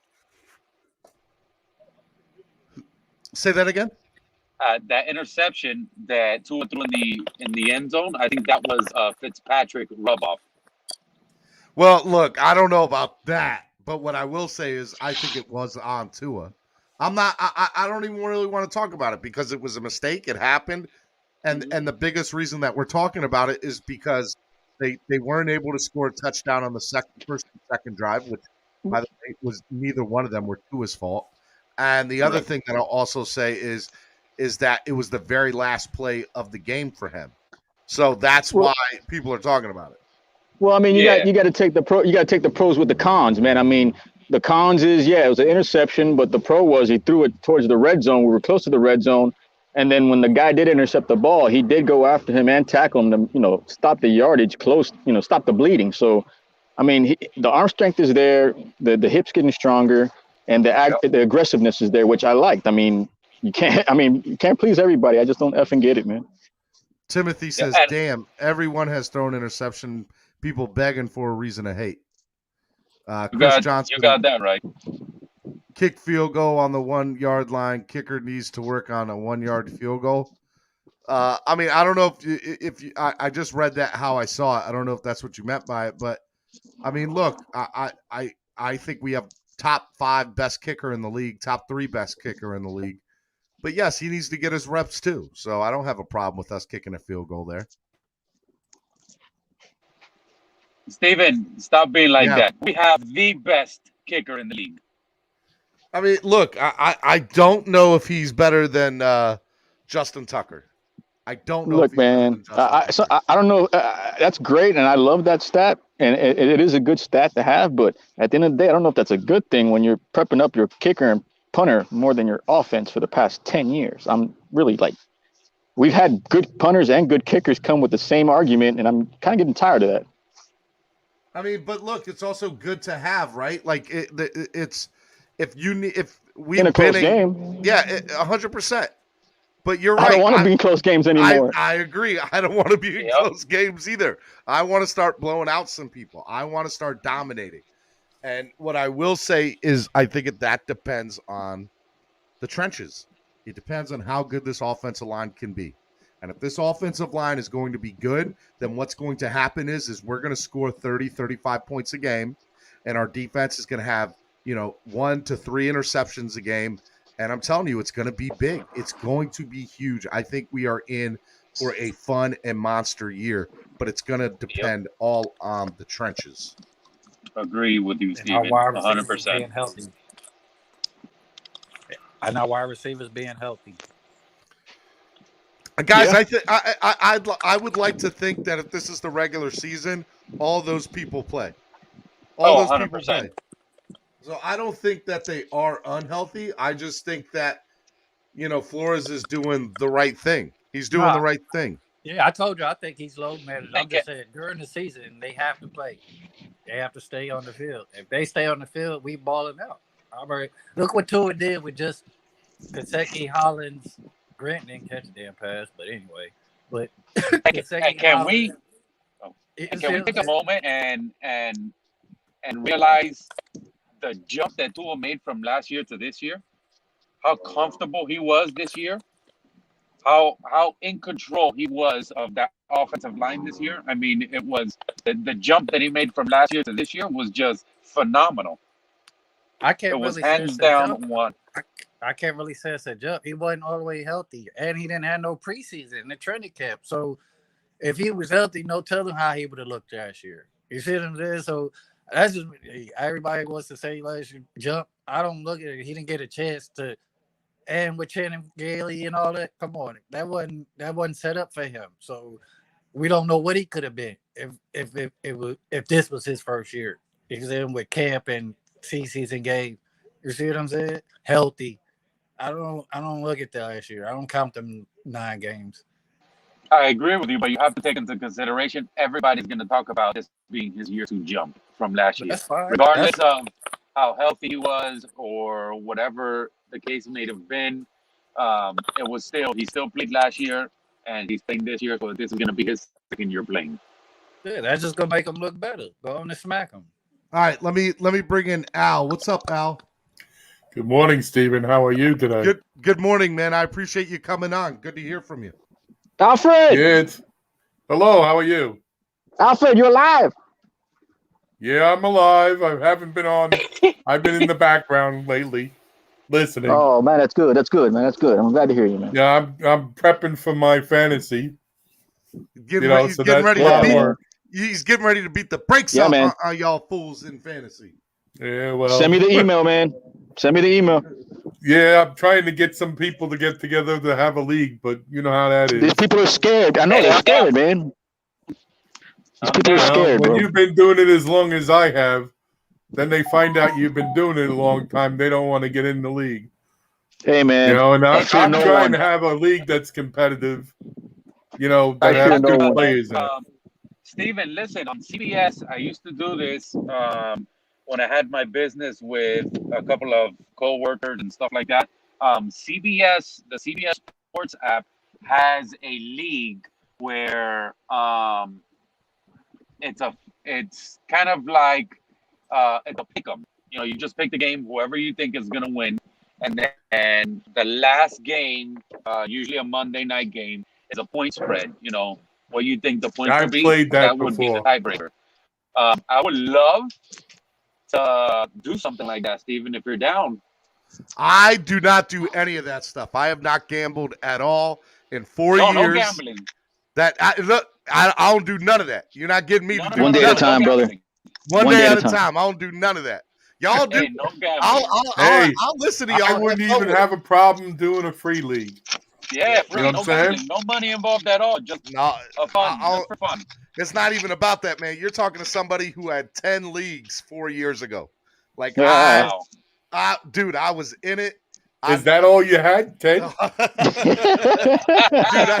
Say that again. That interception that Tua threw in the end zone, I think that was a Fitzpatrick rub off. Well, look, I don't know about that, but what I will say is I think it was on Tua. I don't even really want to talk about it because it was a mistake. It happened. And the biggest reason that we're talking about it is because they weren't able to score a touchdown on the first and second drive, which, by the way, was neither one of them were Tua's fault. And the other thing that I'll also say is that it was the very last play of the game for him. So that's why people are talking about it. Well, I mean, you got to take the pros with the cons, man. I mean, the cons is it was an interception, but the pro was he threw it towards the red zone. We were close to the red zone, and then when the guy did intercept the ball, he did go after him and tackle him to stop the yardage, stop the bleeding. So, I mean, the arm strength is there, the hips getting stronger, and the aggressiveness is there, which I liked. I mean, you can't please everybody. I just don't effing get it, man. Timothy says, "Damn, everyone has thrown interception. People begging for a reason to hate." Chris Johnson, you got that right. Kick field goal on the 1 yard line. Kicker needs to work on a 1 yard field goal. I mean, I don't know I just read that how I saw it. I don't know if that's what you meant by it, but I mean, look, I think we have top 5 best kicker in the league, top 3 best kicker in the league. But yes, he needs to get his reps too. So I don't have a problem with us kicking a field goal there. Steven, stop being like that. We have the best kicker in the league. I mean, look, I don't know if he's better than Justin Tucker. I don't know. Look, man, I don't know. That's great, and I love that stat, and it is a good stat to have. But at the end of the day, I don't know if that's a good thing when you're prepping up your kicker and punter more than your offense for the past 10 years. I'm really we've had good punters and good kickers come with the same argument, and I'm kind of getting tired of that. I mean, but look, it's also good to have, right? Like it's if we in a close game, 100%. But you're right. I don't want to be in close games anymore. I agree. I don't want to be in close games either. I want to start blowing out some people. I want to start dominating. And what I will say is I think that depends on the trenches. It depends on how good this offensive line can be. And if this offensive line is going to be good, then what's going to happen is we're going to score 30, 35 points a game, and our defense is going to have, 1 to 3 interceptions a game. And I'm telling you, it's going to be big. It's going to be huge. I think we are in for a fun and monster year, but it's going to depend all on the trenches. Agree with you, Steven. 100%. Being healthy. And our wide receivers being healthy. Guys, I would like to think that if this is the regular season, all those people play. All those 100%. people play. So I don't think that they are unhealthy. I just think that, Flores is doing the right thing. He's doing the right thing. Yeah, I told you, I think he's low managed. I'm just saying, during the season, they have to play. They have to stay on the field. If they stay on the field, we balling out. Look what Tua did with just Gesicki, Hollins. Grant didn't catch a damn pass, but anyway. But can we take a moment and realize the jump that Tua made from last year to this year? How comfortable he was this year? How in control he was of that offensive line this year? I mean, it was the jump that he made from last year to this year was just phenomenal. I can't it was really hands down jump. one. I can't really say it's a jump. He wasn't all the way healthy, and he didn't have no preseason in the training camp. So If he was healthy, no telling how he would have looked last year. You see what I'm saying? So that's just everybody wants to say last year jump. I don't look at it. He didn't get a chance to, and with Channing Gailey and all that. Come on, that wasn't set up for him. So we don't know what he could have been if this was his first year. He's in with camp and season game. You see what I'm saying? Healthy. I don't look at that last year. I don't count them 9 games. I agree with you, but you have to take into consideration everybody's going to talk about this being his year to jump from last year, That's fine. regardless of how healthy he was or whatever the case may have been. It was still he still played last year and he's playing this year, so this is going to be his second year playing. Yeah, that's just gonna make him look better. Go on and smack him. All right, let me bring in Al. What's up, Al? Good morning, Stephen. How are you today? Good morning, man. I appreciate you coming on. Good to hear from you. Alfred. Good. Hello, how are you? Alfred, you're alive. Yeah, I'm alive. I haven't been on. I've been in the background lately, listening. Oh man, that's good. That's good, man. That's good. I'm glad to hear you, man. Yeah, I'm prepping for my fantasy. He's getting ready to beat the brakes Yeah, on, man. on y'all fools in fantasy. Yeah, well. Send me the email, man. Send me the email. Yeah, I'm trying to get some people to get together to have a league, but you know how that is. These people are scared. I know they're scared, man. These people are scared, when bro. you've been doing it as long as I have, then they find out you've been doing it a long time. They don't want to get in the league. Hey, man. You know, and I I'm fear no trying one. to have a league that's competitive. You know, I that fear has no good one. players in it. Steven, listen, on CBS, I used to do this when I had my business with a couple of co-workers and stuff like that. The CBS Sports app has a league where it's kind of like it's a pick 'em. You know, you just pick the game, whoever you think is gonna win, and then the last game, usually a Monday night game, is a point spread. You know, what you think the points I've will be. played that would be the before. tiebreaker. I would love to do something like that, Steven, if you're down. I do not do any of that stuff. I have not gambled at all in 4 No, years. no gambling. I don't do none of that. You're not getting me to do One day at a none of time, that. brother. One day at a time. I don't do none of that. Y'all do. Hey, no gambling. I'll listen to y'all. I wouldn't even have a problem doing a free league. Yeah, You know what no I'm saying? gambling, no money involved at all. Just fun, just for fun. It's not even about that, man. You're talking to somebody who had 10 leagues 4 years ago. Like, Wow. dude, I was in it. Is that all you had? 10? Dude, I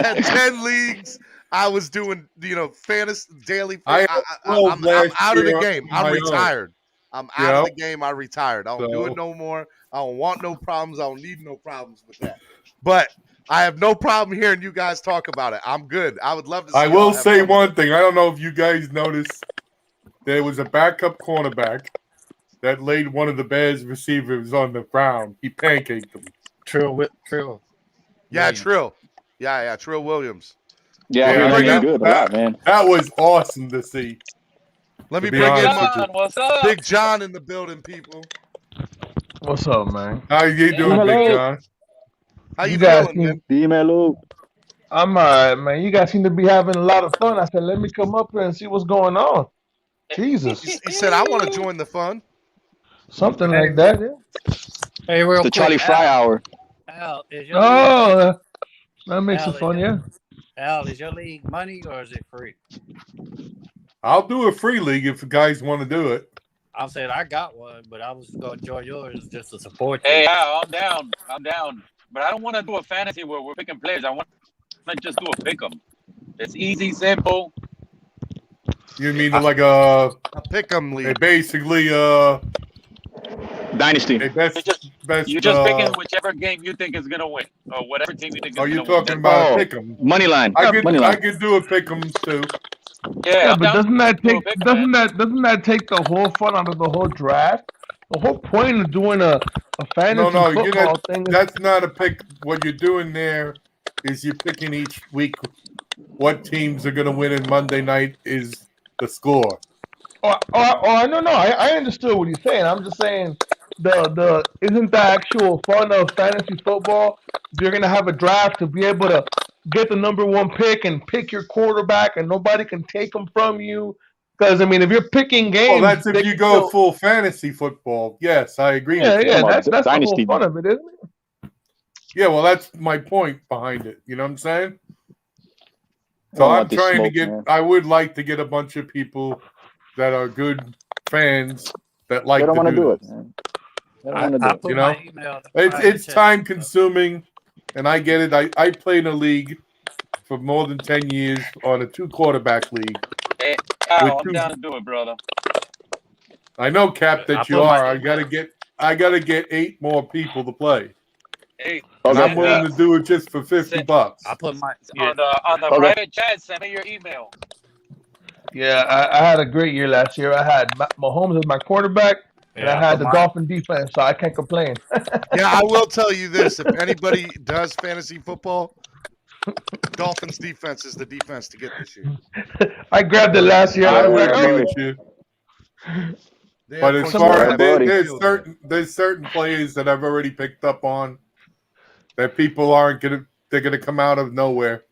had 10 leagues. I was doing, fantasy daily. I'm out of the game. I'm retired. I'm out of the game. I retired. I don't do it no more. I don't want no problems. I don't need no problems with that. But I have no problem hearing you guys talk about it. I'm good. I would love to see I y'all will have say fun. one thing. I don't know if you guys noticed. There was a backup cornerback that laid one of the Bears receivers on the ground. He pancaked him. Trill. Yeah, Trill. Yeah, Trill Williams. Yeah, I hear he's good a lot, man. That was awesome to see. Let me be bring in honest with you. What's up? Big John in the building, people. What's up, man? How you doing, Big John? How you guys feeling, man? Hello. I'm all right, man. You guys seem to be having a lot of fun. I said, let me come up here and see what's going on. Jesus. He said, I want to join the fun. Something like that, yeah. Hey, real The quick, Charlie Fry hour. Al, is your Oh, that makes Al, it fun, yeah. Al, is your league money or is it free? I'll do a free league if you guys want to do it. I said I got one, but I was going to join yours just to support you. Hey, Al, I'm down. But I don't want to do a fantasy where we're picking players. I want to just do a pick 'em. It's easy, simple. You mean like a pick 'em league? Basically, Dynasty. Best, You're just picking whichever game you think is gonna win, or whatever team you think is Are gonna you win. talking about a pick 'em? Money line. I could Money line. do a pick 'em too. Yeah, but doesn't that take the whole fun out of the whole draft? The whole point of doing a fantasy No, football thing is that's not a pick. What you're doing there is you're picking each week what teams are going to win, and Monday night is the score. no, I understood what he's saying. I'm just saying isn't the actual fun of fantasy football? You're gonna have a draft to be able to get the number one pick and pick your quarterback, and nobody can take him from you. Because I mean, if you're picking games, Well, that's they if you can go still, full fantasy football. Yes, I agree yeah, with you. yeah, that's the whole fun of it, isn't it? Yeah, well, that's my point behind it. You know what I'm saying? I So don't I'm want this trying to smoke, get. man. I would like to get a bunch of people that are good fans that They like don't to want to do do it, this. man. They don't want to do it. You know, it's time consuming, and I get it. I played in a league for more than 10 years on a 2 quarterback league. Hey, With Kyle, I'm two, down to do it, brother. I know, Cap, that you put my are. email. I gotta get 8 more people to play, Hey, and I'm send willing me to do it just for $50. I put my on the Okay. private chat. Send me your email. Yeah, I had a great year last year. I had Mahomes as my quarterback, and I had the Dolphin defense, so I can't complain. Yeah, I will tell you this: if anybody does fantasy football, Dolphins defense is the defense to get this year. I grabbed it last year. I I was would like, agree oh, with you. They But have as punched far the as half of the there's field there. certain players that I've already picked up on that people aren't they're gonna come out of nowhere.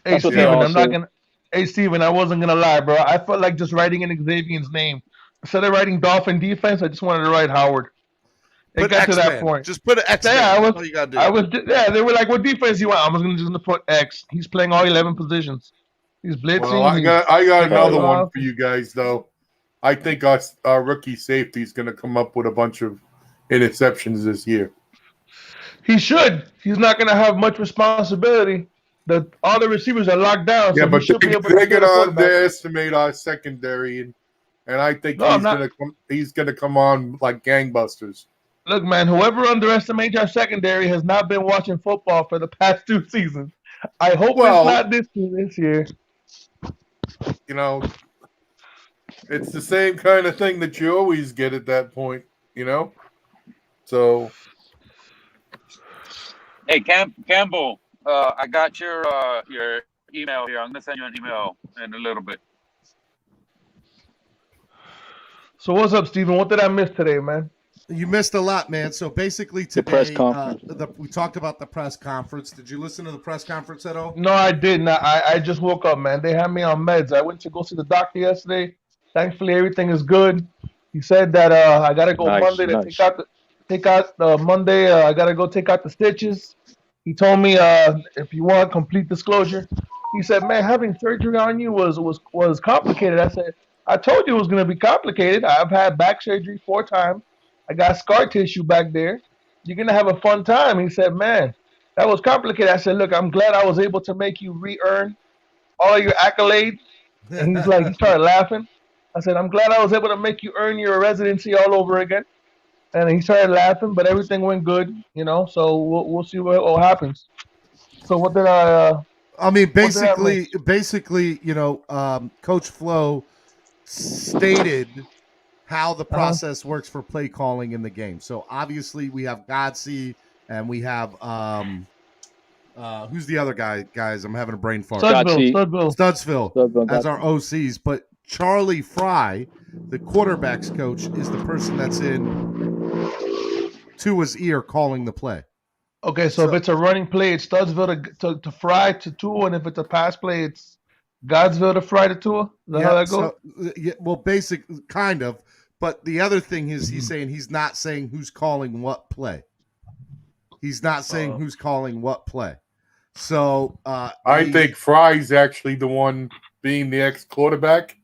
hey That's what they Steven, all I'm not say. gonna. Hey Steven, I wasn't gonna lie, bro. I felt like just writing in Xavier's name instead of writing Dolphin defense. I just wanted to write Howard. It Put got to that X-Man. point. Just put an X-Man. Yeah, That's all you gotta do. Yeah, they were like, "What defense you want?" I was gonna put X. He's playing all 11 positions. He's blitzing. Well, I got taking another people one off. for you guys though. I think our rookie safety is gonna come up with a bunch of interceptions this year. He should. He's not gonna have much responsibility. All the receivers are locked down, Yeah, so he but should be able to they're steal the gonna quarterback. underestimate our secondary, and I think No, I'm not. he's gonna come on like gangbusters. Look, man, whoever underestimates our secondary has not been watching football for the past 2 seasons. I hope it's not this year. You know, it's the same kind of thing that you always get at that point, you know? So Hey, Campbell, I got your email here. I'm gonna send you an email in a little bit. So what's up, Steven? What did I miss today, man? You missed a lot, man. So basically today, press conference. We talked about the press conference. Did you listen to the press conference at all? No, I didn't. I just woke up, man. They had me on meds. I went to go see the doctor yesterday. Thankfully, everything is good. He said that I gotta go Monday to take out the Monday. I gotta go take out the stitches. He told me if you want complete disclosure, he said, man, having surgery on you was complicated. I said, I told you it was gonna be complicated. I've had back surgery 4 times. I got scar tissue back there. You're gonna have a fun time. He said, man, that was complicated. I said, look, I'm glad I was able to make you re-earn all of your accolades. And he's like, he started laughing. I said, I'm glad I was able to make you earn your residency all over again. And he started laughing, but everything went good, you know. So we'll see what happens. So what did I? I mean, what did I miss? basically, you know, Coach Flo stated how the process works for play calling in the game. So obviously we have Godsey and we have who's the other guy? Guys, I'm having a brain fart. Studsville as our OCs, but Charlie Fry, the quarterback's coach, is the person that's in Tua's ear calling the play. Okay, so if it's a running play, it's Studsville to Fry to Tua, and if it's a pass play, it's Godsville to Fry to Tua. Is that how that goes? So, yeah, well, basic kind of. But the other thing is he's saying he's not saying who's calling what play. He's not saying who's calling what play. So I think Fry's actually the one being the ex-quarterback,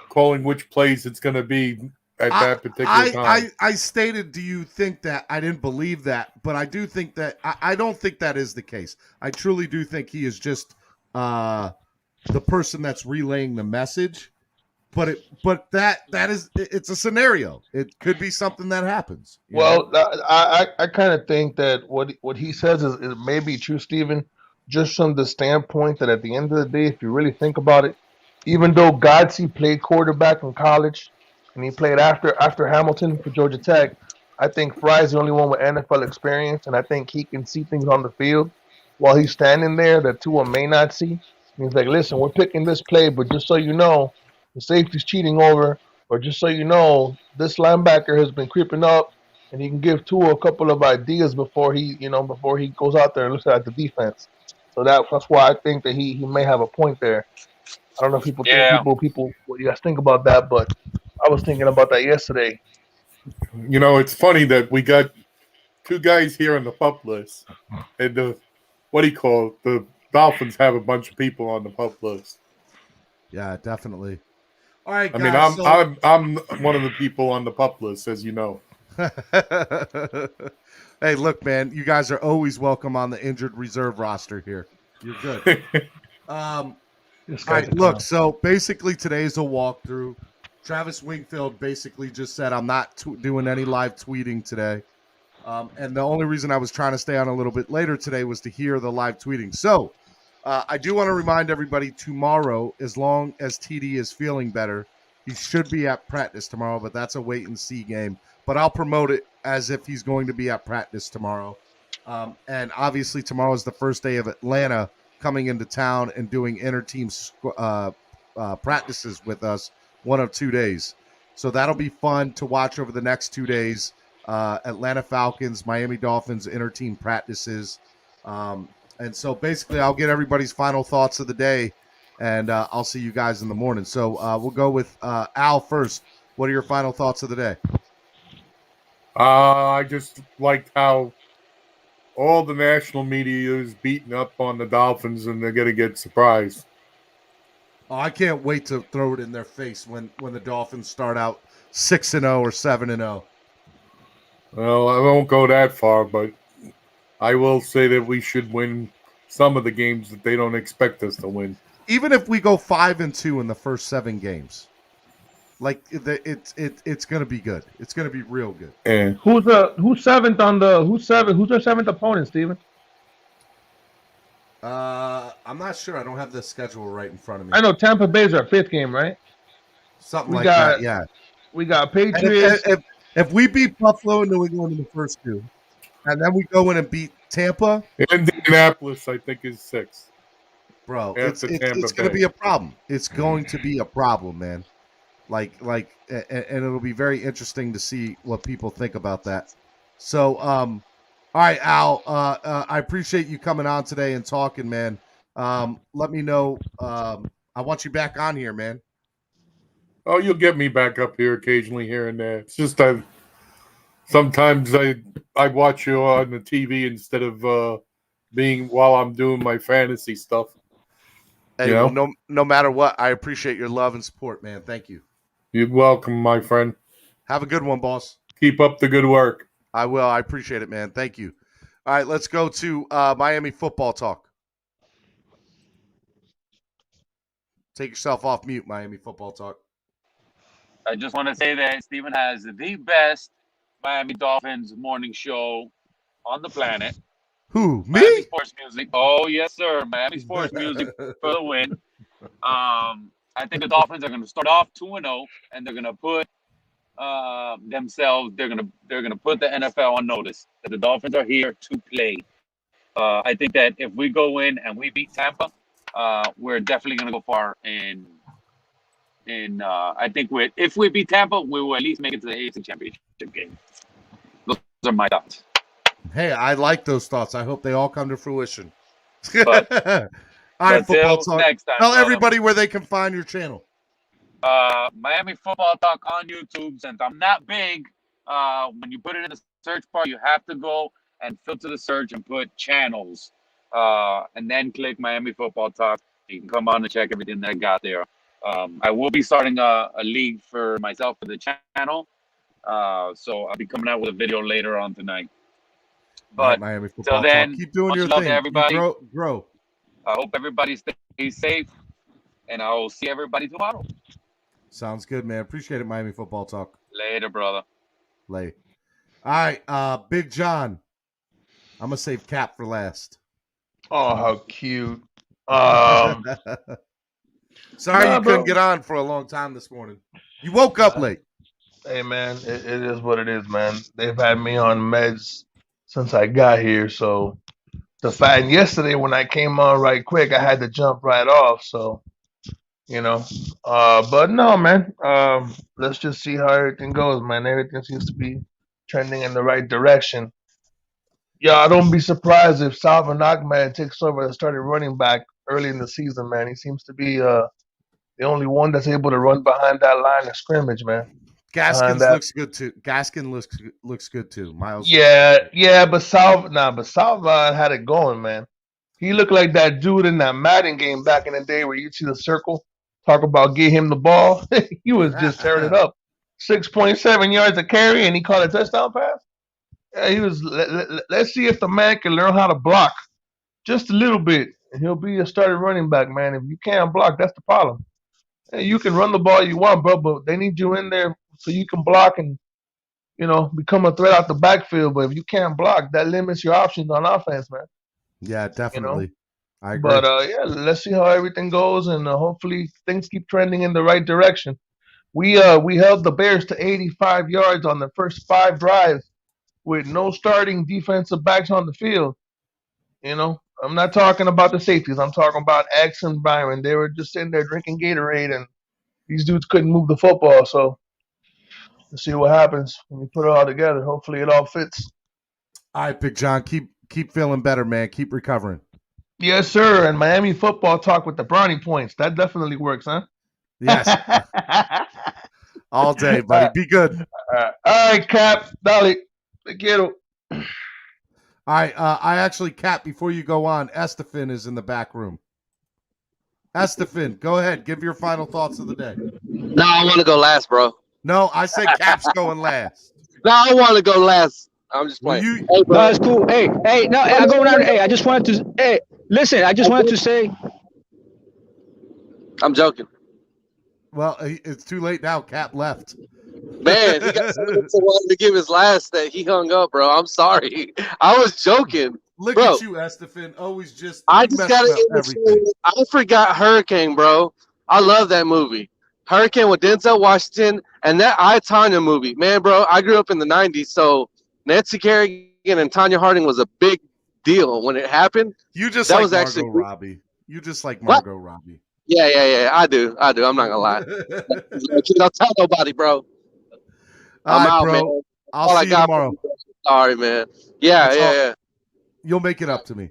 calling which plays it's going to be at that particular time. I stated, do you think that? I didn't believe that, but I do think that. I don't think that is the case. I truly do think he is just the person that's relaying the message. But that is, it's a scenario. It could be something that happens. Well, I kind of think that what he says is may be true, Stephen, just from the standpoint that at the end of the day, if you really think about it, even though Godsey played quarterback in college and he played after Hamilton for Georgia Tech, I think Fry's the only one with NFL experience, and I think he can see things on the field while he's standing there that Tua may not see. And he's like, listen, we're picking this play, but just so you know, the safety's cheating over, or just so you know, this linebacker has been creeping up and he can give Tua a couple of ideas before he goes out there and looks at the defense. So that's why I think that he may have a point there. I don't know if Yeah. people what you guys think about that, but I was thinking about that yesterday. You know, it's funny that we got two guys here on the pup list, and the Dolphins have a bunch of people on the pup list. Yeah, definitely. All right, I mean, guys. I'm one of the people on the pup list, as you know. Hey, look, man, you guys are always welcome on the injured reserve roster here. You're good. All right, look, so basically today's a walkthrough. Travis Wingfield basically just said, I'm not doing any live tweeting today. And the only reason I was trying to stay on a little bit later today was to hear the live tweeting. So I do want to remind everybody tomorrow, as long as TD is feeling better, he should be at practice tomorrow, but that's a wait and see game. But I'll promote it as if he's going to be at practice tomorrow. And obviously tomorrow is the first day of Atlanta coming into town and doing inter-team practices with us, one of 2 days. So that'll be fun to watch over the next 2 days. Atlanta Falcons, Miami Dolphins inter-team practices. And so basically I'll get everybody's final thoughts of the day, and I'll see you guys in the morning. So we'll go with Al first. What are your final thoughts of the day? I just liked how all the national media is beating up on the Dolphins, and they're going to get surprised. Oh, I can't wait to throw it in their face when the Dolphins start out 6-0 or 7-0. Well, I won't go that far, but I will say that we should win some of the games that they don't expect us to win. Even if we go 5-2 in the first 7 games, like it's going to be good. It's going to be real good. And Who's seventh on the who's their seventh opponent, Steven? I'm not sure. I don't have the schedule right in front of me. I know Tampa Bay's our 5th game, right? Something like that, yeah. We got And Patriots. if we beat Buffalo and New England in the first 2, and then we go in and beat Tampa, Indianapolis, I think, is 6th. Bro, After it's Tampa going to Bay. be a problem. It's going to be a problem, man. And it'll be very interesting to see what people think about that. So, all right, Al, I appreciate you coming on today and talking, man. Let me know. I want you back on here, man. Oh, you'll get me back up here occasionally here and there. It's just that sometimes I watch you on the TV instead of being while I'm doing my fantasy stuff. Hey, you know? well, no matter what, I appreciate your love and support, man. Thank you. You're welcome, my friend. Have a good one, boss. Keep up the good work. I will. I appreciate it, man. Thank you. All right, let's go to Miami football talk. Take yourself off mute, Miami football talk. I just want to say that Steven has the best Miami Dolphins morning show on the planet. Who? Me? Miami Sports Music. Oh, yes, sir. Miami Sports Music for the win. I think the Dolphins are going to start off 2-0, and they're going to put themselves. They're going to put the NFL on notice that the Dolphins are here to play. I think that if we go in and we beat Tampa, we're definitely going to go far. I think if we beat Tampa, we will at least make it to the AFC Championship game. Those are my thoughts. Hey, I like those thoughts. I hope they all come to fruition. But all right, football talk. Next time, Tell brother. everybody where they can find your channel. Miami Football Talk on YouTube. Since I'm not big, when you put it in the search bar, you have to go and filter the search and put channels, and then click Miami Football Talk. You can come on and check everything that I got there. I will be starting a league for myself for the channel, so I'll be coming out with a video later on tonight. All right, But Miami football till then, talk. Keep doing much your love thing. to everybody. Grow. I hope everybody stays safe, and I will see everybody tomorrow. Sounds good, man. Appreciate it, Miami football talk. Later, brother. Late. All right, Big John. I'm gonna save Cap for last. Oh, how cute. Sorry Nah, you bro. couldn't get on for a long time this morning. You woke up late. Hey, man, it is what it is, man. They've had me on meds since I got here, so the fact yesterday when I came on right quick, I had to jump right off. So, but no, man. Let's just see how everything goes, man. Everything seems to be trending in the right direction. Yeah, don't be surprised if Salvin Ahmed takes over as starting running back early in the season, man. He seems to be the only one that's able to run behind that line of scrimmage, man. Behind Gaskins that. looks good too. Gaskin looks good too. Miles. Yeah, but Salvin had it going, man. He looked like that dude in that Madden game back in the day where you see the circle. Talk about get him the ball. He was just tearing it up. 6.7 yards a carry, and he caught a touchdown pass. Yeah, he was. Let's see if the man can learn how to block just a little bit, and he'll be a starting running back, man. If you can't block, that's the problem. Hey, you can run the ball you want, bro, but they need you in there so you can block and become a threat out the backfield. But if you can't block, that limits your options on offense, man. Yeah, definitely. I agree. But yeah, let's see how everything goes, and hopefully things keep trending in the right direction. We held the Bears to 85 yards on the first 5 drives with no starting defensive backs on the field. I'm not talking about the safeties. I'm talking about X and Byron. They were just sitting there drinking Gatorade, and these dudes couldn't move the football. So let's see what happens when you put it all together. Hopefully it all fits. All right, Big John, keep feeling better, man. Keep recovering. Yes, sir. And Miami football talk with the brownie points. That definitely works, huh? Yes. All day, buddy. Be good. All right, Cap. Dale. Te quiero. All right. I actually, Cap, before you go on, Estefan is in the back room. Estefan, go ahead. Give your final thoughts of the day. No, I want to go last, bro. No, I said Cap's going last. No, I want to go last. I'm just playing. No, that's cool. Hey, no, I go around. Hey, I just wanted to. Hey, listen, I just wanted to say. I'm joking. Well, it's too late now. Cap left. Man, he got someone to give his last that he hung up, bro. I'm sorry. I was joking. Look bro, at you, Estefan. Always just. I just got to everything. I forgot Hurricane, bro. I love that movie. Hurricane with Denzel Washington and that I, Tonya movie. Man, bro, I grew up in the 90s, so Nancy Kerrigan and Tonya Harding was a big deal when it happened. You just that like was Margot actually Robbie. You just like Margot Robbie. Yeah. I do. I'm not gonna lie. Don't tell nobody, bro. I'm out, bro. man. I'll see you tomorrow. Sorry, man. Yeah. You'll make it up to me.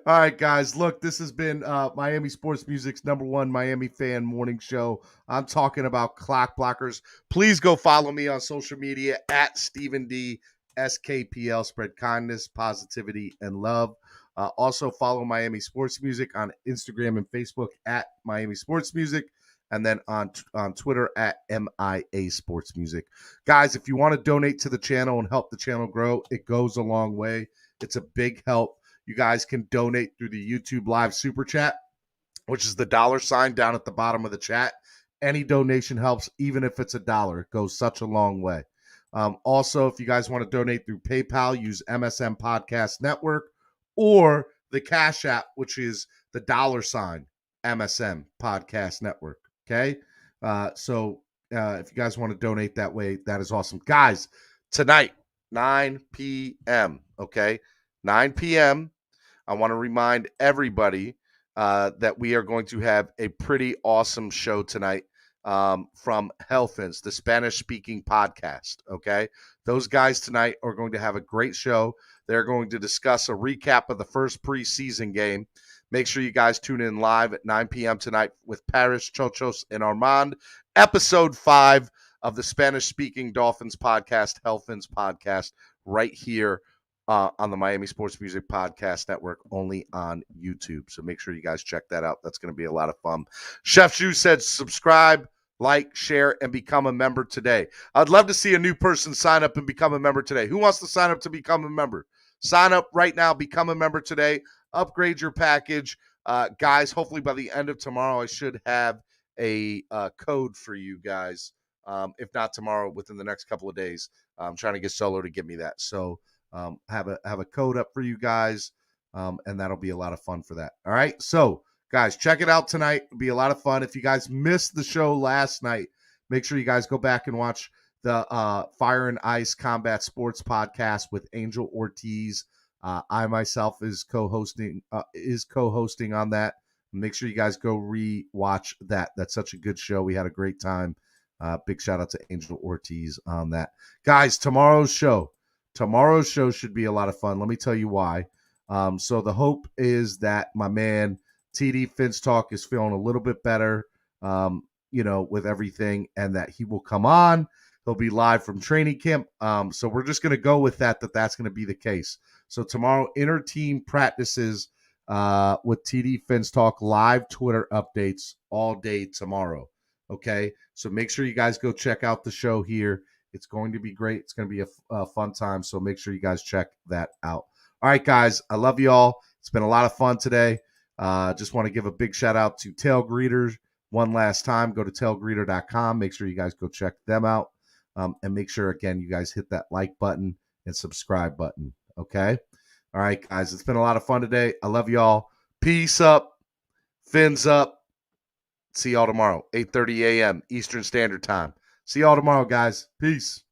All right, guys. Look, this has been Miami Sports Music's #1 Miami fan morning show. I'm talking about clock blockers. Please go follow me on social media at Stephen D. SKPL. Spread kindness, positivity, and love. Also follow Miami Sports Music on Instagram and Facebook at Miami Sports Music, and then on Twitter at MIA Sports Music. Guys, if you want to donate to the channel and help the channel grow, it goes a long way. It's a big help. You guys can donate through the YouTube Live Super Chat, which is the $sign down at the bottom of the chat. Any donation helps, even if it's $1. It goes such a long way. Also, if you guys want to donate through PayPal, use MSM Podcast Network or the Cash App, which is the $sign MSM Podcast Network. Okay? So if you guys want to donate that way, that is awesome. Guys, tonight, 9 p.m., okay? 9 p.m., I want to remind everybody that we are going to have a pretty awesome show tonight from Phins, the Spanish-speaking podcast, okay? Those guys tonight are going to have a great show. They're going to discuss a recap of the first preseason game. Make sure you guys tune in live at 9 p.m. tonight with Paris, Chochos, and Armand. Episode 5 of the Spanish-speaking Dolphins podcast, Phins podcast, right here on the Miami Sports Music Podcast Network, only on YouTube. So make sure you guys check that out. That's going to be a lot of fun. Chef Shu said subscribe, like, share, and become a member today. I'd love to see a new person sign up and become a member today. Who wants to sign up to become a member? Sign up right now. Become a member today. Upgrade your package. Guys, hopefully by the end of tomorrow, I should have a code for you guys. If not tomorrow, within the next couple of days. I'm trying to get Solo to give me that. So have a code up for you guys, and that'll be a lot of fun for that. All right, so guys, check it out tonight. It'll be a lot of fun. If you guys missed the show last night, make sure you guys go back and watch the Fire and Ice Combat Sports podcast with Angel Ortiz. I myself is co-hosting on that. Make sure you guys go re-watch that. That's such a good show. We had a great time Big shout out to Angel Ortiz on that. Guys, tomorrow's show should be a lot of fun. Let me tell you why. So the hope is that my man TD Phins Talk is feeling a little bit better, with everything, and that he will come on. He'll be live from training camp. So we're just going to go with that's going to be the case. So tomorrow, inter-team practices with TD Phins Talk, live Twitter updates all day tomorrow. Okay, so make sure you guys go check out the show here. It's going to be great. It's going to be a fun time. So make sure you guys check that out. All right, guys, I love you all. It's been a lot of fun today. Just want to give a big shout out to Tail Greeters one last time. Go to tailgreeter.com. Make sure you guys go check them out. And make sure, again, you guys hit that like button and subscribe button. Okay? All right, guys, it's been a lot of fun today. I love y'all. Peace up. Fins up. See y'all tomorrow, 8:30 a.m. Eastern Standard Time. See y'all tomorrow, guys. Peace.